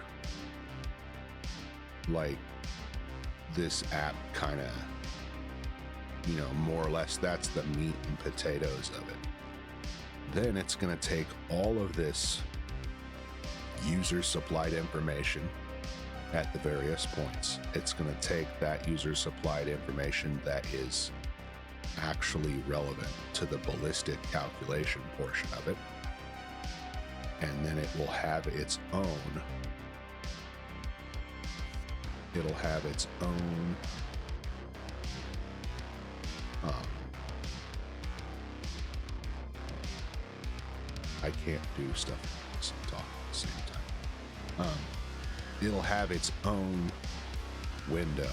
like this app kind of, you know, more or less, that's the meat and potatoes of it. Then it's going to take all of this user supplied information at the various points. It's going to take that user supplied information that is actually relevant to the ballistic calculation portion of it. And then it will have its own, I can't do stuff like this and talk at the same time. It'll have its own window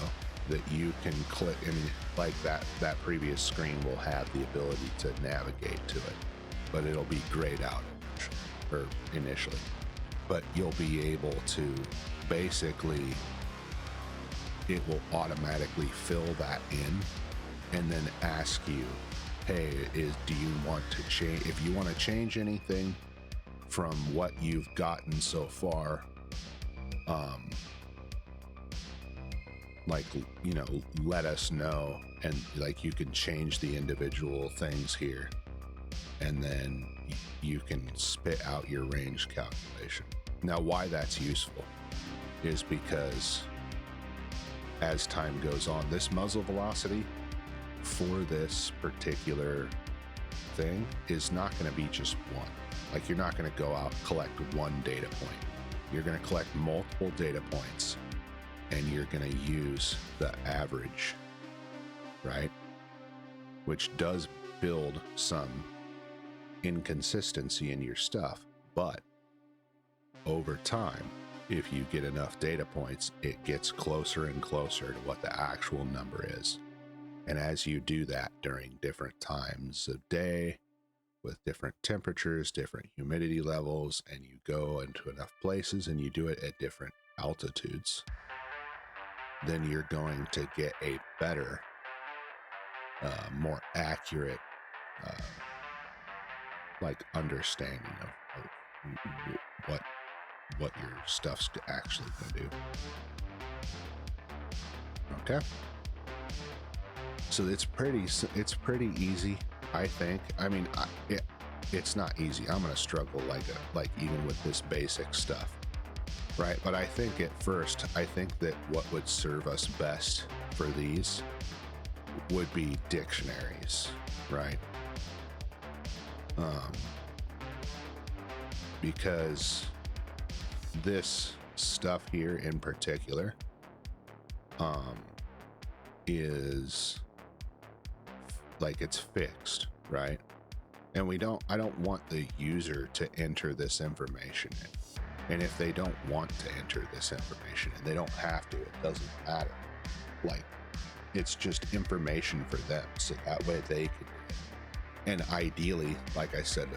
that you can click, and like that previous screen will have the ability to navigate to it, but it'll be grayed out initially. But you'll be able to basically, it will automatically fill that in and then ask you, hey, do you want to change, if you want to change anything from what you've gotten so far, like, you know, let us know, and like you can change the individual things here, and then you can spit out your range calculation. Now, why that's useful is because as time goes on, this muzzle velocity for this particular thing is not going to be just one. Like, you're not going to go out, collect one data point. You're going to collect multiple data points, and you're going to use the average, right? Which does build some inconsistency in your stuff, but over time, if you get enough data points, it gets closer and closer to what the actual number is. And as you do that during different times of day, with different temperatures, different humidity levels, and you go into enough places and you do it at different altitudes, then you're going to get a better, more accurate, like understanding of what your stuff's actually going to do. Okay. So it's pretty easy, I think. I mean, it's not easy. I'm going to struggle like even with this basic stuff, right? But I think at first, I think that what would serve us best for these would be dictionaries, right? Because this stuff here in particular is like, it's fixed, right? And I don't want the user to enter this information in. And if they don't want to enter this information in, they don't have to, it doesn't matter. Like, It's just information for them, so that way they can, and ideally, like I said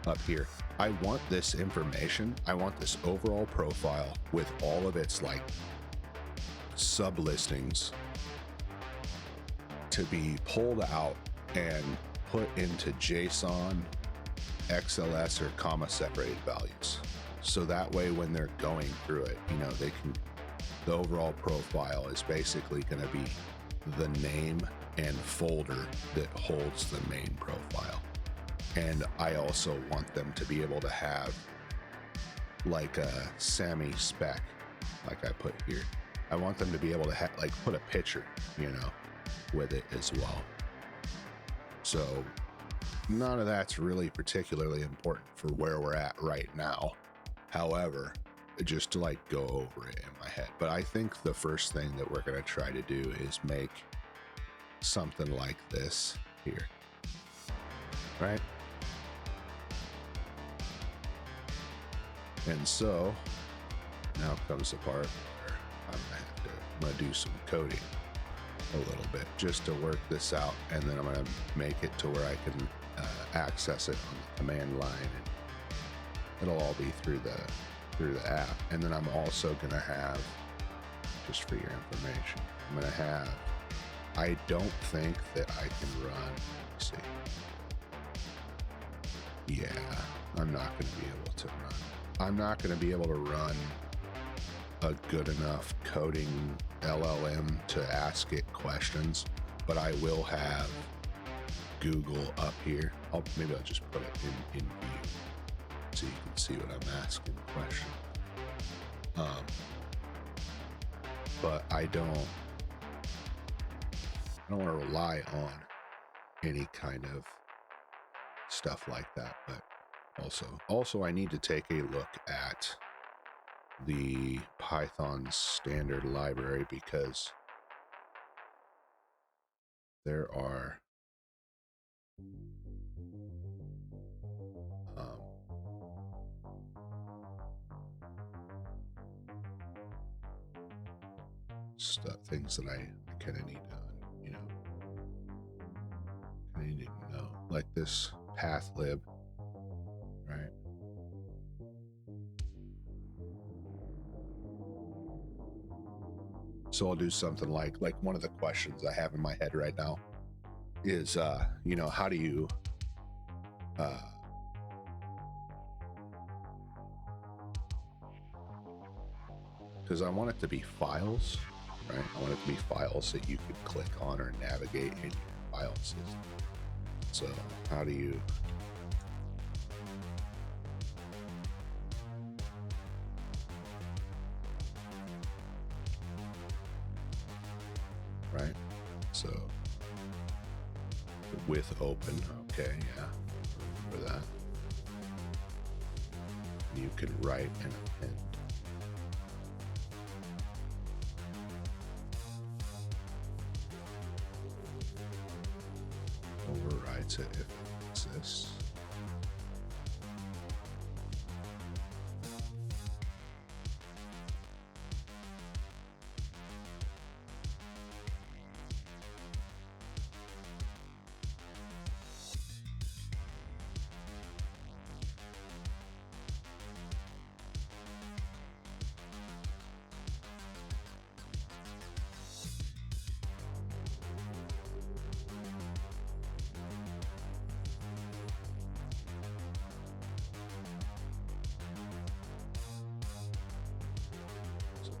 up here, I want this information, I want this overall profile with all of its like sub listings to be pulled out and put into JSON, XLS, or comma separated values. So that way when they're going through it, you know, they can, the overall profile is basically going to be the name and folder that holds the main profile. And I also want them to be able to have like a SAMI spec, like I put here. I want them to be able to like put a picture, you know, with it as well. So none of that's really particularly important for where we're at right now. However, just to like go over it in my head. But I think the first thing that we're going to try to do is make something like this here, right? And so now comes the part where I'm gonna do some coding a little bit just to work this out, and then I'm gonna make it to where I can access it on the command line, and it'll all be through the app. And then I'm also gonna have, just for your information, I'm gonna have, I don't think that I can run, let's see. Yeah, I'm not gonna be able to run. I'm not going to be able to run a good enough coding LLM to ask it questions, but I will have Google up here. Maybe I'll just put it in view so you can see what I'm asking the question. But I don't want to rely on any kind of stuff like that, but also I need to take a look at the Python standard library, because there are things that I kind of need to, you know, I need to know, like this pathlib. Right. So I'll do something like one of the questions I have in my head right now is, you know, how do you, because I want it to be files, right? I want it to be files that you could click on or navigate in your file system. So how do you, right? So with open, okay, yeah, for that. You can write and append. Overrides it if it exists.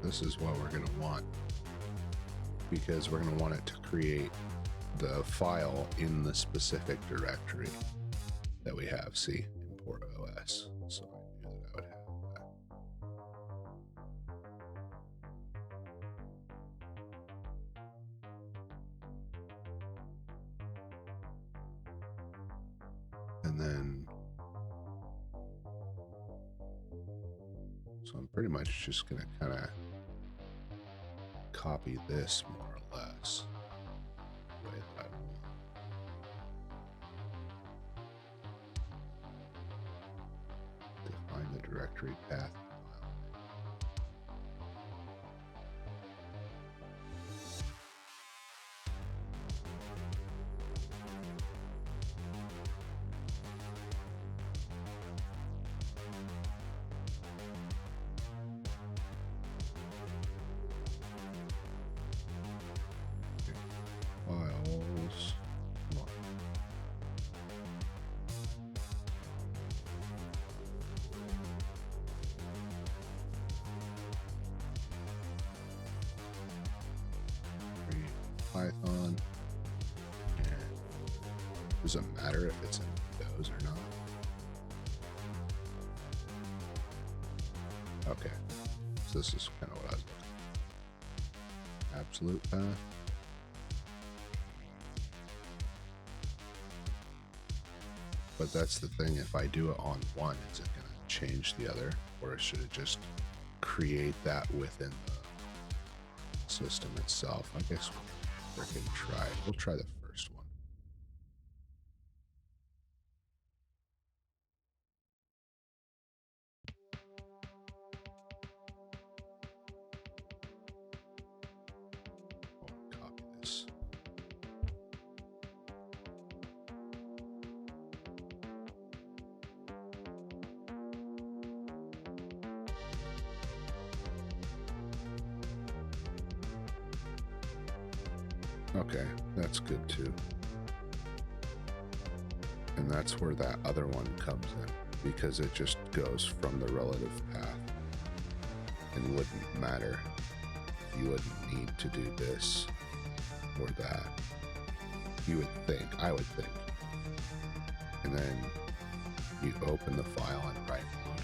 This is what we're going to want, because we're going to want it to create the file in the specific directory that we have. See, import OS. So I knew that I would have that. And then, so I'm pretty much just going to kind of copy this more or less the way that I want. Define the directory path file. Does it matter if it's in Windows or not? Okay, so this is kind of what I was looking for. Absolute path. But that's the thing, if I do it on one, is it going to change the other? Or should it just create that within the system itself? I guess we can try. We'll try the first one. I'll copy this. Okay, that's good too. And that's where that other one comes in, because it just goes from the relative path and wouldn't matter. You wouldn't need to do this or that. You would think, I would think. And then you open the file and write on it.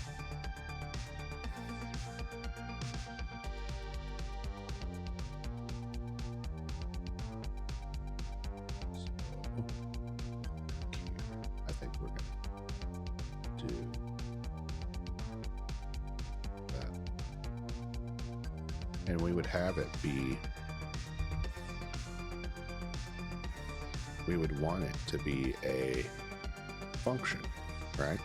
I think we're going to do that. And we would have it be, we would want it to be a function, right?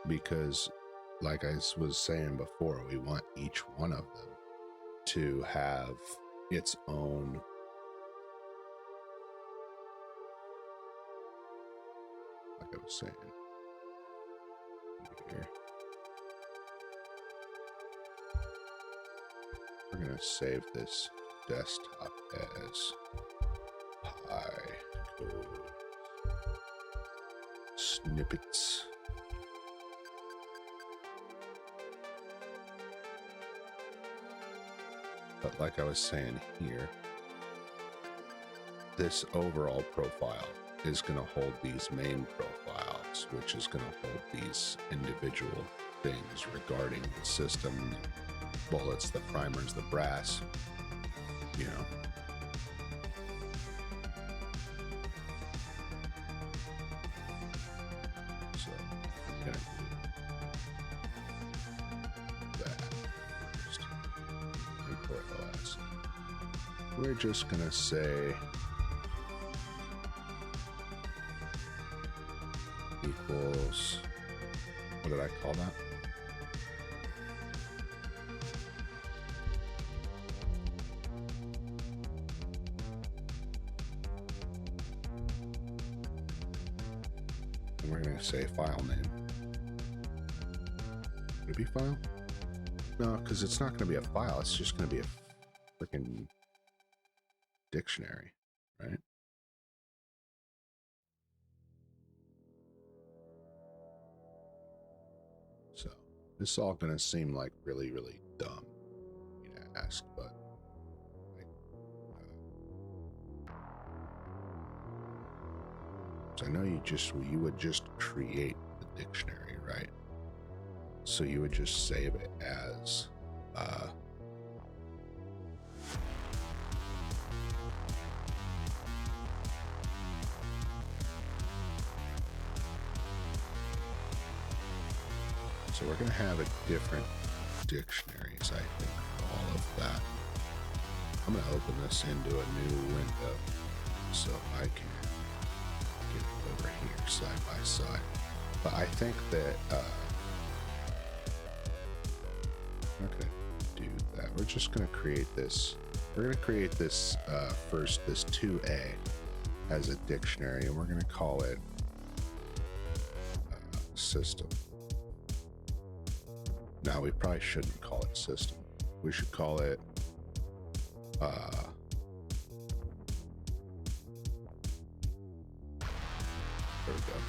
Because like I was saying before, we want each one of them to have its own like I was saying here. We're going to save this desktop as code snippets. But like I was saying here, this overall profile is going to hold these main profiles, which is going to hold these individual things regarding the system, bullets, the primers, the brass, you know. So I'm going to do that first. Import OS. We're just going to say equals, what did I call that? And we're going to say file name. Would it be file? No, because it's not going to be a file. It's just going to be a freaking dictionary, right? So this is all going to seem like really, really dumb to ask, but I know you would just create the dictionary, right? So you would just save it as so we're going to have a different dictionaries, I think, for all of that. I'm going to open this into a new window so I can get it over here side by side. But I think that I'm not going to do that. We're just going to create this. We're going to create this first, this 2A as a dictionary, and we're going to call it system. Now, we probably shouldn't call it system. We should call it there we go.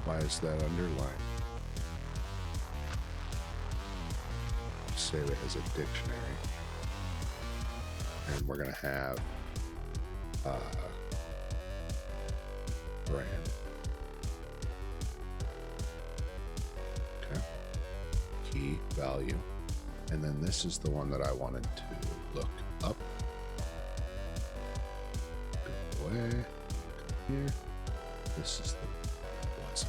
Why is that underlined? save it as a dictionary. And we're going to have brand. Okay. Key value. And then this is the one that I wanted to look up. Go away. Come here. This is the what's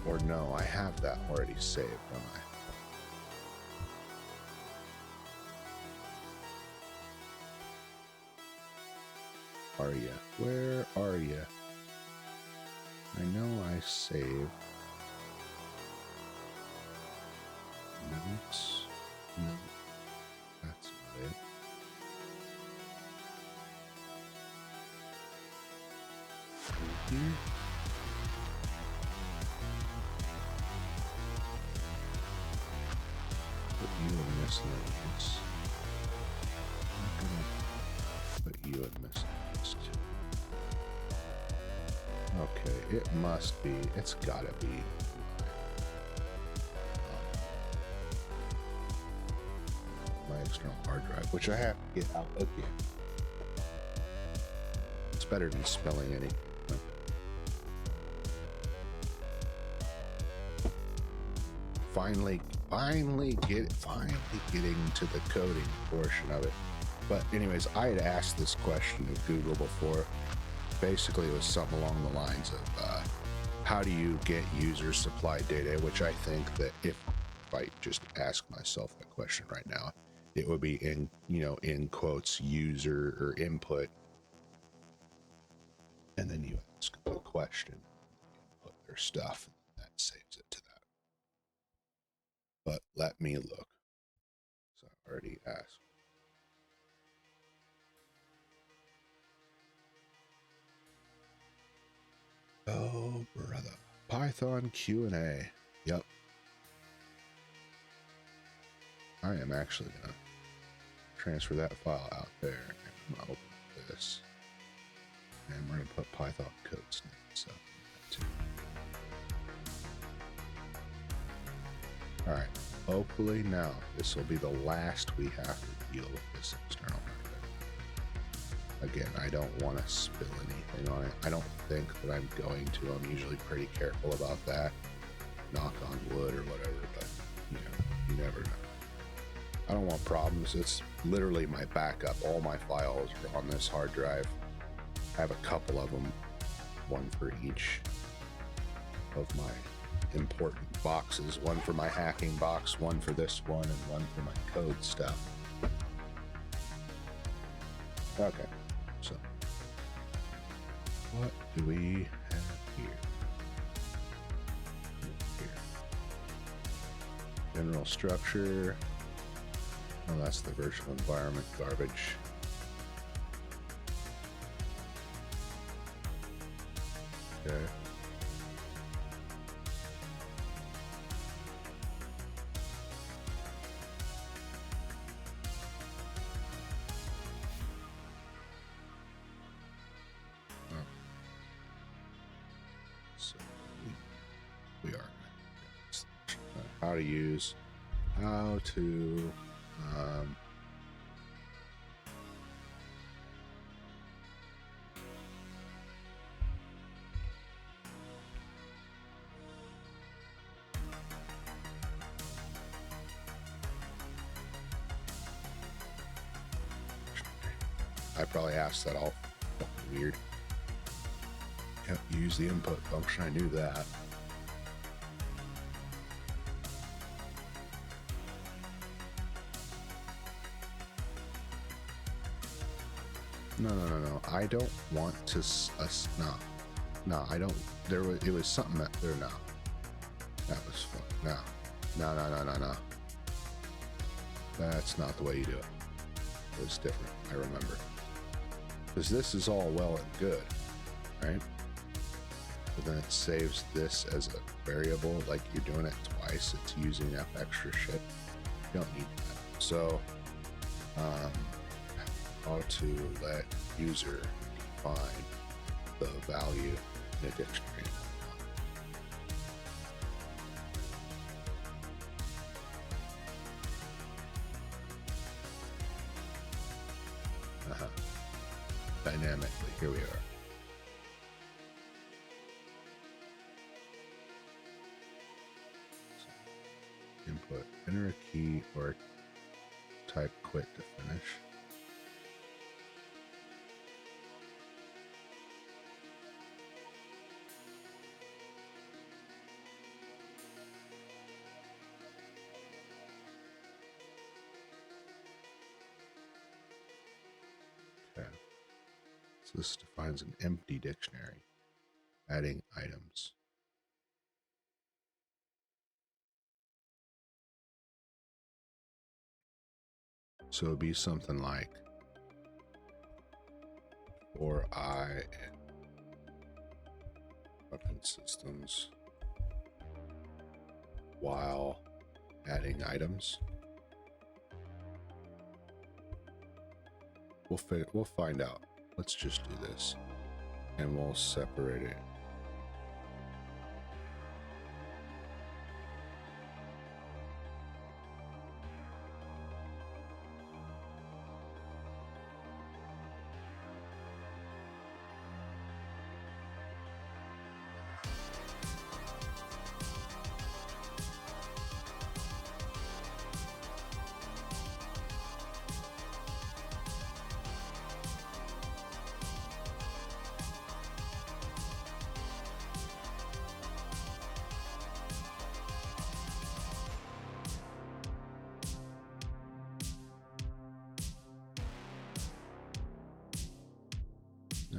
or no, I have that already saved, don't I? Are ya? Where are ya? I know I saved notes. No, that's not it. Here. Put you in miscellaneous. I'm gonna put you in miscellaneous too. Okay, it must be. It's gotta be my external hard drive, which I have to get out again. It's better than spelling any. Finally getting to the coding portion of it. But anyways, I had asked this question of Google before. Basically, it was something along the lines of how do you get user supply data, which I think that if I just ask myself that question right now, it would be in, in quotes, user or input. And then you ask the question, put their stuff, and that saves it to that. But let me look. So I already asked. Oh, brother. Python Q&A. Yep. I am actually going to transfer that file out there. And I'm going to open this. And we're going to put Python code snippets up too. All right. Hopefully now this will be the last we have to deal with this external hardware. Again, I don't want to spill anything on it. I don't think that I'm going to. I'm usually pretty careful about that. Knock on wood or whatever, but you never know. I don't want problems. It's literally my backup. All my files are on this hard drive. I have a couple of them, one for each of my important boxes, one for my hacking box, one for this one, and one for my code stuff. Okay, so what do we have here? General structure. Oh, that's the virtual environment garbage. Okay. So we are how to use, how to I probably asked that all weird. Yep, use the input function. I knew that. No. I don't want to. No. I don't. It was something that there. No. That was fun. No. That's not the way you do it. It was different. I remember. Because this is all well and good, right? But then it saves this as a variable, like you're doing it twice. It's using up extra shit. You don't need that. So, how to let user define the value in a dictionary. dynamically. Here we are. So input, enter a key or type quit to finish. Okay. So this defines an empty dictionary, adding items. So it'd be something like for I in weapon systems while adding items. We'll find out. Let's just do this and we'll separate it.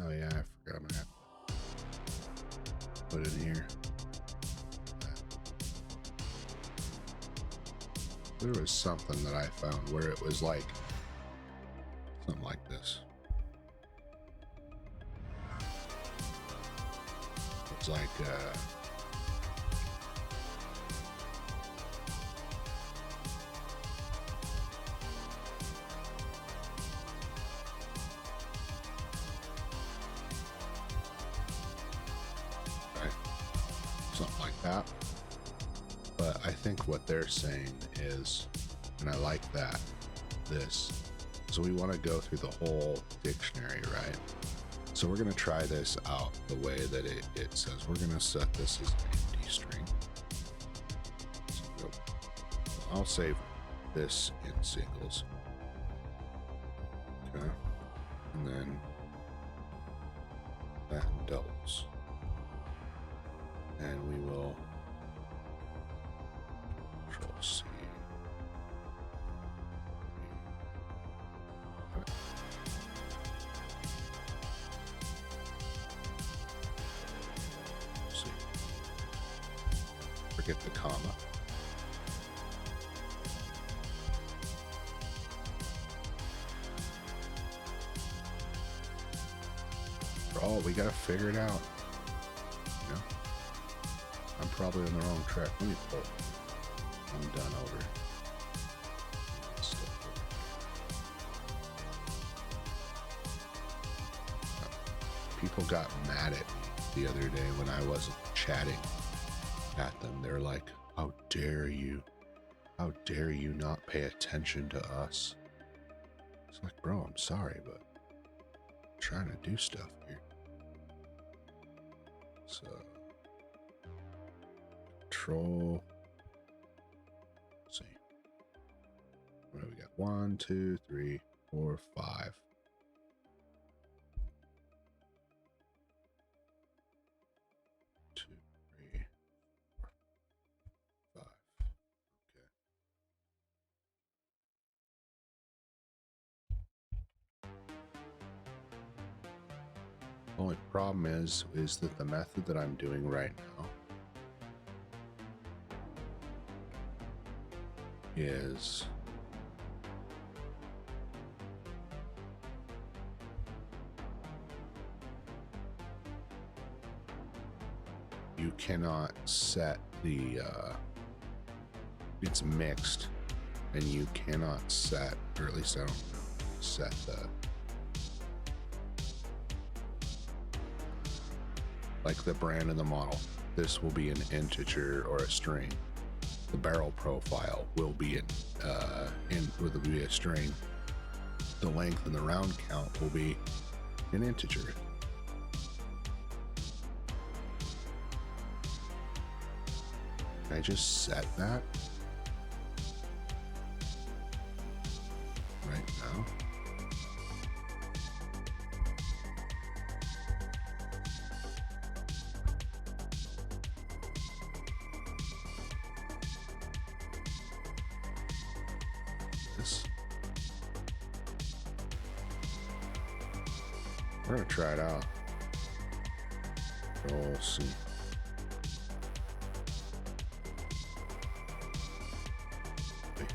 Oh yeah, I forgot I'm gonna have to put it in here. There was something that I found where it was like something like this. It's like something like that. But I think what they're saying is, and I like that, this. So we want to go through the whole dictionary, right? So we're going to try this out the way that it says. We're going to set this as an empty string. So I'll save this in singles. Okay. And then that in doubles. And we will Control C. Okay. C. Forget the comma. Oh, we gotta figure it out. You know? I'm probably on the wrong track. Let me pull. I'm done over. People got mad at me the other day when I wasn't chatting at them. They're like, how dare you? How dare you not pay attention to us? It's like, bro, I'm sorry, but I'm trying to do stuff here. So Control. Let's see. What do we got? 1, 2, 3, 4, 5. The only problem is that the method that I'm doing right now is you cannot set the it's mixed, and you cannot set, or at least I don't set the like the brand and the model. This will be an integer or a string. The barrel profile will be will be a string. The length and the round count will be an integer. Can I just set that right now? We're gonna try it out. We'll see. Right.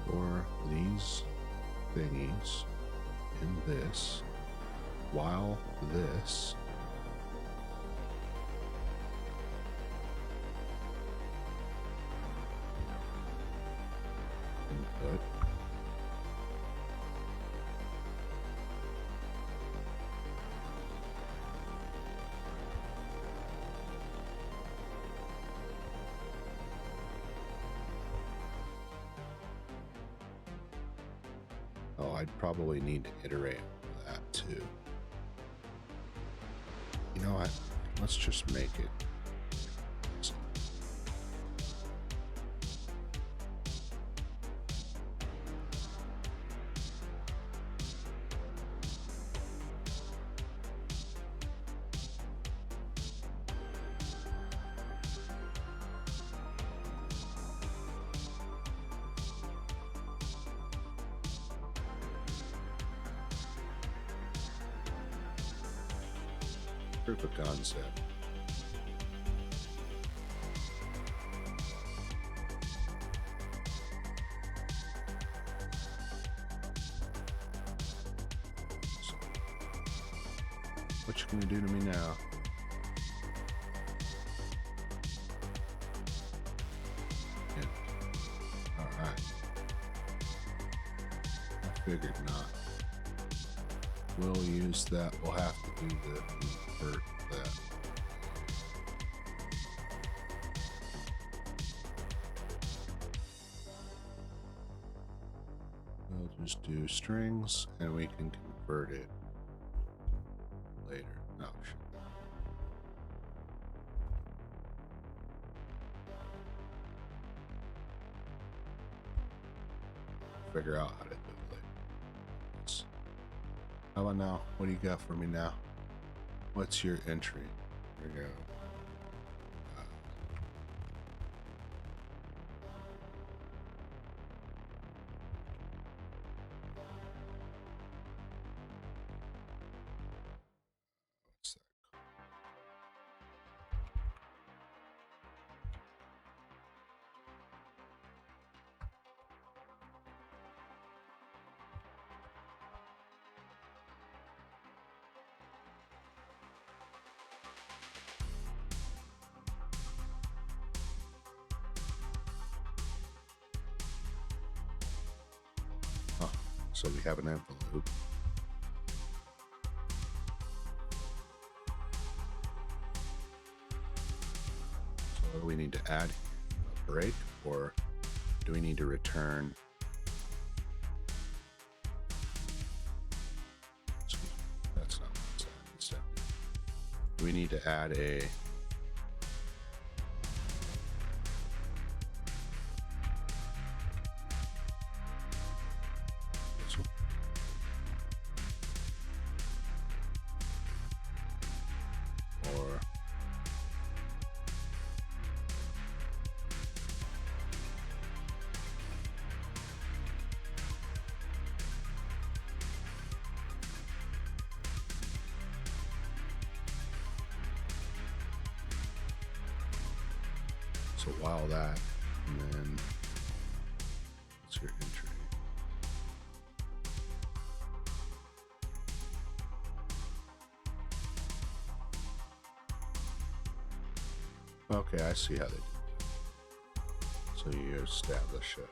For these thingies in this, while this input I'd probably need to iterate that too. You know what? Let's just make it. Proof of concept. So, what you gonna do to me now? Yeah. All right. I figured not. We'll use that. We'll have to do the convert that. We'll just do strings and we can convert it later. Oh, shit. Figure out how to do it later. How about now? What do you got for me now? What's your entry? There we go. What's that? So we have an envelope. So what do we need to add? A break, or do we need to return? That's not what's that. Do we need to add a so while that, and then what's your entry? Okay, I see how they do. So you establish it.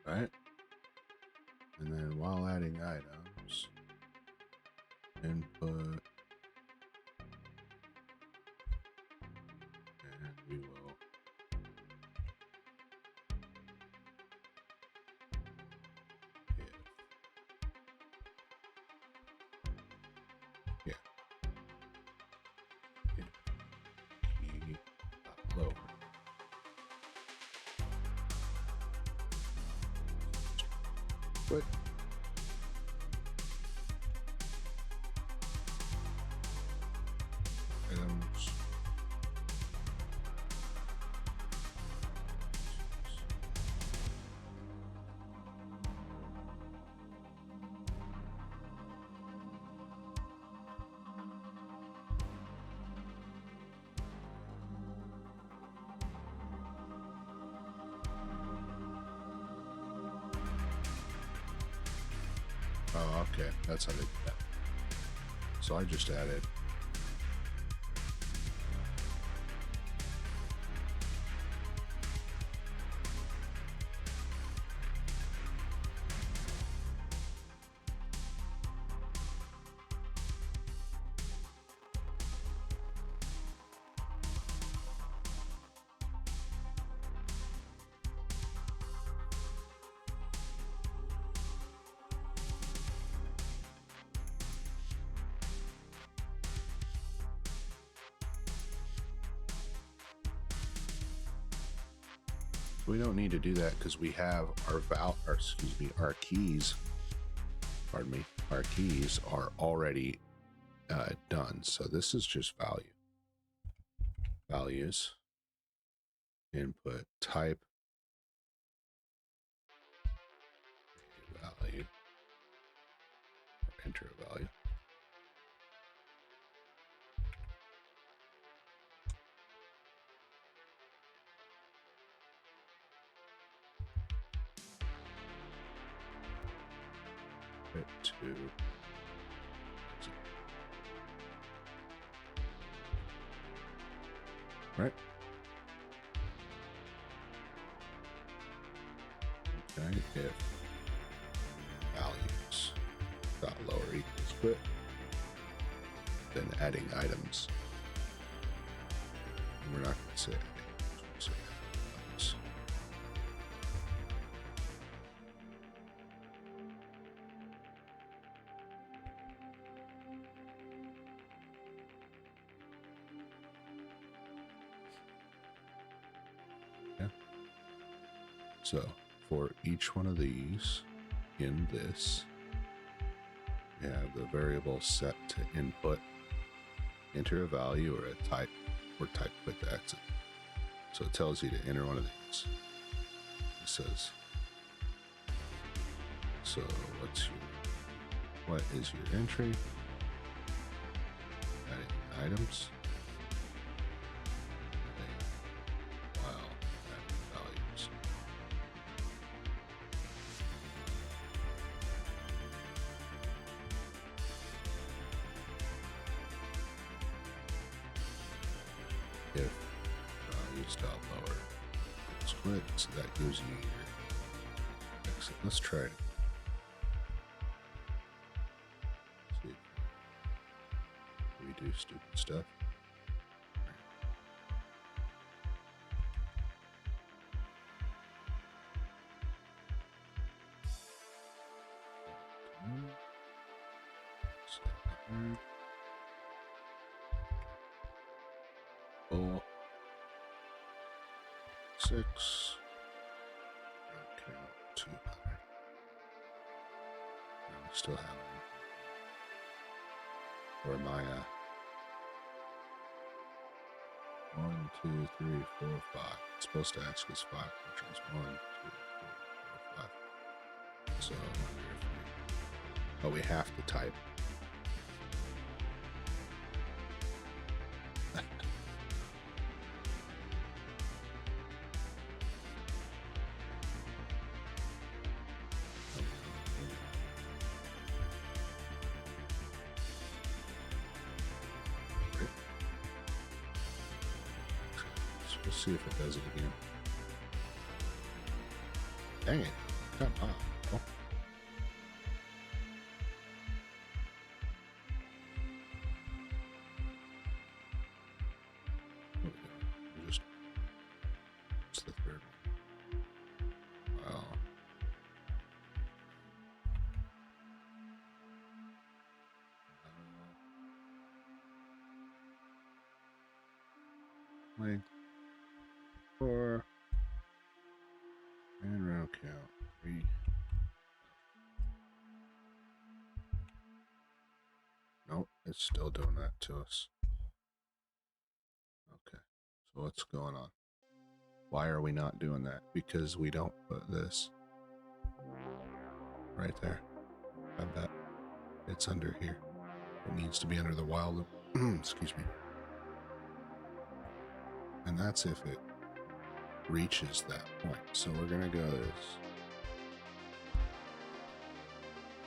Right? And then while adding items, input, and we will key lower. But items. Oh, okay. That's how they do that. So I just added we don't need to do that because we have our keys. Pardon me. Our keys are already done. So this is just values, input type, value, or enter a value. To right. Okay, if values dot lower equals quit, then adding items. And we're not going to say adding items. So for each one of these in this, we have the variable set to input, enter a value or a type, or type quit to exit. So it tells you to enter one of these. It says, so what is your entry? Adding items. If values dot lower equals quit, so that gives you your exit. Let's try it. See if we do stupid stuff. Oh, 6. Okay, 2. We still have or Maya. 1, 2, 3, 4, 5. It's supposed to ask us 5, which is 1, 2, 3, 4, 5. So I wonder if But we have to type. Let's see if it does it again. Dang it. Come on. Oh. It's the third one. Wow. Length 4 and round count 3. Nope, it's still doing that to us. Okay, so what's going on? Why are we not doing that? Because we don't put this right there. I bet it's under here. It needs to be under the while loop. Excuse me. And that's if it reaches that point. So we're gonna go this.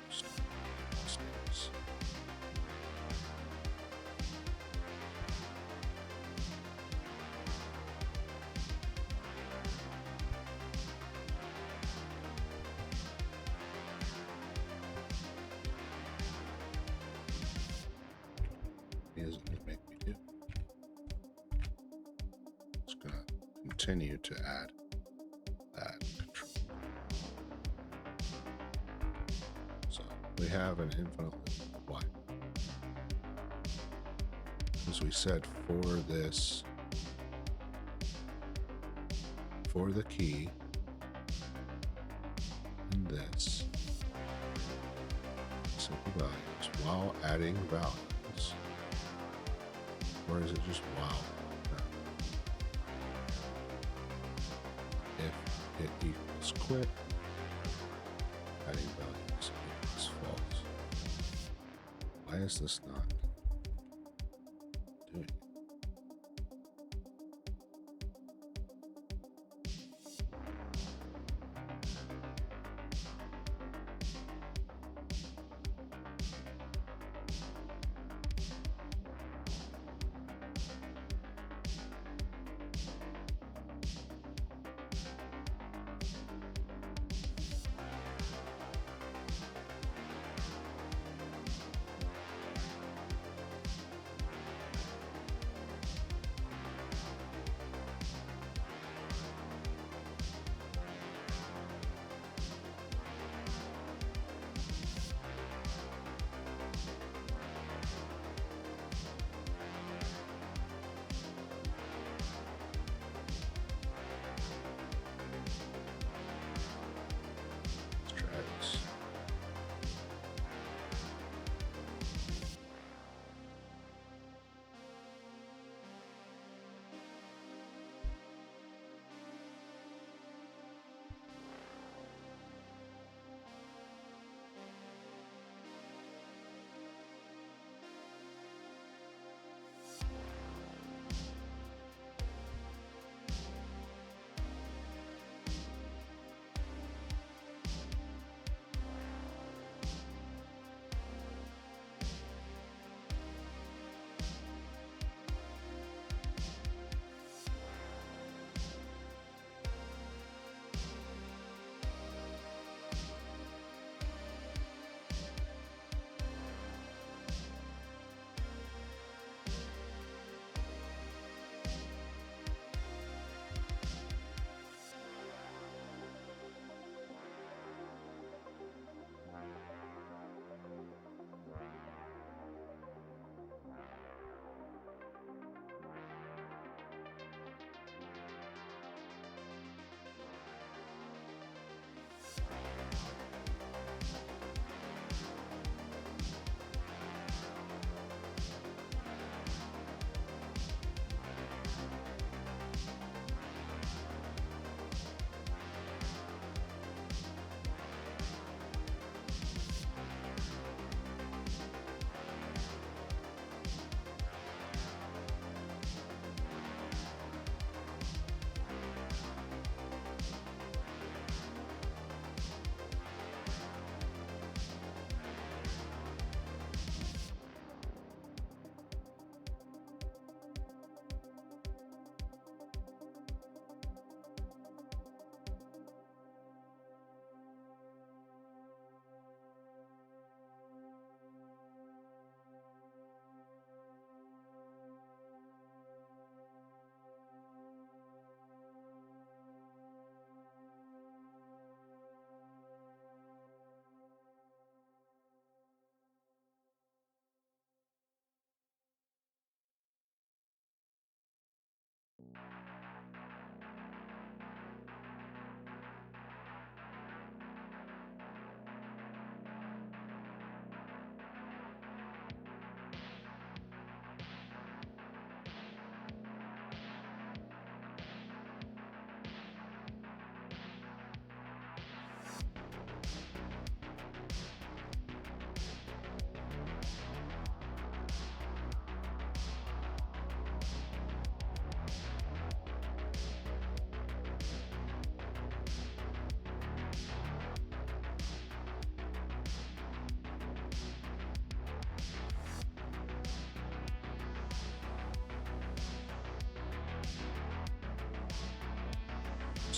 Steps. He isn't gonna make me do. It's gonna continue to add that control. So we have an infinite loop. Why? As we said, for this, for the key in this, set the values while adding values. Or is it just while? If it equals quit, adding values equals false. Why is this not doing it?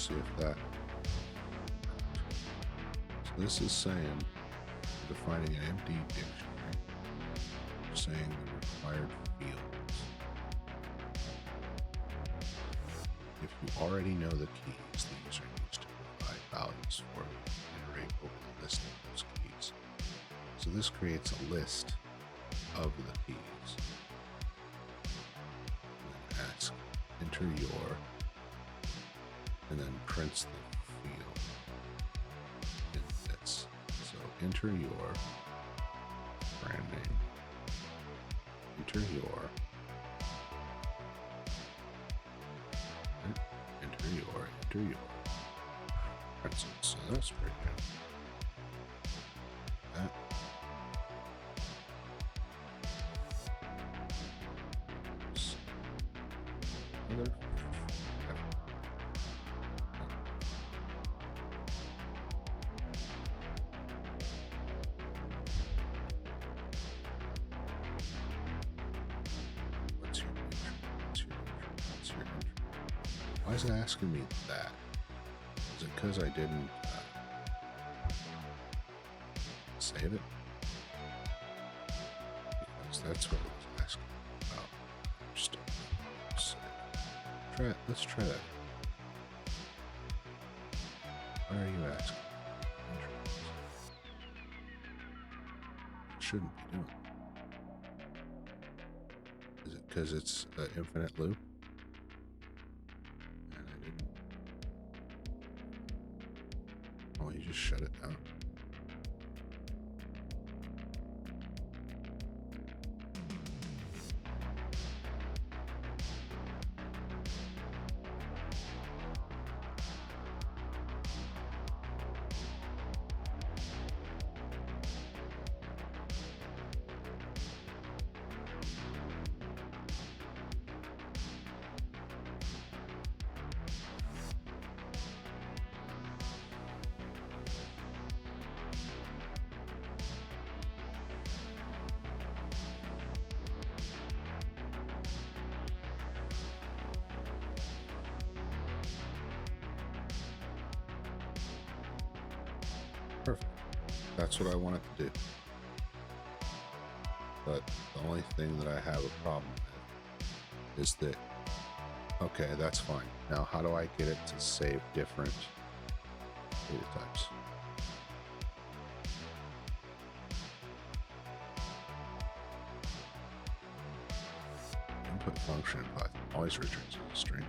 see if that. So this is saying defining an empty dictionary, saying the required fields. If you already know the keys the user needs to provide values for, iterate over the list of those keys. So this creates a list of the keys. And then ask, enter your, and then prints the field in this. So enter your brand name, enter your, enter your. So that's pretty good. That. Other. What's your intro? What's your intro? What's your intro? Why is it asking me that? Is it because I didn't save it? Because that's what it was asking about. Just save. Let's try that. What are you asking? Shouldn't be doing. Is it because it's an infinite loop? And I didn't. Oh, you just shut it down. Perfect. That's what I wanted to do. But the only thing that I have a problem with is that, okay, that's fine. Now, how do I get it to save different data types? Input function in Python always returns a string.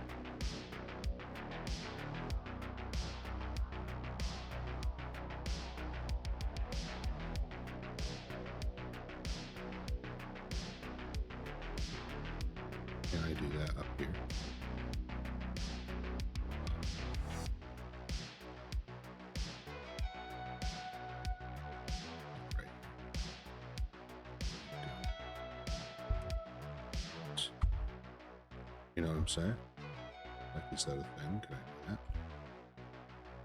Can I do that up here? Right. You know what I'm saying? Like, is that a thing? Can I do that?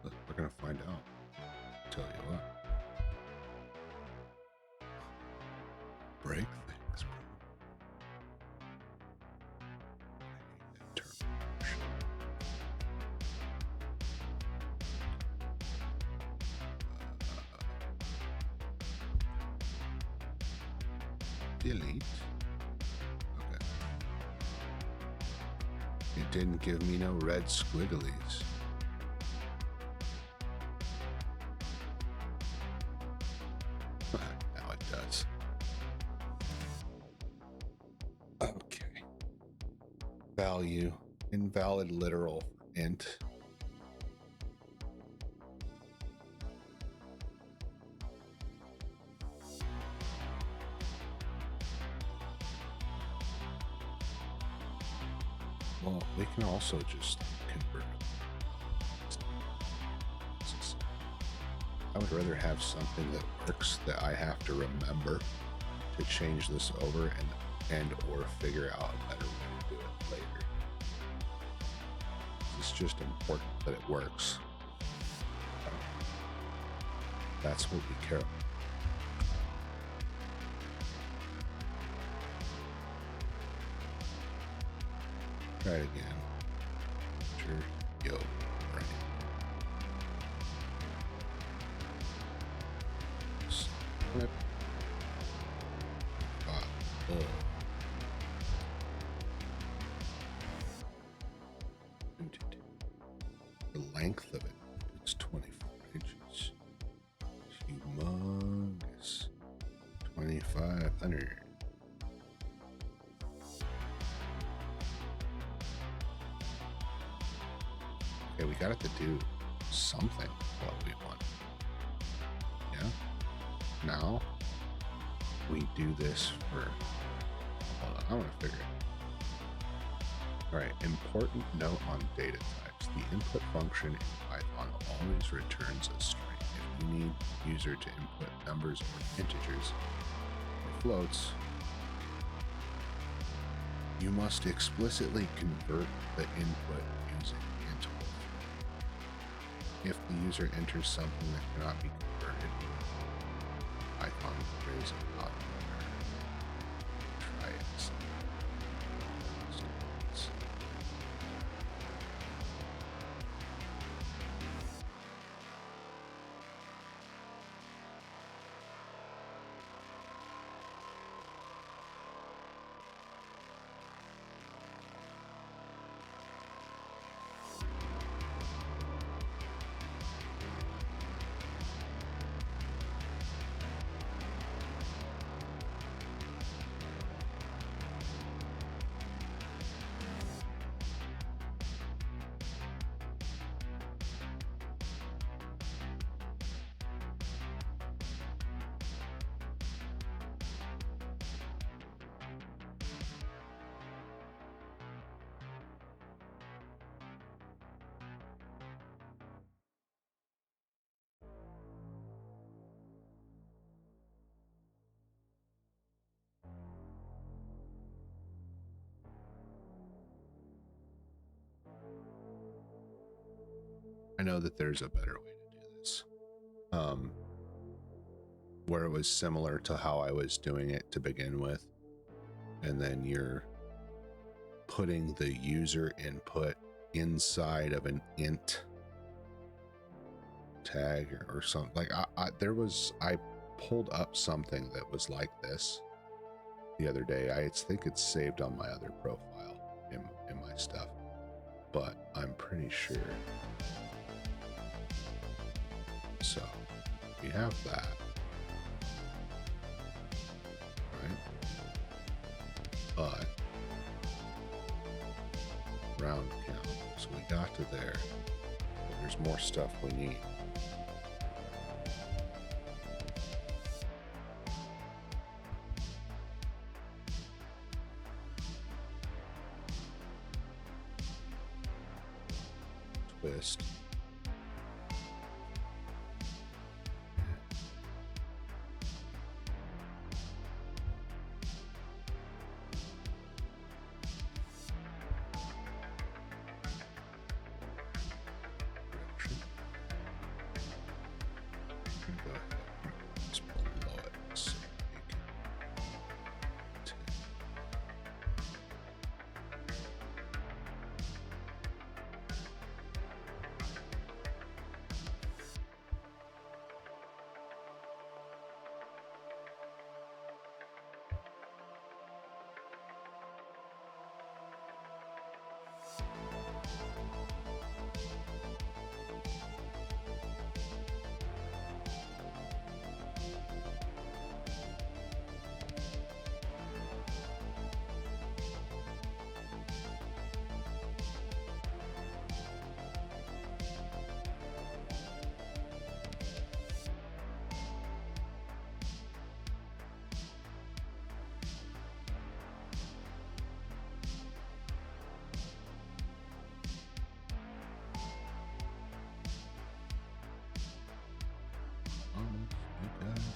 But we're gonna find out. I'll tell you what. Break things, bro. Delete. Okay. It didn't give me no red squigglies. Now it does. Okay. Value. Invalid literal int. Well, we can also just convert it. I would rather have something that works that I have to remember to change this over and or figure out a better way to do it later. It's just important that it works. That's what we care about. Try it again. Sure. Yo, right. the length of it. It's 24 inches. Humongous. 2,500. Okay, we got it to do something what we want. Yeah. Now we do this for. Hold on, I want to figure it. All right. Important note on data types: the input function in Python always returns a string. If you need user to input numbers or integers or floats, you must explicitly convert the input using int. If the user enters something that cannot be converted, Python will raise a bug. Try it. I know that there's a better way to do this, where it was similar to how I was doing it to begin with, and then you're putting the user input inside of an int tag or something. Like I pulled up something that was like this the other day. I think it's saved on my other profile in my stuff, but I'm pretty sure. So we have that, right? But round count. So we got to there, but there's more stuff we need. Twist.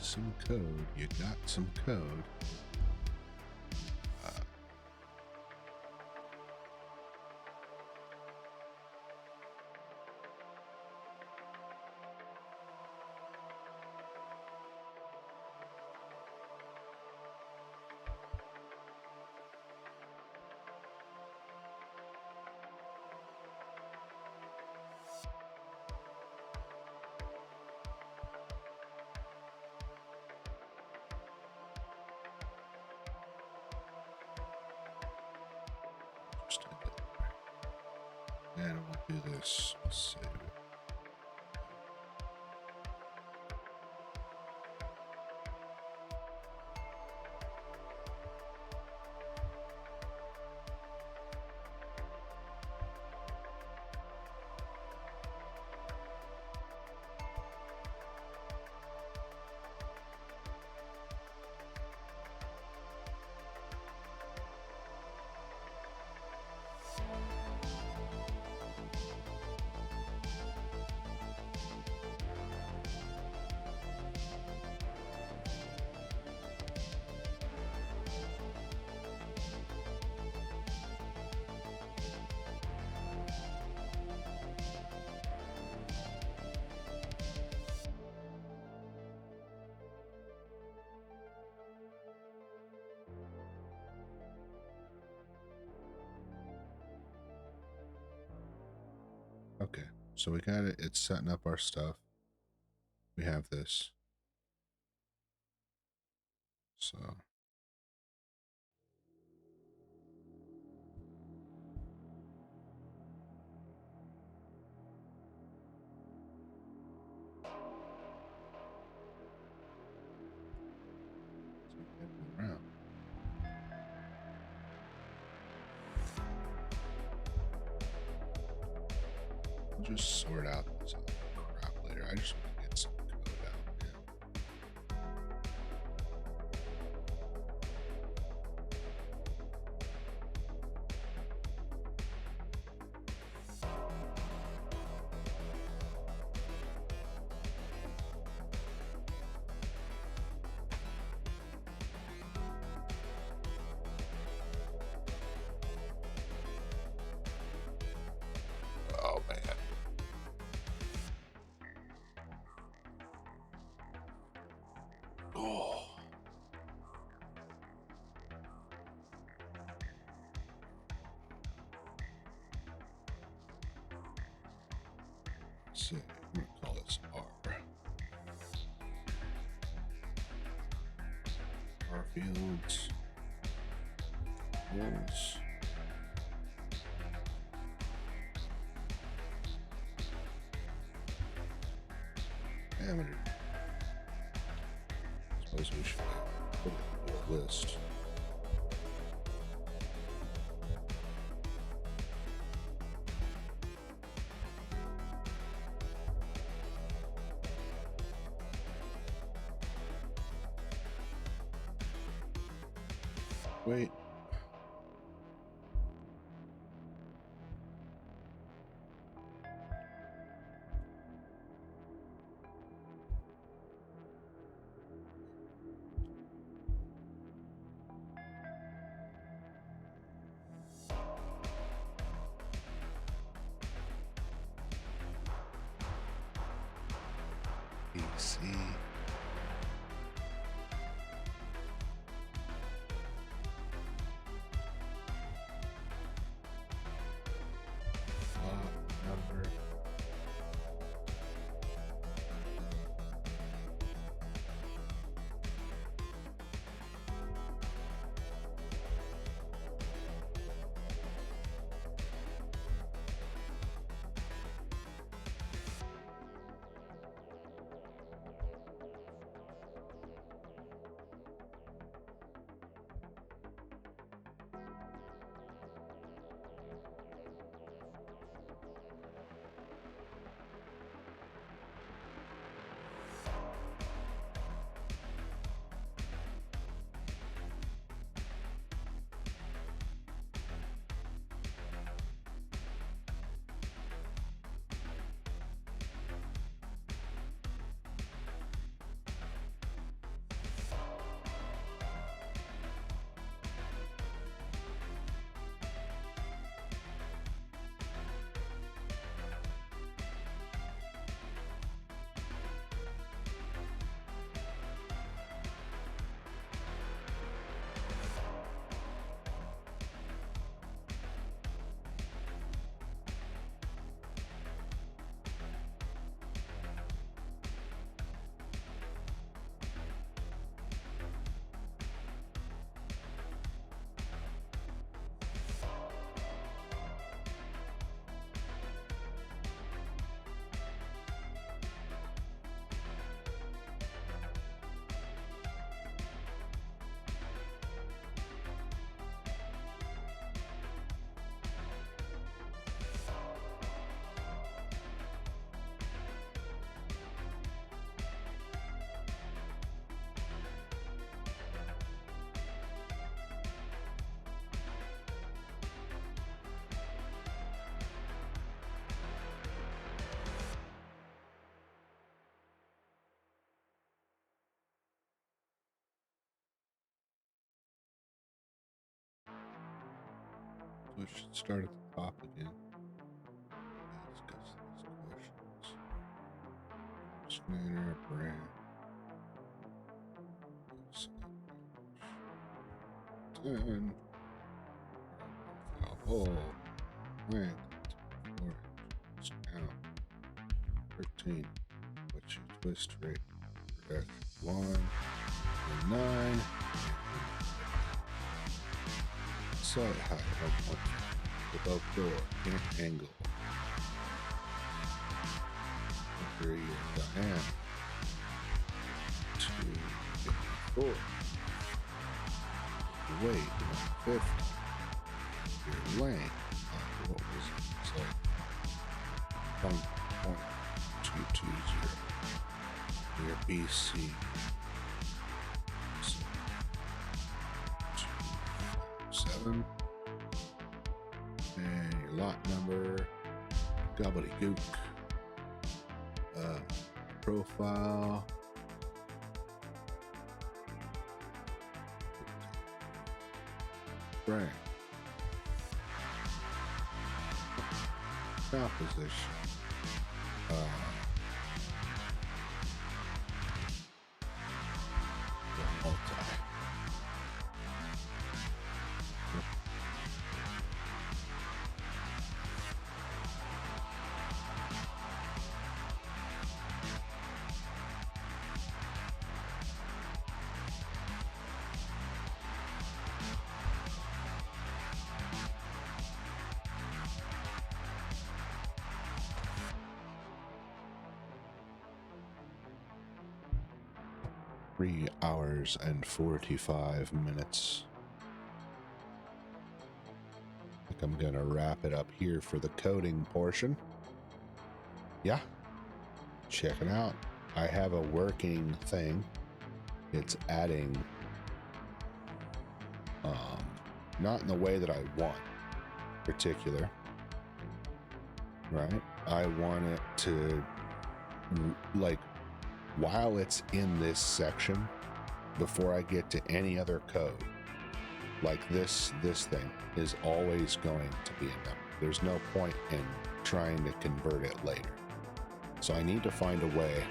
Some code. You got some code. And we'll do this. Save it. Okay, so we got it. It's setting up our stuff. We have this. So around. We'll just sort out this other crap later. I just want to get some code out now. Oh man. Oh. So I'm gonna call this R. R fields. Roles. Damn it. Suppose we should put it in a list. Wait. PC. Number. We should start at the top again. Discuss these questions. Spanner, brand. 10. Oh, length. 4 inches. Down. 13. What's your twist rate? Correct. 1 and 9. Side height of 1 above door. In angle. Your diameter. 254. Weight 150. Your length. What was it? It's like 1.220. Your BC. 7. And your lot number. Gobbledygook. Profile. Brand. Composition. Multi. 3 hours and 45 minutes. I think I'm gonna wrap it up here for the coding portion. Yeah, check it out. I have a working thing. It's adding, not in the way that I want, particular, right? I want it to, like, while it's in this section, before I get to any other code, like this thing is always going to be a number. There's no point in trying to convert it later. So I need to find a way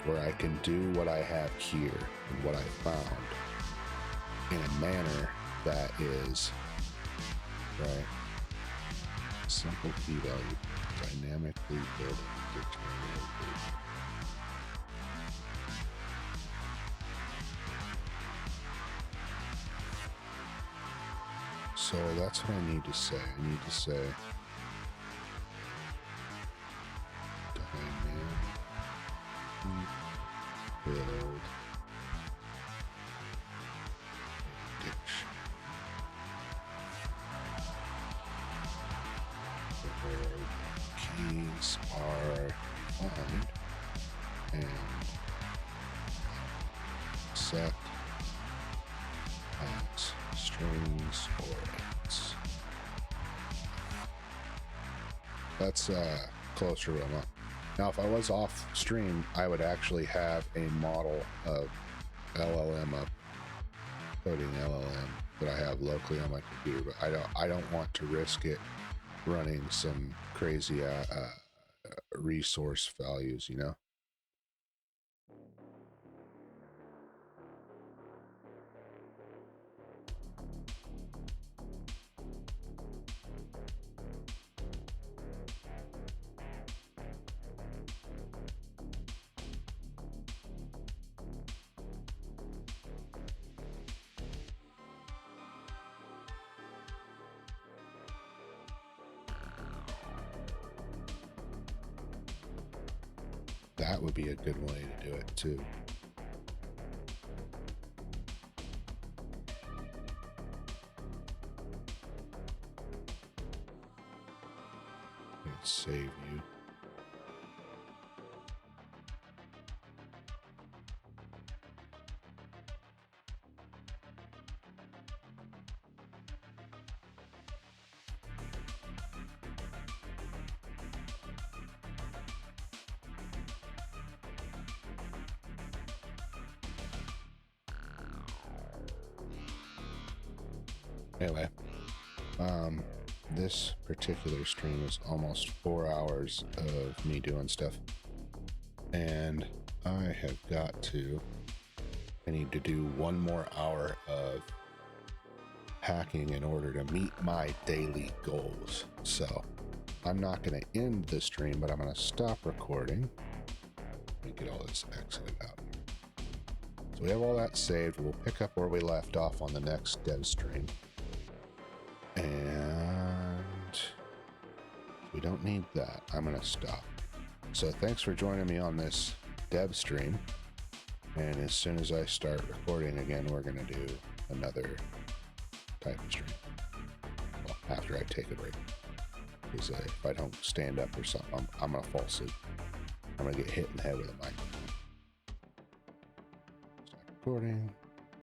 where I can do what I have here and what I found in a manner that is, right, simple key value, dynamically building dictionary. So that's what I need to say. I need to say dynamically build dictionary. Where keys are defined and set as strings or ints. That's closer to enough. Now, if I was off stream, I would actually have a model of LLM up, coding LLM that I have locally on my computer, but I don't want to risk it running some crazy resource values, you know. That would be a good way to do it too. Let's save you. Anyway, this particular stream is almost 4 hours of me doing stuff. And I need to do 1 more hour of hacking in order to meet my daily goals. So I'm not going to end the stream, but I'm going to stop recording. Let me get all this exited out. So we have all that saved. We'll pick up where we left off on the next dev stream. And we don't need that. I'm going to stop. So thanks for joining me on this dev stream. And as soon as I start recording again, we're going to do another type of stream. Well, after I take a break. Because if I don't stand up or something, I'm going to fall asleep. I'm going to get hit in the head with a mic. Stop recording.